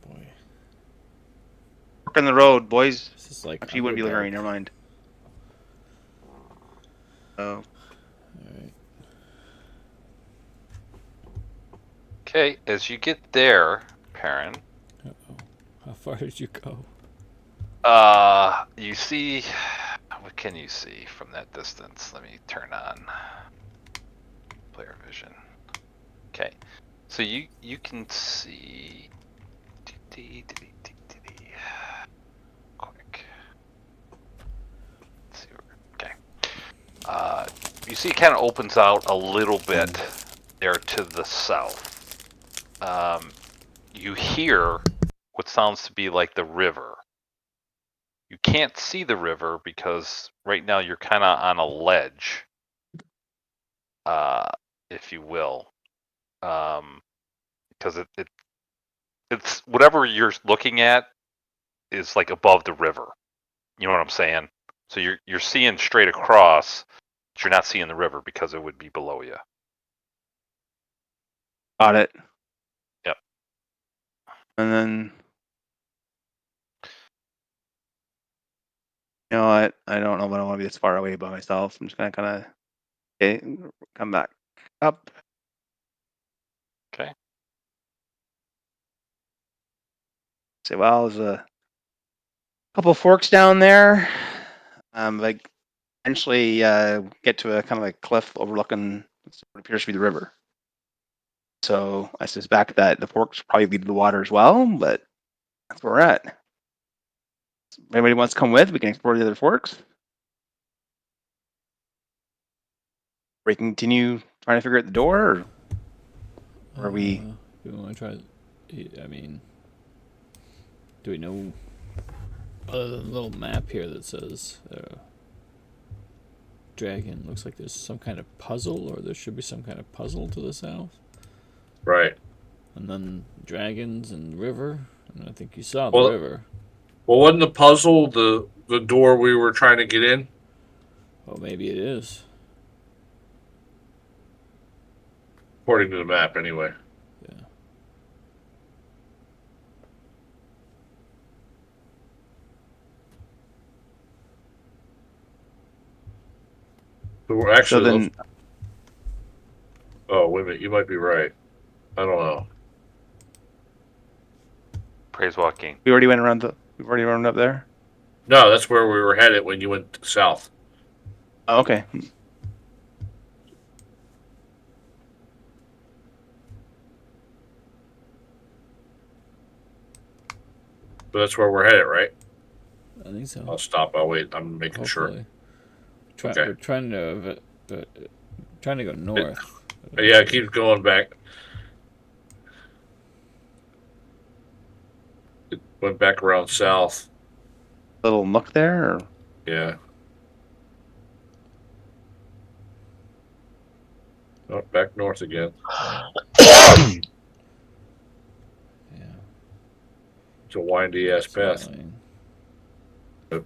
boy. Working the road, boys. This is like Actually, you wouldn't be Underdark. looking. Never mind. Oh, Alright. Okay, as you get there, Perrin, Uh-oh. How far did you go? you see, what can you see from that distance? Let me turn on player vision. Okay, so you can see. Quick. Let's see. Okay. You see, it kind of opens out a little bit there to the south. You hear what sounds to be like the river. You can't see the river because right now you're kind of on a ledge, if you will, because it's whatever you're looking at is like above the river. You know what I'm saying? So you're seeing straight across, but you're not seeing the river because it would be below you. got it. Yep. And then, you know what? I don't know if I want to be this far away by myself. I'm just gonna kind of, okay, come back up. Okay. Say, well, there's a couple forks down there. Like, eventually get to a kind of like cliff overlooking what appears to be the river. So I suspect that the forks probably lead to the water as well, but that's where we're at. If anybody wants to come with, we can explore the other forks. We can continue trying to figure out the door, or are we? Do we want to try? I mean, do we know? Other than the little map here that says dragon, looks like there's some kind of puzzle, or there should be some kind of puzzle to the south. Right. And then dragons and river. And I think you saw the Well- river. Well, wasn't the puzzle the door we were trying to get in? Oh, maybe it is. According to the map, anyway. Yeah. So we're actually. So then, Oh, wait a minute. You might be right. I don't know. Praise Joaquin. we already went around the. We've already run up there. No, that's where we were headed when you went south. Oh, okay. But that's where we're headed, right? I think so. I'll stop. I'll wait. I'm making sure. Hopefully. Okay. We're trying to trying to go north. Yeah, it keeps going back. It went back around south. Little nook there. Or? Yeah. Oh, back north again. Yeah. It's a windy ass path. Swelling.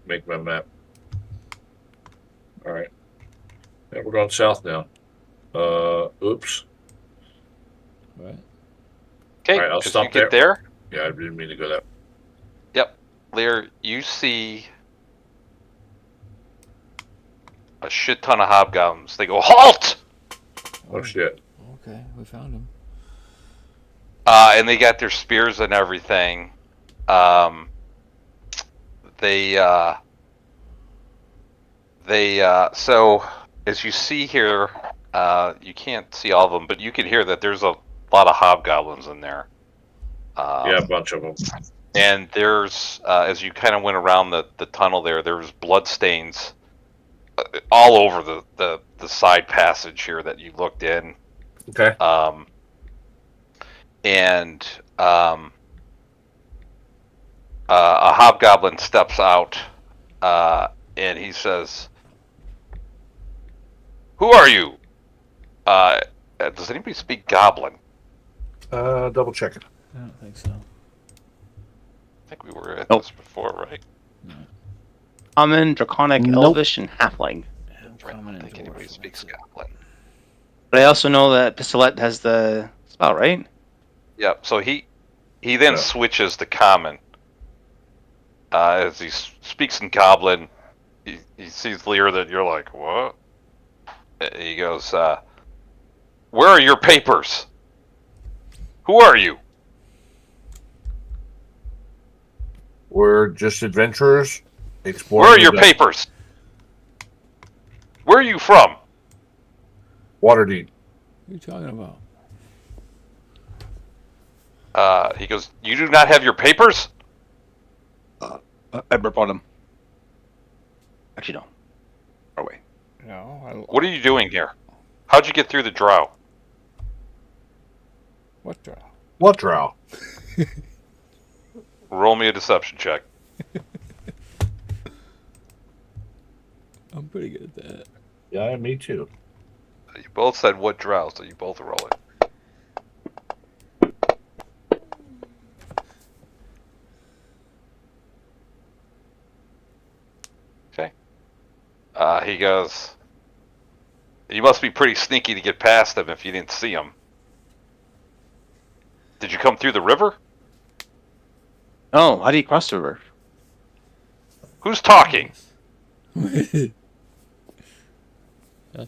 Make my map. All right. Yeah, we're going south now. Oops. What? Okay, All right, I'll as stop you get there. there, Yeah, I didn't mean to go that. yep, Lear, you see a shit ton of hobgoblins. They go, halt! Oh shit. Okay, we found him. And they got their spears and everything. So as you see here, you can't see all of them, but you can hear that there's a lot of hobgoblins in there. Yeah, a bunch of them. And there's, as you kind of went around the tunnel there was blood stains all over the side passage here that you looked in. Okay. A hobgoblin steps out, and he says, "Who are you? Does anybody speak Goblin?" Double check it. I don't think so. I think we were at Nope. this before, right? Common, Draconic, Nope. Elvish, and Halfling. I don't think anybody speaks Goblin. But I also know that Pistolette has the spell, right? Yep. So he then Yeah. switches to Common. As he speaks in Goblin, he sees Lear that you're like, what? He goes, "Where are your papers? Who are you?" We're just adventurers exploring. Where are your papers? Where are you from? Waterdeep. What are you talking about? He goes, "You do not have your papers?" I burp on him. Actually, no. Far away. No. What are you doing here? How'd you get through the drow? What drow? What drow? Roll me a deception check. I'm pretty good at that. Yeah, me too. You both said what drow, so you both roll it. Okay. He goes, "You must be pretty sneaky to get past him if you didn't see him. Did you come through the river? Oh, how do you cross the river? Who's talking?"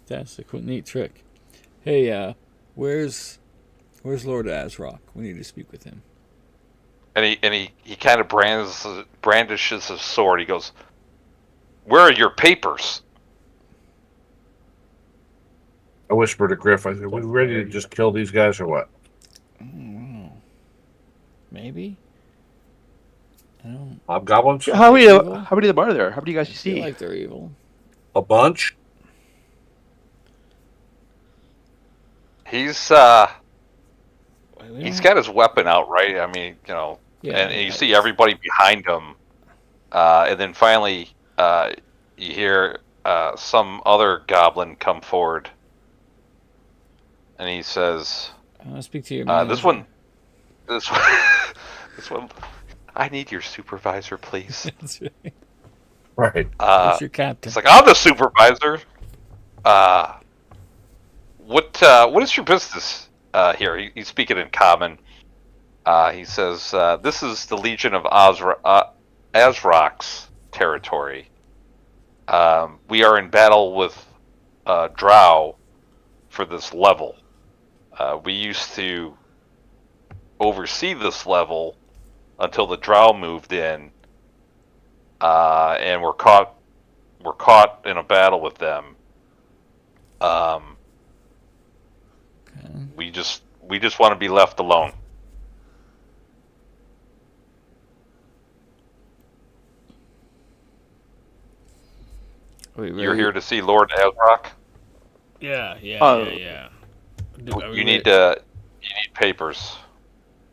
That's a cool, neat trick. Hey, where's Lord Azrock? We need to speak with him. And he kind of brandishes his sword. He goes, "Where are your papers?" I whispered to Griff. I said, "We ready to just kill these guys or what?" Oh, maybe. I don't. Hobgoblins? How many? Evil? How many of them are there? How many do you guys I see? feel like they're evil. A bunch? He's We he's don't- got his weapon out, right? I mean, Yeah, and you see everybody behind him, and then finally you hear some other goblin come forward, and he says, I want to speak to your "This manager. this one, I need your supervisor, please." That's right. Right. Who's your captain? It's like, "I'm the supervisor. What is your business here?" He's speaking in common. He says, "This is the Legion of Azrock's territory. We are in battle with drow for this level. We used to oversee this level until the drow moved in, and we're caught in a battle with them. Okay. We just want to be left alone." Are we You're ready? here to see Lord Azrock? Yeah, yeah, Oh. yeah. You need papers.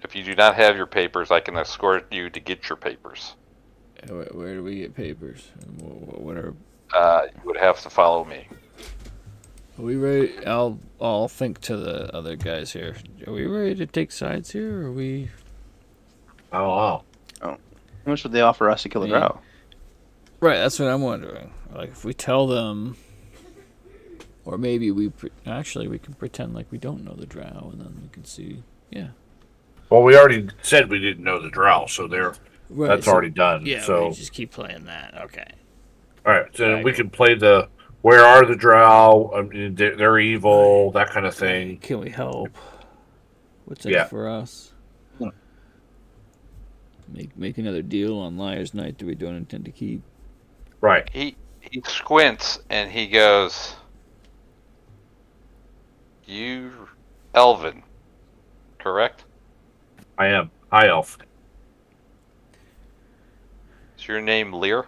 If you do not have your papers, I can escort you to get your papers. Where do we get papers? What are You would have to follow me. Are we ready? I'll think to the other guys here. Are we ready to take sides here? Or are we? Oh wow. How much would they offer us to kill the Yeah. drow? Right, that's what I'm wondering. Like, if we tell them, or maybe actually we can pretend like we don't know the drow, and then we can see. Yeah. Well, we already said we didn't know the drow, so Right, that's already done. Yeah, so we just keep playing that. Okay. all right, so Right. we can play the where are the drow? I mean, they're evil, that kind of thing. Can we help? What's in it for us? Make another deal on Liar's Night that we don't intend to keep. Right. He squints and he goes, "You, Elvin, correct? I am high elf. Is your name Lear?"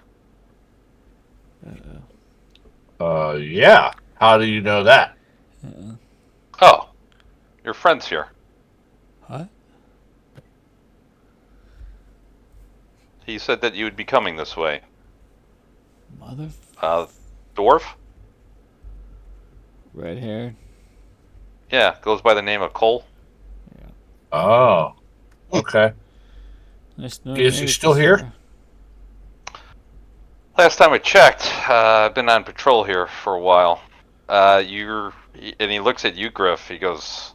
Yeah. How do you know that? Oh, your friend's here. What? He said that you would be coming this way. Mother. Dwarf? Red hair. Yeah, goes by the name of Cole. Oh. Okay. Nice Is he still here? Last time I checked, I've been on patrol here for a while. And he looks at you, Griff. He goes,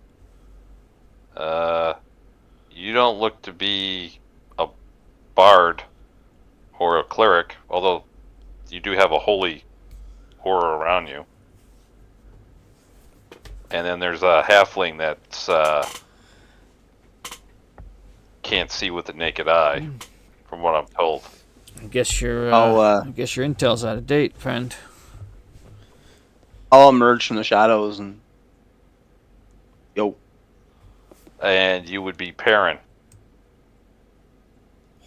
"You don't look to be a bard or a cleric, although you do have a holy aura around you." And then there's a halfling that's can't see with the naked eye, from what I'm told. I guess your I'll intel's out of date, friend. I'll emerge from the shadows and And you would be Perrin.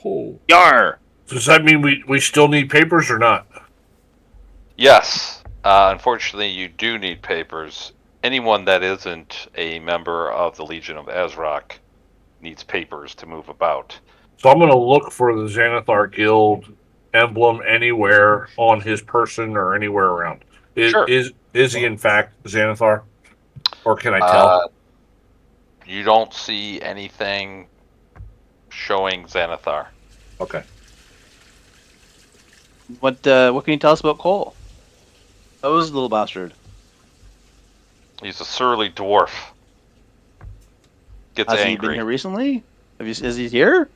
Oh. Yar! Does that mean we still need papers or not? Yes. Unfortunately, you do need papers. Anyone that isn't a member of the Legion of Azrock needs papers to move about. So I'm going to look for the Xanathar Guild emblem anywhere on his person or anywhere around. Sure. Is he in fact Xanathar? Or can I tell? You don't see anything showing Xanathar. Okay. What can you tell us about Cole? That was a little bastard. He's a surly dwarf. Gets Has angry. he been here recently? Is he here?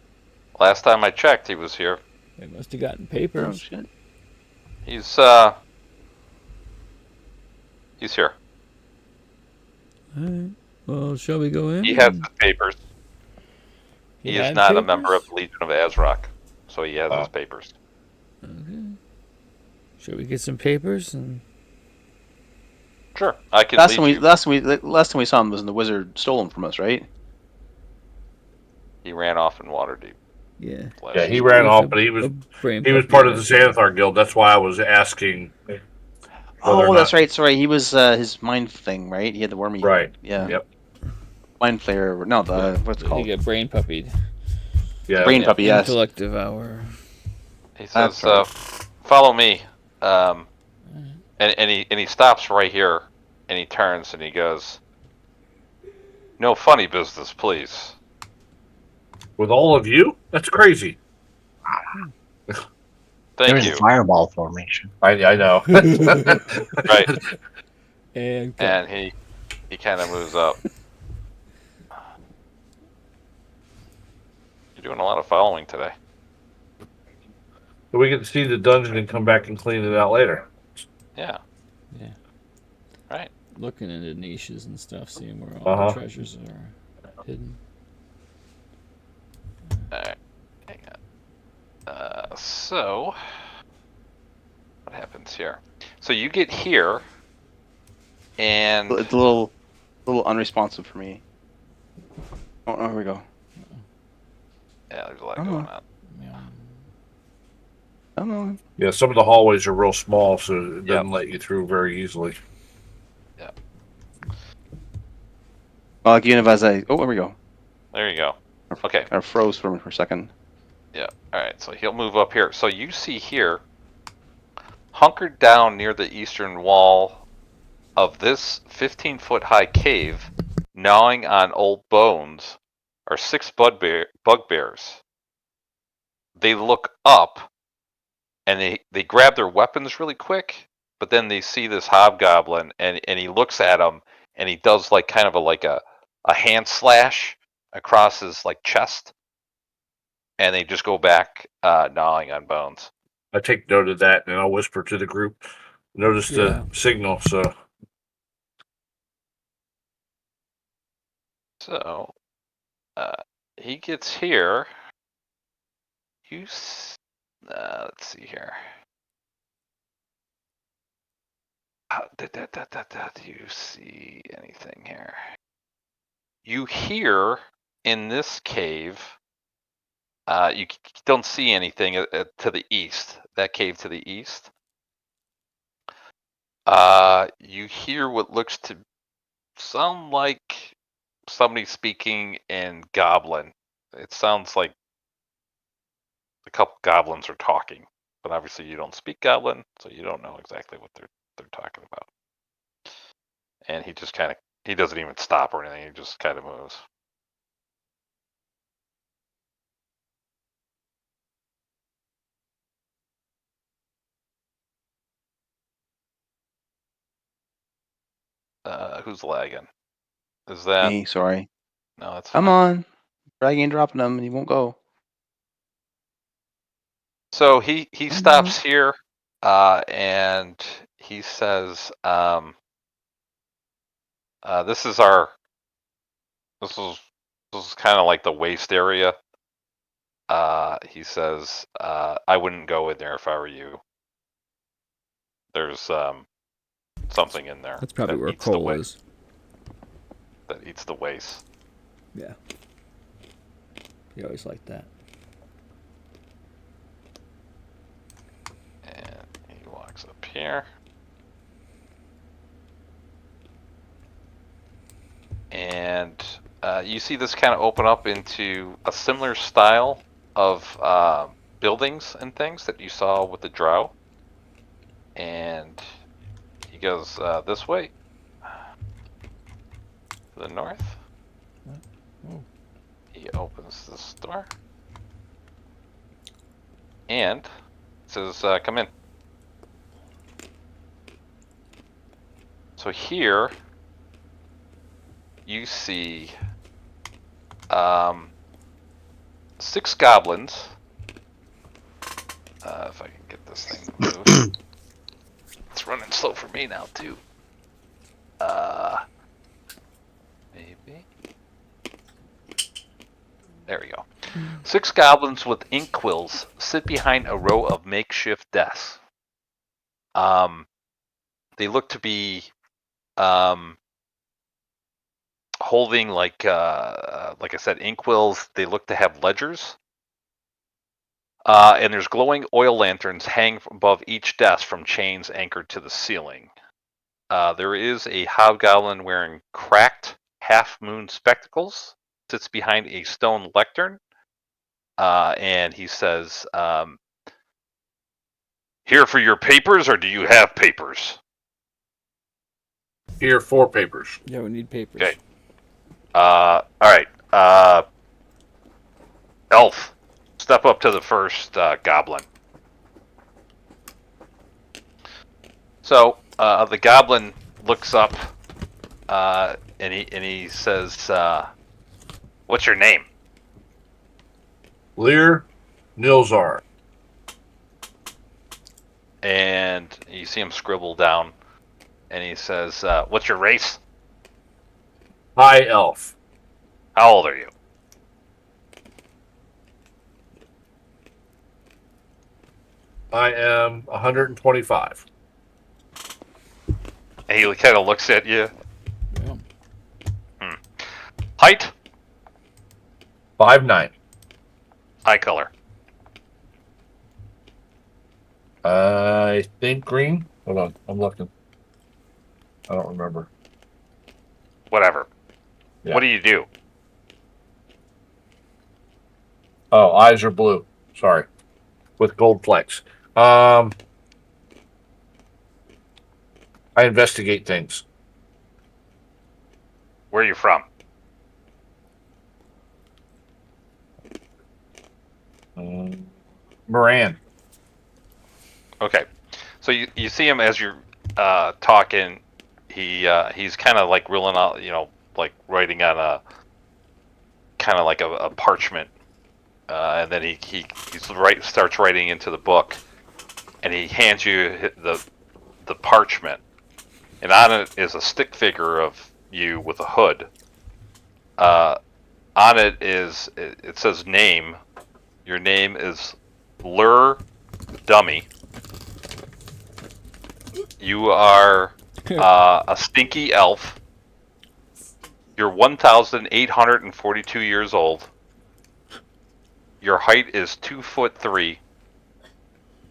Last time I checked, he was here. They must have gotten Oh papers. shit. He's here. Alright. Well, shall we go in? He has his papers. He is had not a papers? member of the Legion of Azrock, so he has his papers. Okay. Shall we get some papers and? Sure, I can Last lead time you. last time we saw him was when the wizard stole him from us, right? He ran off in Waterdeep. Yeah. Yeah, he ran off, but he was part of the Xanathar Guild. That's why I was asking. Oh, that's right. Sorry, he was his mind thing, right? He had the wormy. Right. Yeah. Yep. Mind flayer. No, what's it He called? got brain puppied. Yeah. Brain puppy. Yes. Intellect devour. He says, That's right. "Follow me," and he stops right here, and he turns and he goes, "No funny business, please." With all of you? That's crazy. Thank There's you. a fireball formation. I know. Right, And and he kind of moves up. You're doing a lot of following today. So we get to see the dungeon and come back and clean it out later. Yeah. Yeah. Right. looking into niches and stuff, seeing where all the treasures are hidden. Alright, hang on. So, what happens here? So you get here, and It's a little unresponsive for me. Oh, here we go. yeah, there's a lot Oh. going on. Yeah. I don't know. Yeah, some of the hallways are real small, so it doesn't let you through very easily. Yeah. Like even if as I there we go. There you go. Okay. Kind of froze for a second. Yeah. All right. So he'll move up here. So you see here, hunkered down near the eastern wall of this 15-foot high cave, gnawing on old bones, are 6 bugbears. They look up and they grab their weapons really quick, but then they see this hobgoblin and he looks at him and he does like kind of a hand slash across his like chest, and they just go back gnawing on bones. I take note of that, and I'll whisper to the group. Notice the signal, so. So he gets here. Let's see here. Do you see anything here? You hear in this cave. You don't see anything to the east. That cave to the east. You hear what looks to sound like somebody speaking in Goblin. It sounds like a couple goblins are talking, but obviously you don't speak Goblin, so you don't know exactly what they're talking about. And he just he doesn't even stop or anything. He just kind of moves. Who's lagging? Is that Me, sorry. No, that's Come fine. on. Dragging and dropping them and he won't go. So he stops here, and he says, "This is this is kind of like the waste area." He says, "I wouldn't go in there if I were you. There's something in there. That's probably that where eats the Cole is. That eats the waste." Yeah. He always liked that. And he walks up here. And you see this kind of open up into a similar style of buildings and things that you saw with the drow. And he goes this way, to the north. Oh. He opens this door and says, "Come in." So here you see 6 goblins. If I can get this thing to move. It's running slow for me now too. Maybe. There we go. 6 goblins with ink quills sit behind a row of makeshift desks. They look to be holding like I said, inkwells. They look to have ledgers. And there's glowing oil lanterns hanging above each desk from chains anchored to the ceiling. There is a hobgoblin wearing cracked half-moon spectacles, sits behind a stone lectern, and he says, "Here for your papers, or do you have papers?" Here, 4 papers. Yeah, we need papers. Okay. All right. Elf, step up to the first goblin. So the goblin looks up, and he says, "What's your name?" Lear Nilzar. And you see him scribble down, and he says, "What's your race?" High elf. How old are you? I am 125. And he kind of looks at you. Yeah. Height? 5'9". Eye color? I think green. Hold on, I'm looking. I don't remember. Whatever. Yeah. What do you do? Oh, eyes are blue. Sorry, with gold flecks. I investigate things. Where are you from? Moran. Okay, so you see him as you're talking. He's kind of like reeling out, like writing on a kind of like a parchment, and then he starts writing into the book, and he hands you the parchment, and on it is a stick figure of you with a hood. On it says name. Your name is Lur Dummy. You are a stinky elf. You're 1,842 years old. Your height is 2'3".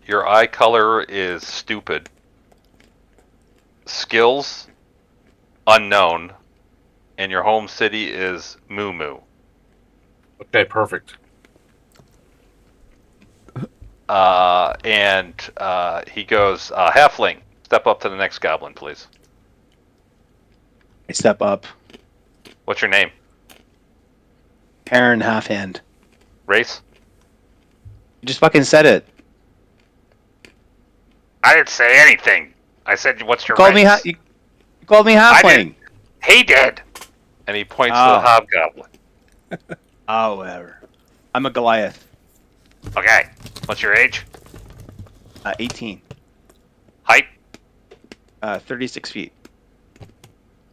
Your eye color is stupid. Skills unknown, and your home city is Moo Moo. Okay, perfect. And he goes, Halfling, step up to the next goblin, please. I step up. What's your name? Perrin half hand. Race? You just fucking said it. I didn't say anything. I said, what's your Called me race? you called me halfling. He did. And he points to the hobgoblin. Oh, whatever. I'm a Goliath. Okay. What's your age? 18. Height? 36 feet.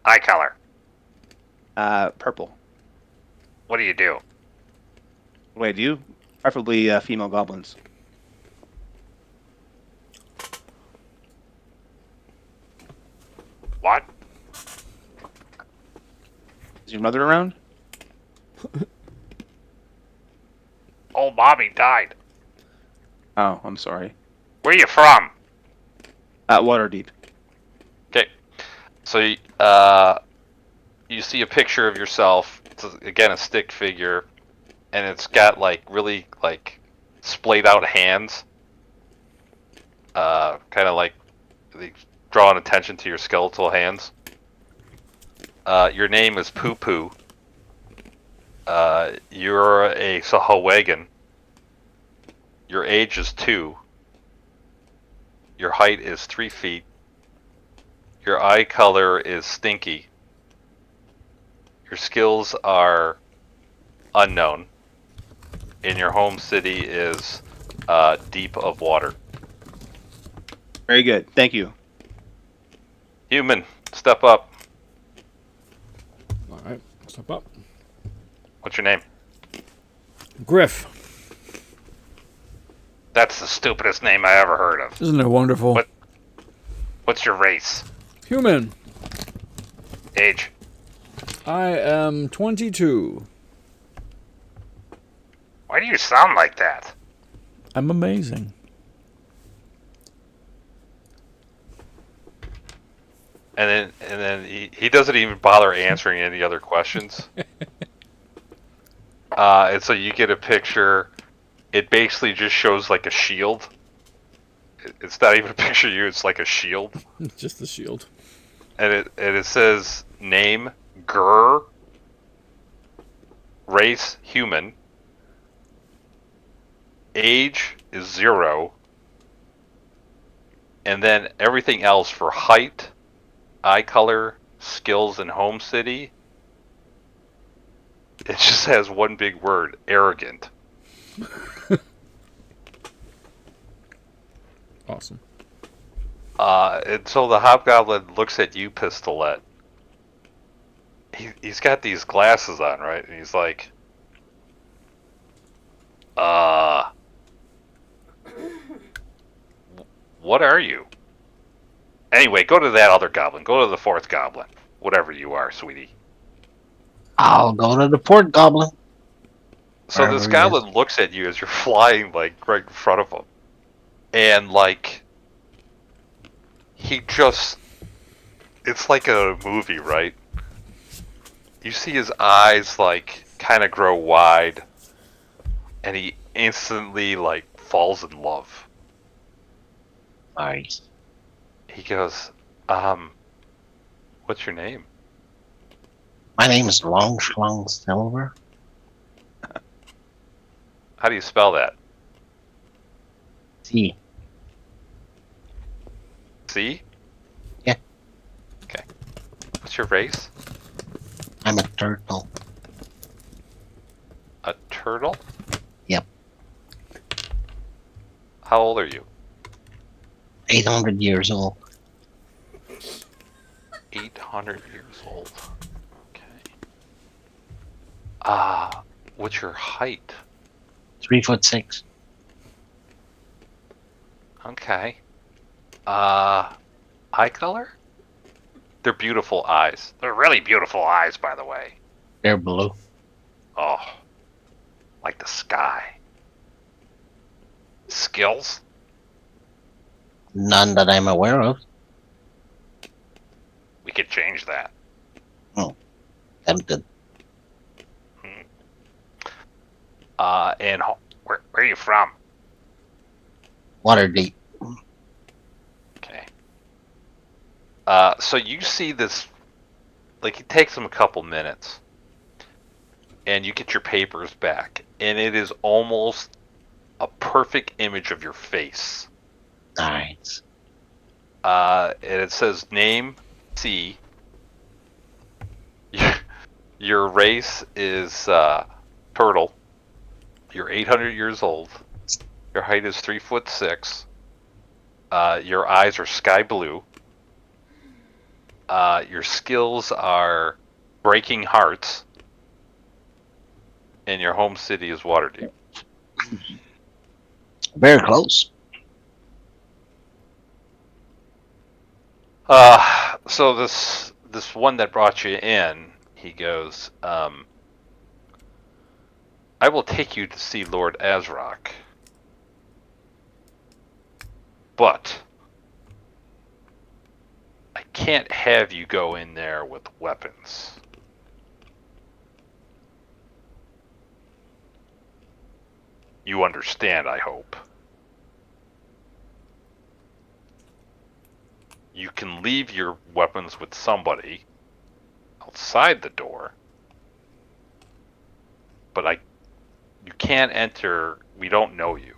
Eye color? Purple. What do you do? What do I do? Preferably female goblins. What? Is your mother around? Old mommy died. Oh, I'm sorry. Where you from? Waterdeep. Okay. So you see a picture of yourself. It's again a stick figure, and it's got like really like splayed out hands. Kind of like they drawing attention to your skeletal hands. Your name is Poo Poo. You're a Sahawagan. Your age is 2. Your height is 3 feet. Your eye color is stinky. Your skills are unknown. And your home city is deep of water. Very good. Thank you. Human, step up. All right, step up. What's your name? Griff. That's the stupidest name I ever heard of. Isn't it wonderful? What's your race? Human. Age? I am 22. Why do you sound like that? I'm amazing. And then he doesn't even bother answering any other questions. And so you get a picture. It basically just shows like a shield. It's not even a picture of you. It's like a shield. Just the shield. And it says name Gur, race human, age is 0, and then everything else for height, eye color, skills, and home city. It just has one big word: arrogant. Awesome. And so the hobgoblin looks at you, Pistolette. He's got these glasses on, right? And he's like, what are you? Anyway, go to that other goblin. Go to the 4th goblin. Whatever you are, sweetie. I'll go to the port goblin. So Wherever this he goblin looks at you as you're flying, like, right in front of him. And, like, he just... It's like a movie, right? You see his eyes like kind of grow wide, and he instantly like falls in love. Nice. He goes, what's your name? My name is Long Schlong Silver. How do you spell that? See, C? Yeah. Okay. What's your race? I'm a turtle. A turtle? Yep. How old are you? 800 years old. 800 years old. Okay. What's your height? 3'6". Okay. Eye color? They're beautiful eyes. They're really beautiful eyes, by the way. They're blue. Oh, like the sky. Skills? None that I'm aware of. We could change that. Tempted. And where are you from? Waterdeep. Okay. So you see this, like it takes him a couple minutes, and you get your papers back, and it is almost a perfect image of your face. Nice. And it says name C. Your race is turtle. You're 800 years old. Your height is 3'6". Your eyes are sky blue. Your skills are breaking hearts. And your home city is Waterdeep. Very close. So this one that brought you in, he goes, I will take you to see Lord Azrock. But I can't have you go in there with weapons. You understand, I hope. You can leave your weapons with somebody outside the door, but you can't enter. We don't know you.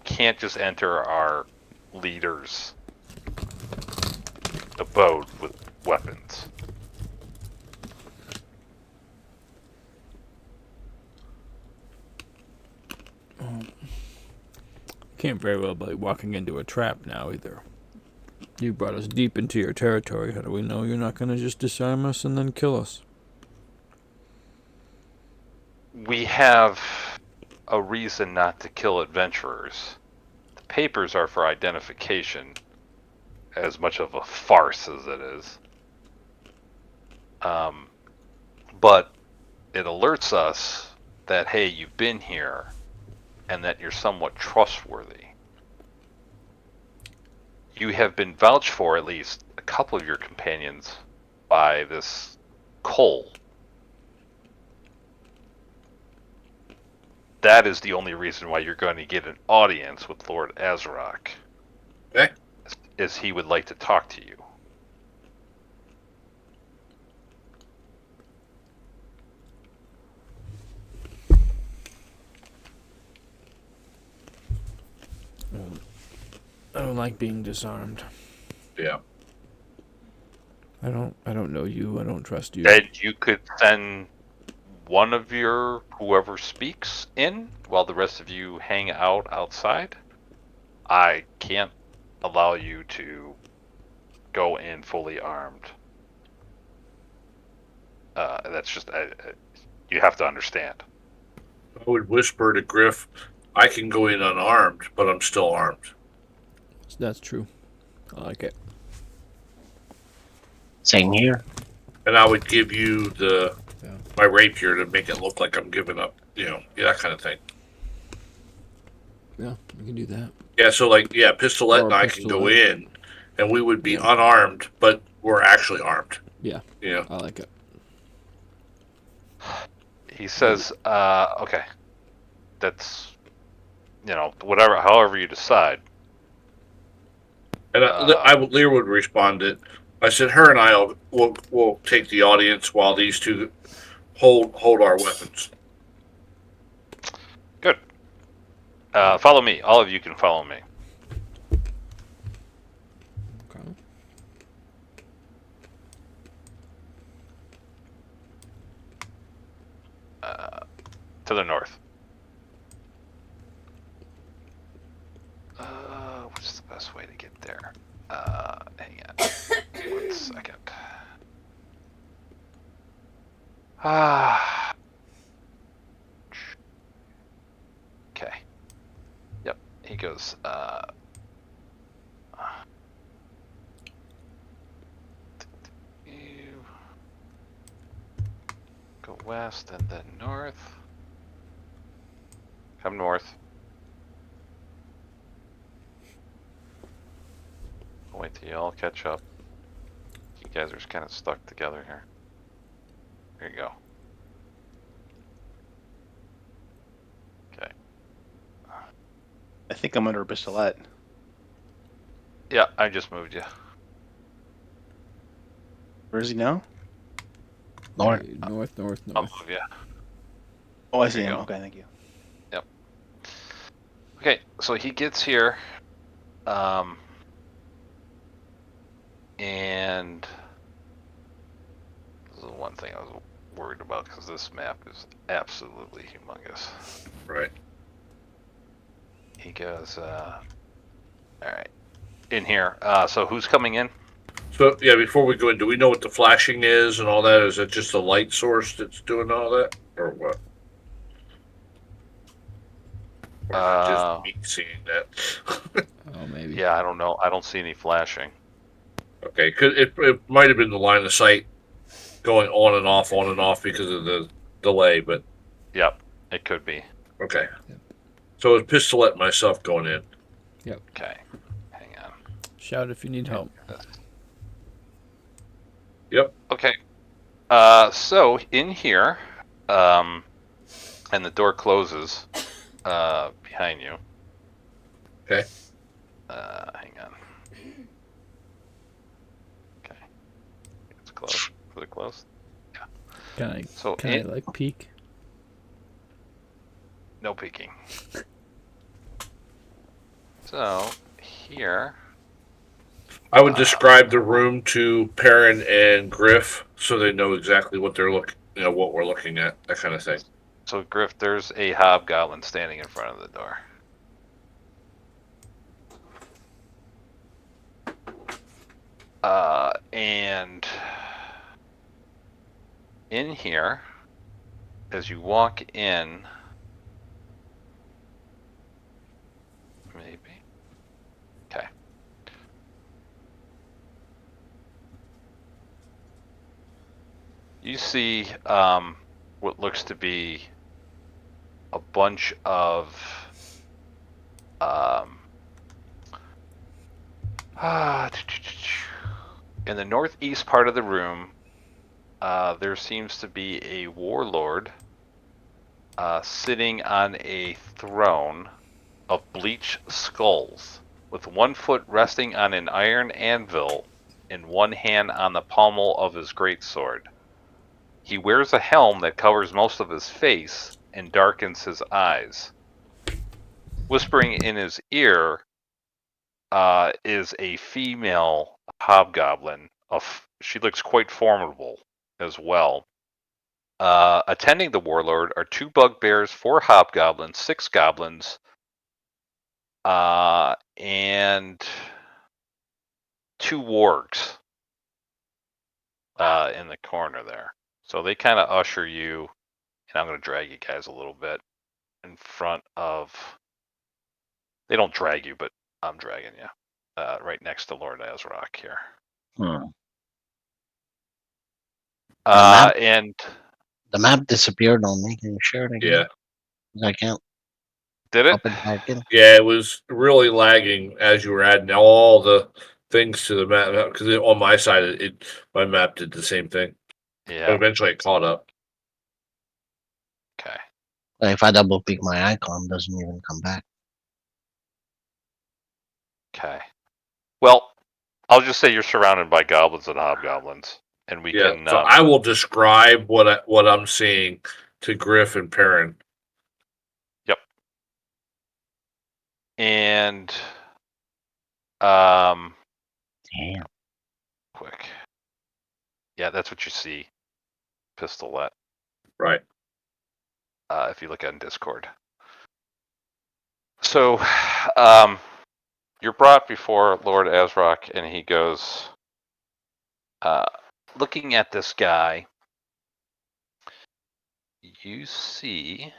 Can't just enter our leader's abode with weapons. Can't very well be walking into a trap now either. You brought us deep into your territory. How do we know you're not going to just disarm us and then kill us? We have a reason not to kill adventurers. The papers are for identification, as much of a farce as it is. But it alerts us that, hey, you've been here, and that you're somewhat trustworthy. You have been vouched for, at least a couple of your companions, by this Cole. That is the only reason why you're going to get an audience with Lord Azrock. Okay. Is he would like to talk to you. I don't like being disarmed. Yeah. I don't know you. I don't trust you. And you could send one of your whoever speaks in while the rest of you hang out outside. I can't allow you to go in fully armed. That's just you have to understand. I would whisper to Griff, I can go in unarmed, but I'm still armed. That's true. I like it. Same here. And I would give you my rapier to make it look like I'm giving up, that kind of thing. Yeah, we can do that. Yeah, so Pistolette Or and I can go Pistolette. in, and we would be unarmed, but we're actually armed. Yeah. Yeah. I like it. He says, okay, that's, whatever, however you decide. And Lear would respond it. I said, her and I will take the audience while these two hold our weapons. Good. Follow me. All of you can follow me. Okay. To the north. What's the best way to get there? Hang on. 1 second. Okay. Yep. He goes, you go west and then north. Come north. I'll wait till you all catch up. You guys are kind of stuck together here. Here you go. Okay. I think I'm under a pistolette. Yeah, I just moved you. Where is he now? North. North. I'll move you. Oh, I see There you him. go. Okay, thank you. Yep. Okay, so he gets here, and this is the one thing I was worried about because this map is absolutely humongous. Right. He goes, all right, in here. So who's coming in? So yeah, before we go in, do we know what the flashing is and all that? Is it just a light source that's doing all that, or what? Or is it just me seeing that? Oh, maybe. Yeah, I don't know. I don't see any flashing. Okay, it might have been the line of sight going on and off because of the delay, but Yep, it could be. okay. Yep. So it's Pistolette and myself going in. Okay, hang on. Shout if you need help. Yep. Okay. So in here, and the door closes behind you. Okay. Hang on. Okay. It's closed. Is it closed? Can So I like peek? No peeking. So here, I would describe the room to Perrin and Griff so they know exactly what they're what we're looking at, that kind of thing. so Griff, there's a hobgoblin standing in front of the door. And in here, as you walk in, maybe. Okay. You see what looks to be a bunch of in the northeast part of the room, there seems to be a warlord sitting on a throne of bleached skulls, with 1 foot resting on an iron anvil and 1 hand on the pommel of his greatsword. He wears a helm that covers most of his face and darkens his eyes. Whispering in his ear is a female hobgoblin. She looks quite formidable as well. Attending the warlord are 2 bugbears, 4 hobgoblins, 6 goblins, and 2 wargs in the corner there. So they kind of usher you, and I'm going to drag you guys a little bit in front of. They don't drag you, but I'm dragging you right next to Lord Azrock here. And the map disappeared on me. Can you share it again? Yeah. I can't. Did it? Pop it back in. Yeah, it was really lagging as you were adding all the things to the map because on my side, my map did the same thing. But Yeah. eventually, it caught up. Okay. If I double click my icon, it doesn't even come back. Okay. Well, I'll just say you're surrounded by goblins and hobgoblins, and we can. So I will describe what I'm seeing to Griff and Perrin. And Damn. quick. Yeah, that's what you see. Pistolette. Right. If you look on Discord. So, you're brought before Lord Azrock, and he goes, looking at this guy, you see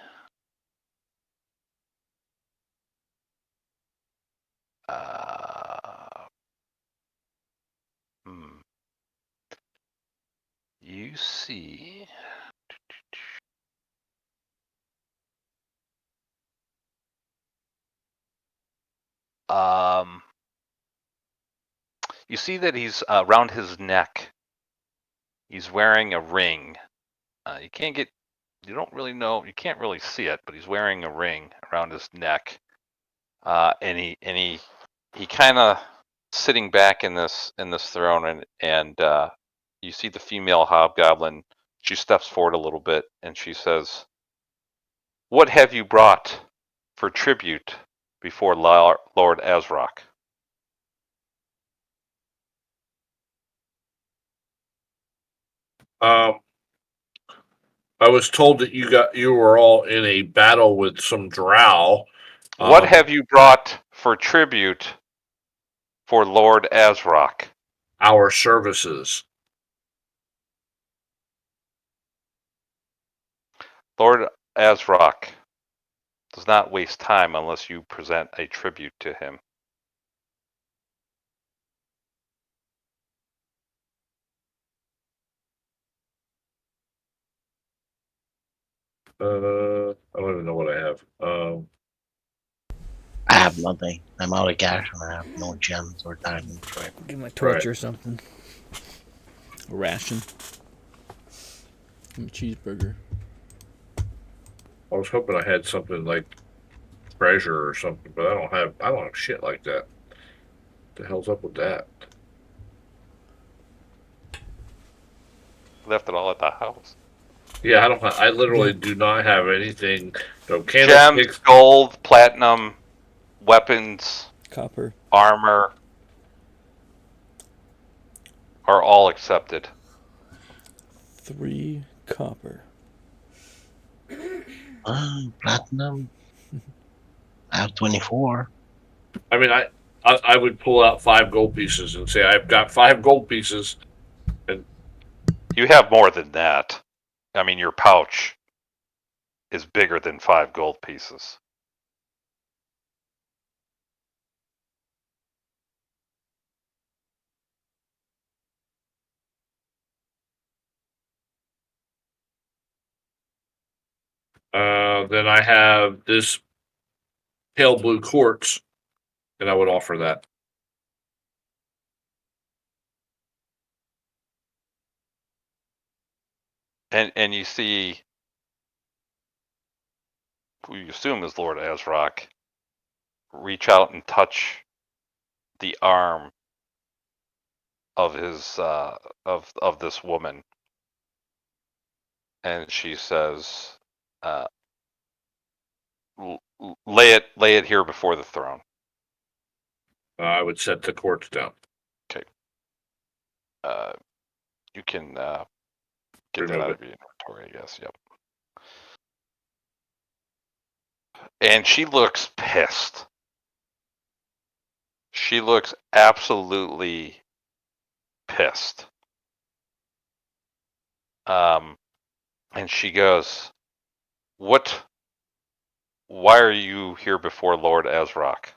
you see you see that he's around his neck. He's wearing a ring. You don't really know. You can't really see it, but he's wearing a ring around his neck. And he kind of sitting back in this throne, and you see the female hobgoblin. She steps forward a little bit, and she says, "What have you brought for tribute before Lord Azrock?" I was told that you were all in a battle with some drow. What have you brought for tribute for Lord Azrock? Our services. Lord Azrock does not waste time unless you present a tribute to him. I don't even know what I have. I have nothing. I'm out of cash and I have no gems or diamonds. Right. Give him a torch Right. or something. A ration. A cheeseburger. I was hoping I had something like treasure or something, but I don't have shit like that. The hell's up with that? Left it all at the house. Yeah, I literally do not have anything. No Gems, candlesticks. gold, platinum, weapons, Copper. armor are all accepted. 3 copper. Platinum. I have 24. I mean, I would pull out 5 gold pieces and say I've got 5 gold pieces. And You have more than that. I mean, your pouch is bigger than 5 gold pieces. then I have this pale blue quartz, and I would offer that. And you see, who you assume is Lord Azrock, reach out and touch the arm of his of this woman, and she says, "Lay it here before the throne." I would set the quartz down. Okay. You can get Remove that out it. of your inventory, I guess. Yep. And she looks pissed. She looks absolutely pissed. And she goes, "What? Why are you here before Lord Azrock?"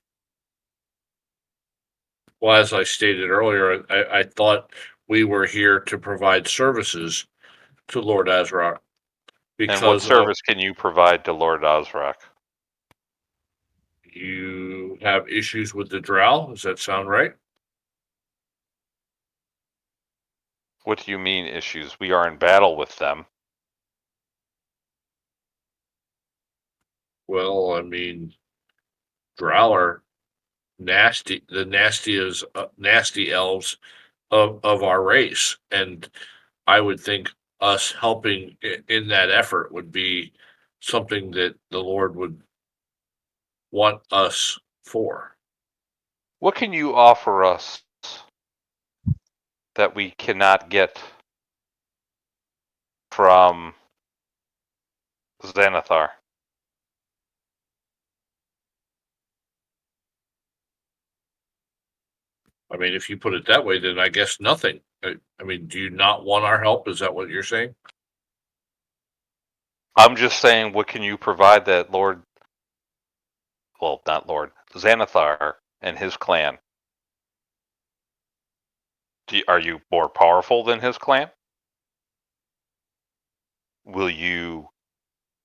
Well, as I stated earlier, I thought we were here to provide services to Lord Azrock. And what Because service can you provide to Lord Azrock? you have issues with the drow. Does that sound right? What do you mean issues? We are in battle with them. Well, I mean, drow are nasty, the nastiest, nasty elves of our race, and I would think us helping in that effort would be something that the Lord would want us for. What can you offer us that we cannot get from Xanathar? I mean, if you put it that way, then I guess nothing. I mean, do you not want our help? Is that what you're saying? I'm just saying, what can you provide that not Lord, Xanathar and his clan? Are you more powerful than his clan? Will you,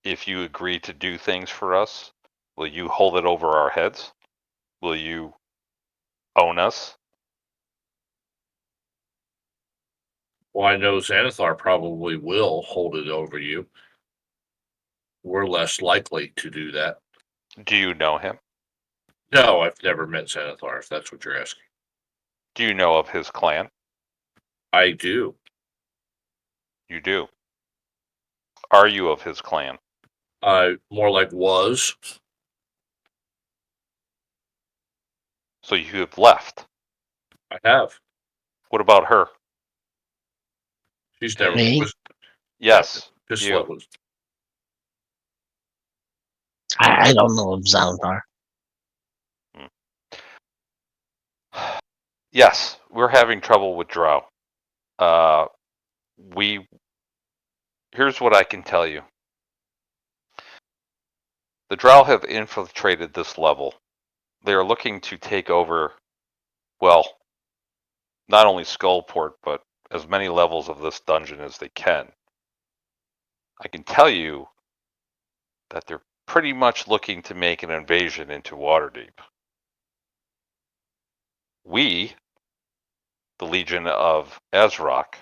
if you agree to do things for us, will you hold it over our heads? Will you own us? Well, I know Xanathar probably will hold it over you. We're less likely to do that. Do you know him? No, I've never met Xanathar, if that's what you're asking. Do you know of his clan? I do. You do. Are you of his clan? More like was. So you have left. I have. What about her? She's never Me? was. Yes, Pistolette you. was. I don't know of Xanathar. Yes, we're having trouble with drow. Here's what I can tell you. The drow have infiltrated this level. They are looking to take over, well, not only Skullport, but as many levels of this dungeon as they can. I can tell you that they're pretty much looking to make an invasion into Waterdeep. We, the Legion of Azraq,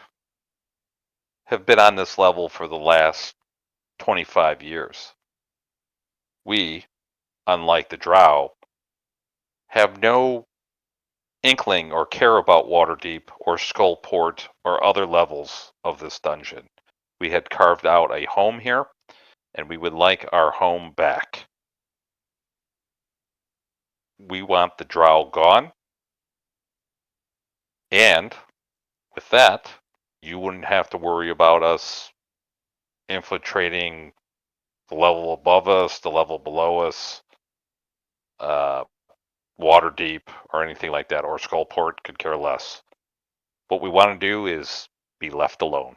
have been on this level for the last 25 years. We, unlike the drow, have no inkling or care about Waterdeep or Skullport or other levels of this dungeon. We had carved out a home here, and we would like our home back. We want the drow gone, and with that, you wouldn't have to worry about us infiltrating the level above us, the level below us, Waterdeep, or anything like that, or Skullport could care less. What we want to do is be left alone.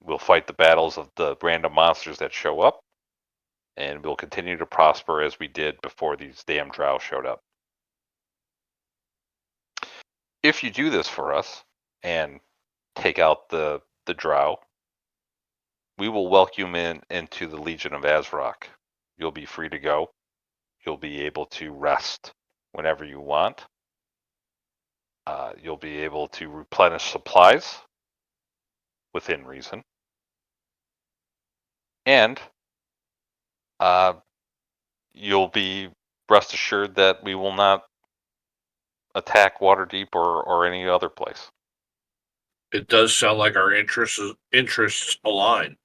We'll fight the battles of the random monsters that show up, and we'll continue to prosper as we did before these damn drow showed up. If you do this for us and take out the drow, we will welcome you into the Legion of Azraq. You'll be free to go. You'll be able to rest whenever you want. You'll be able to replenish supplies within reason. And you'll be rest assured that we will not attack Waterdeep or any other place. It does sound like our interests align.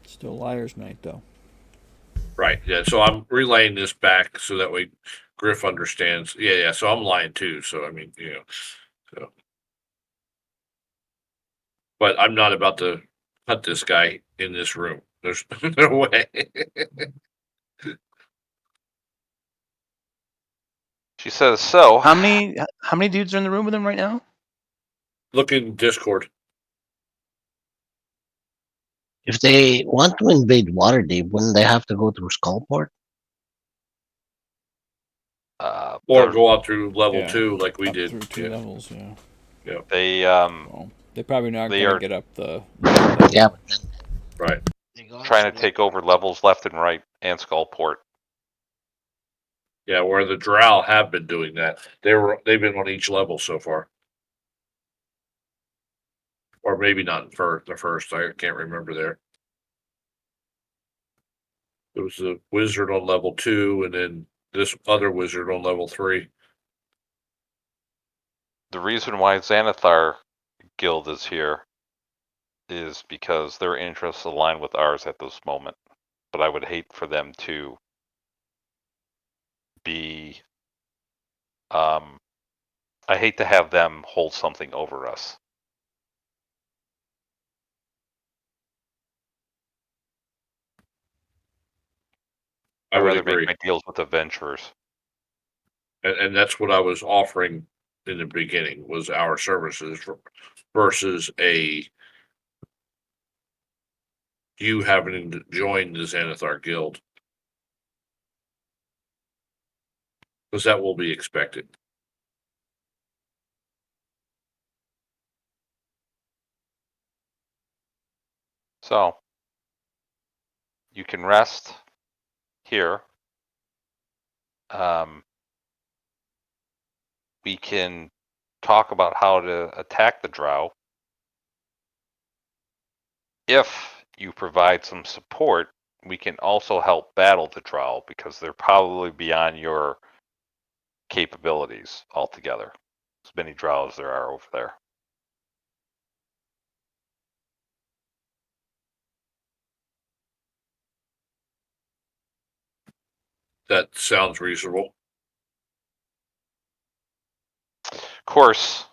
Still liar's night, though. Right. Yeah. So I'm relaying this back so that way Griff understands. Yeah. So I'm lying too. So I mean, so. But I'm not about to cut this guy in this room. There's no way. She says, so How many dudes are in the room with him right now? Look in Discord. If they want to invade Waterdeep, wouldn't they have to go through Skullport? Or go out through level Yeah, 2 like we up did. through 2 levels, yeah. they Well, they probably not they going to are- get up the... Yeah, but then Right. they go trying to through take over levels left and right and Skullport. Yeah, where the drow have been doing that. They've been on each level so far. Or maybe not the first. I can't remember there. There was a wizard on level 2, and then this other wizard on level 3. The reason why Xanathar Guild is here is because their interests align with ours at this moment. But I would hate for them to be. I hate to have them hold something over us. I I'd would rather agree. make my deals with adventurers. And that's what I was offering in the beginning, was our services versus you having to join the Xanathar Guild. Because that will be expected. So, you can rest here. We can talk about how to attack the drow. If you provide some support, we can also help battle the drow because they're probably beyond your capabilities altogether. As many drow as there are over there. That sounds reasonable. Of course,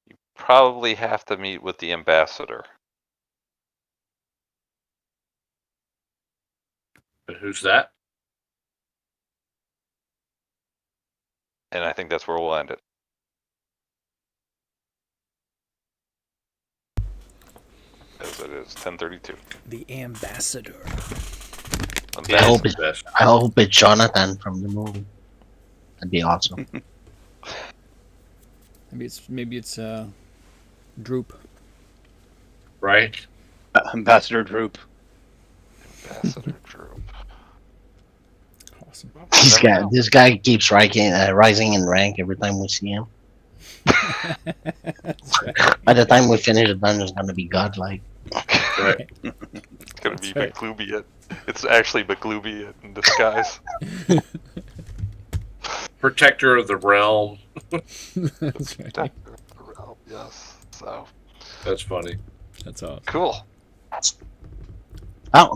you probably have to meet with the ambassador. And who's that? And I think that's where we'll end it. As it is 10:32. The ambassador. I hope it's Jonathan from the movie. That'd be awesome. Maybe it's Droop. Right? Ambassador Droop. Ambassador Droop. Awesome. This guy keeps rising in rank every time we see him. By the time we finish the dungeon, it's gonna be godlike. Right. It's gonna be right. McGloobian. It's actually McGloobian in disguise. Protector of the realm. That's right. Protector of the realm, yes. So That's funny. That's awesome. cool. Oh,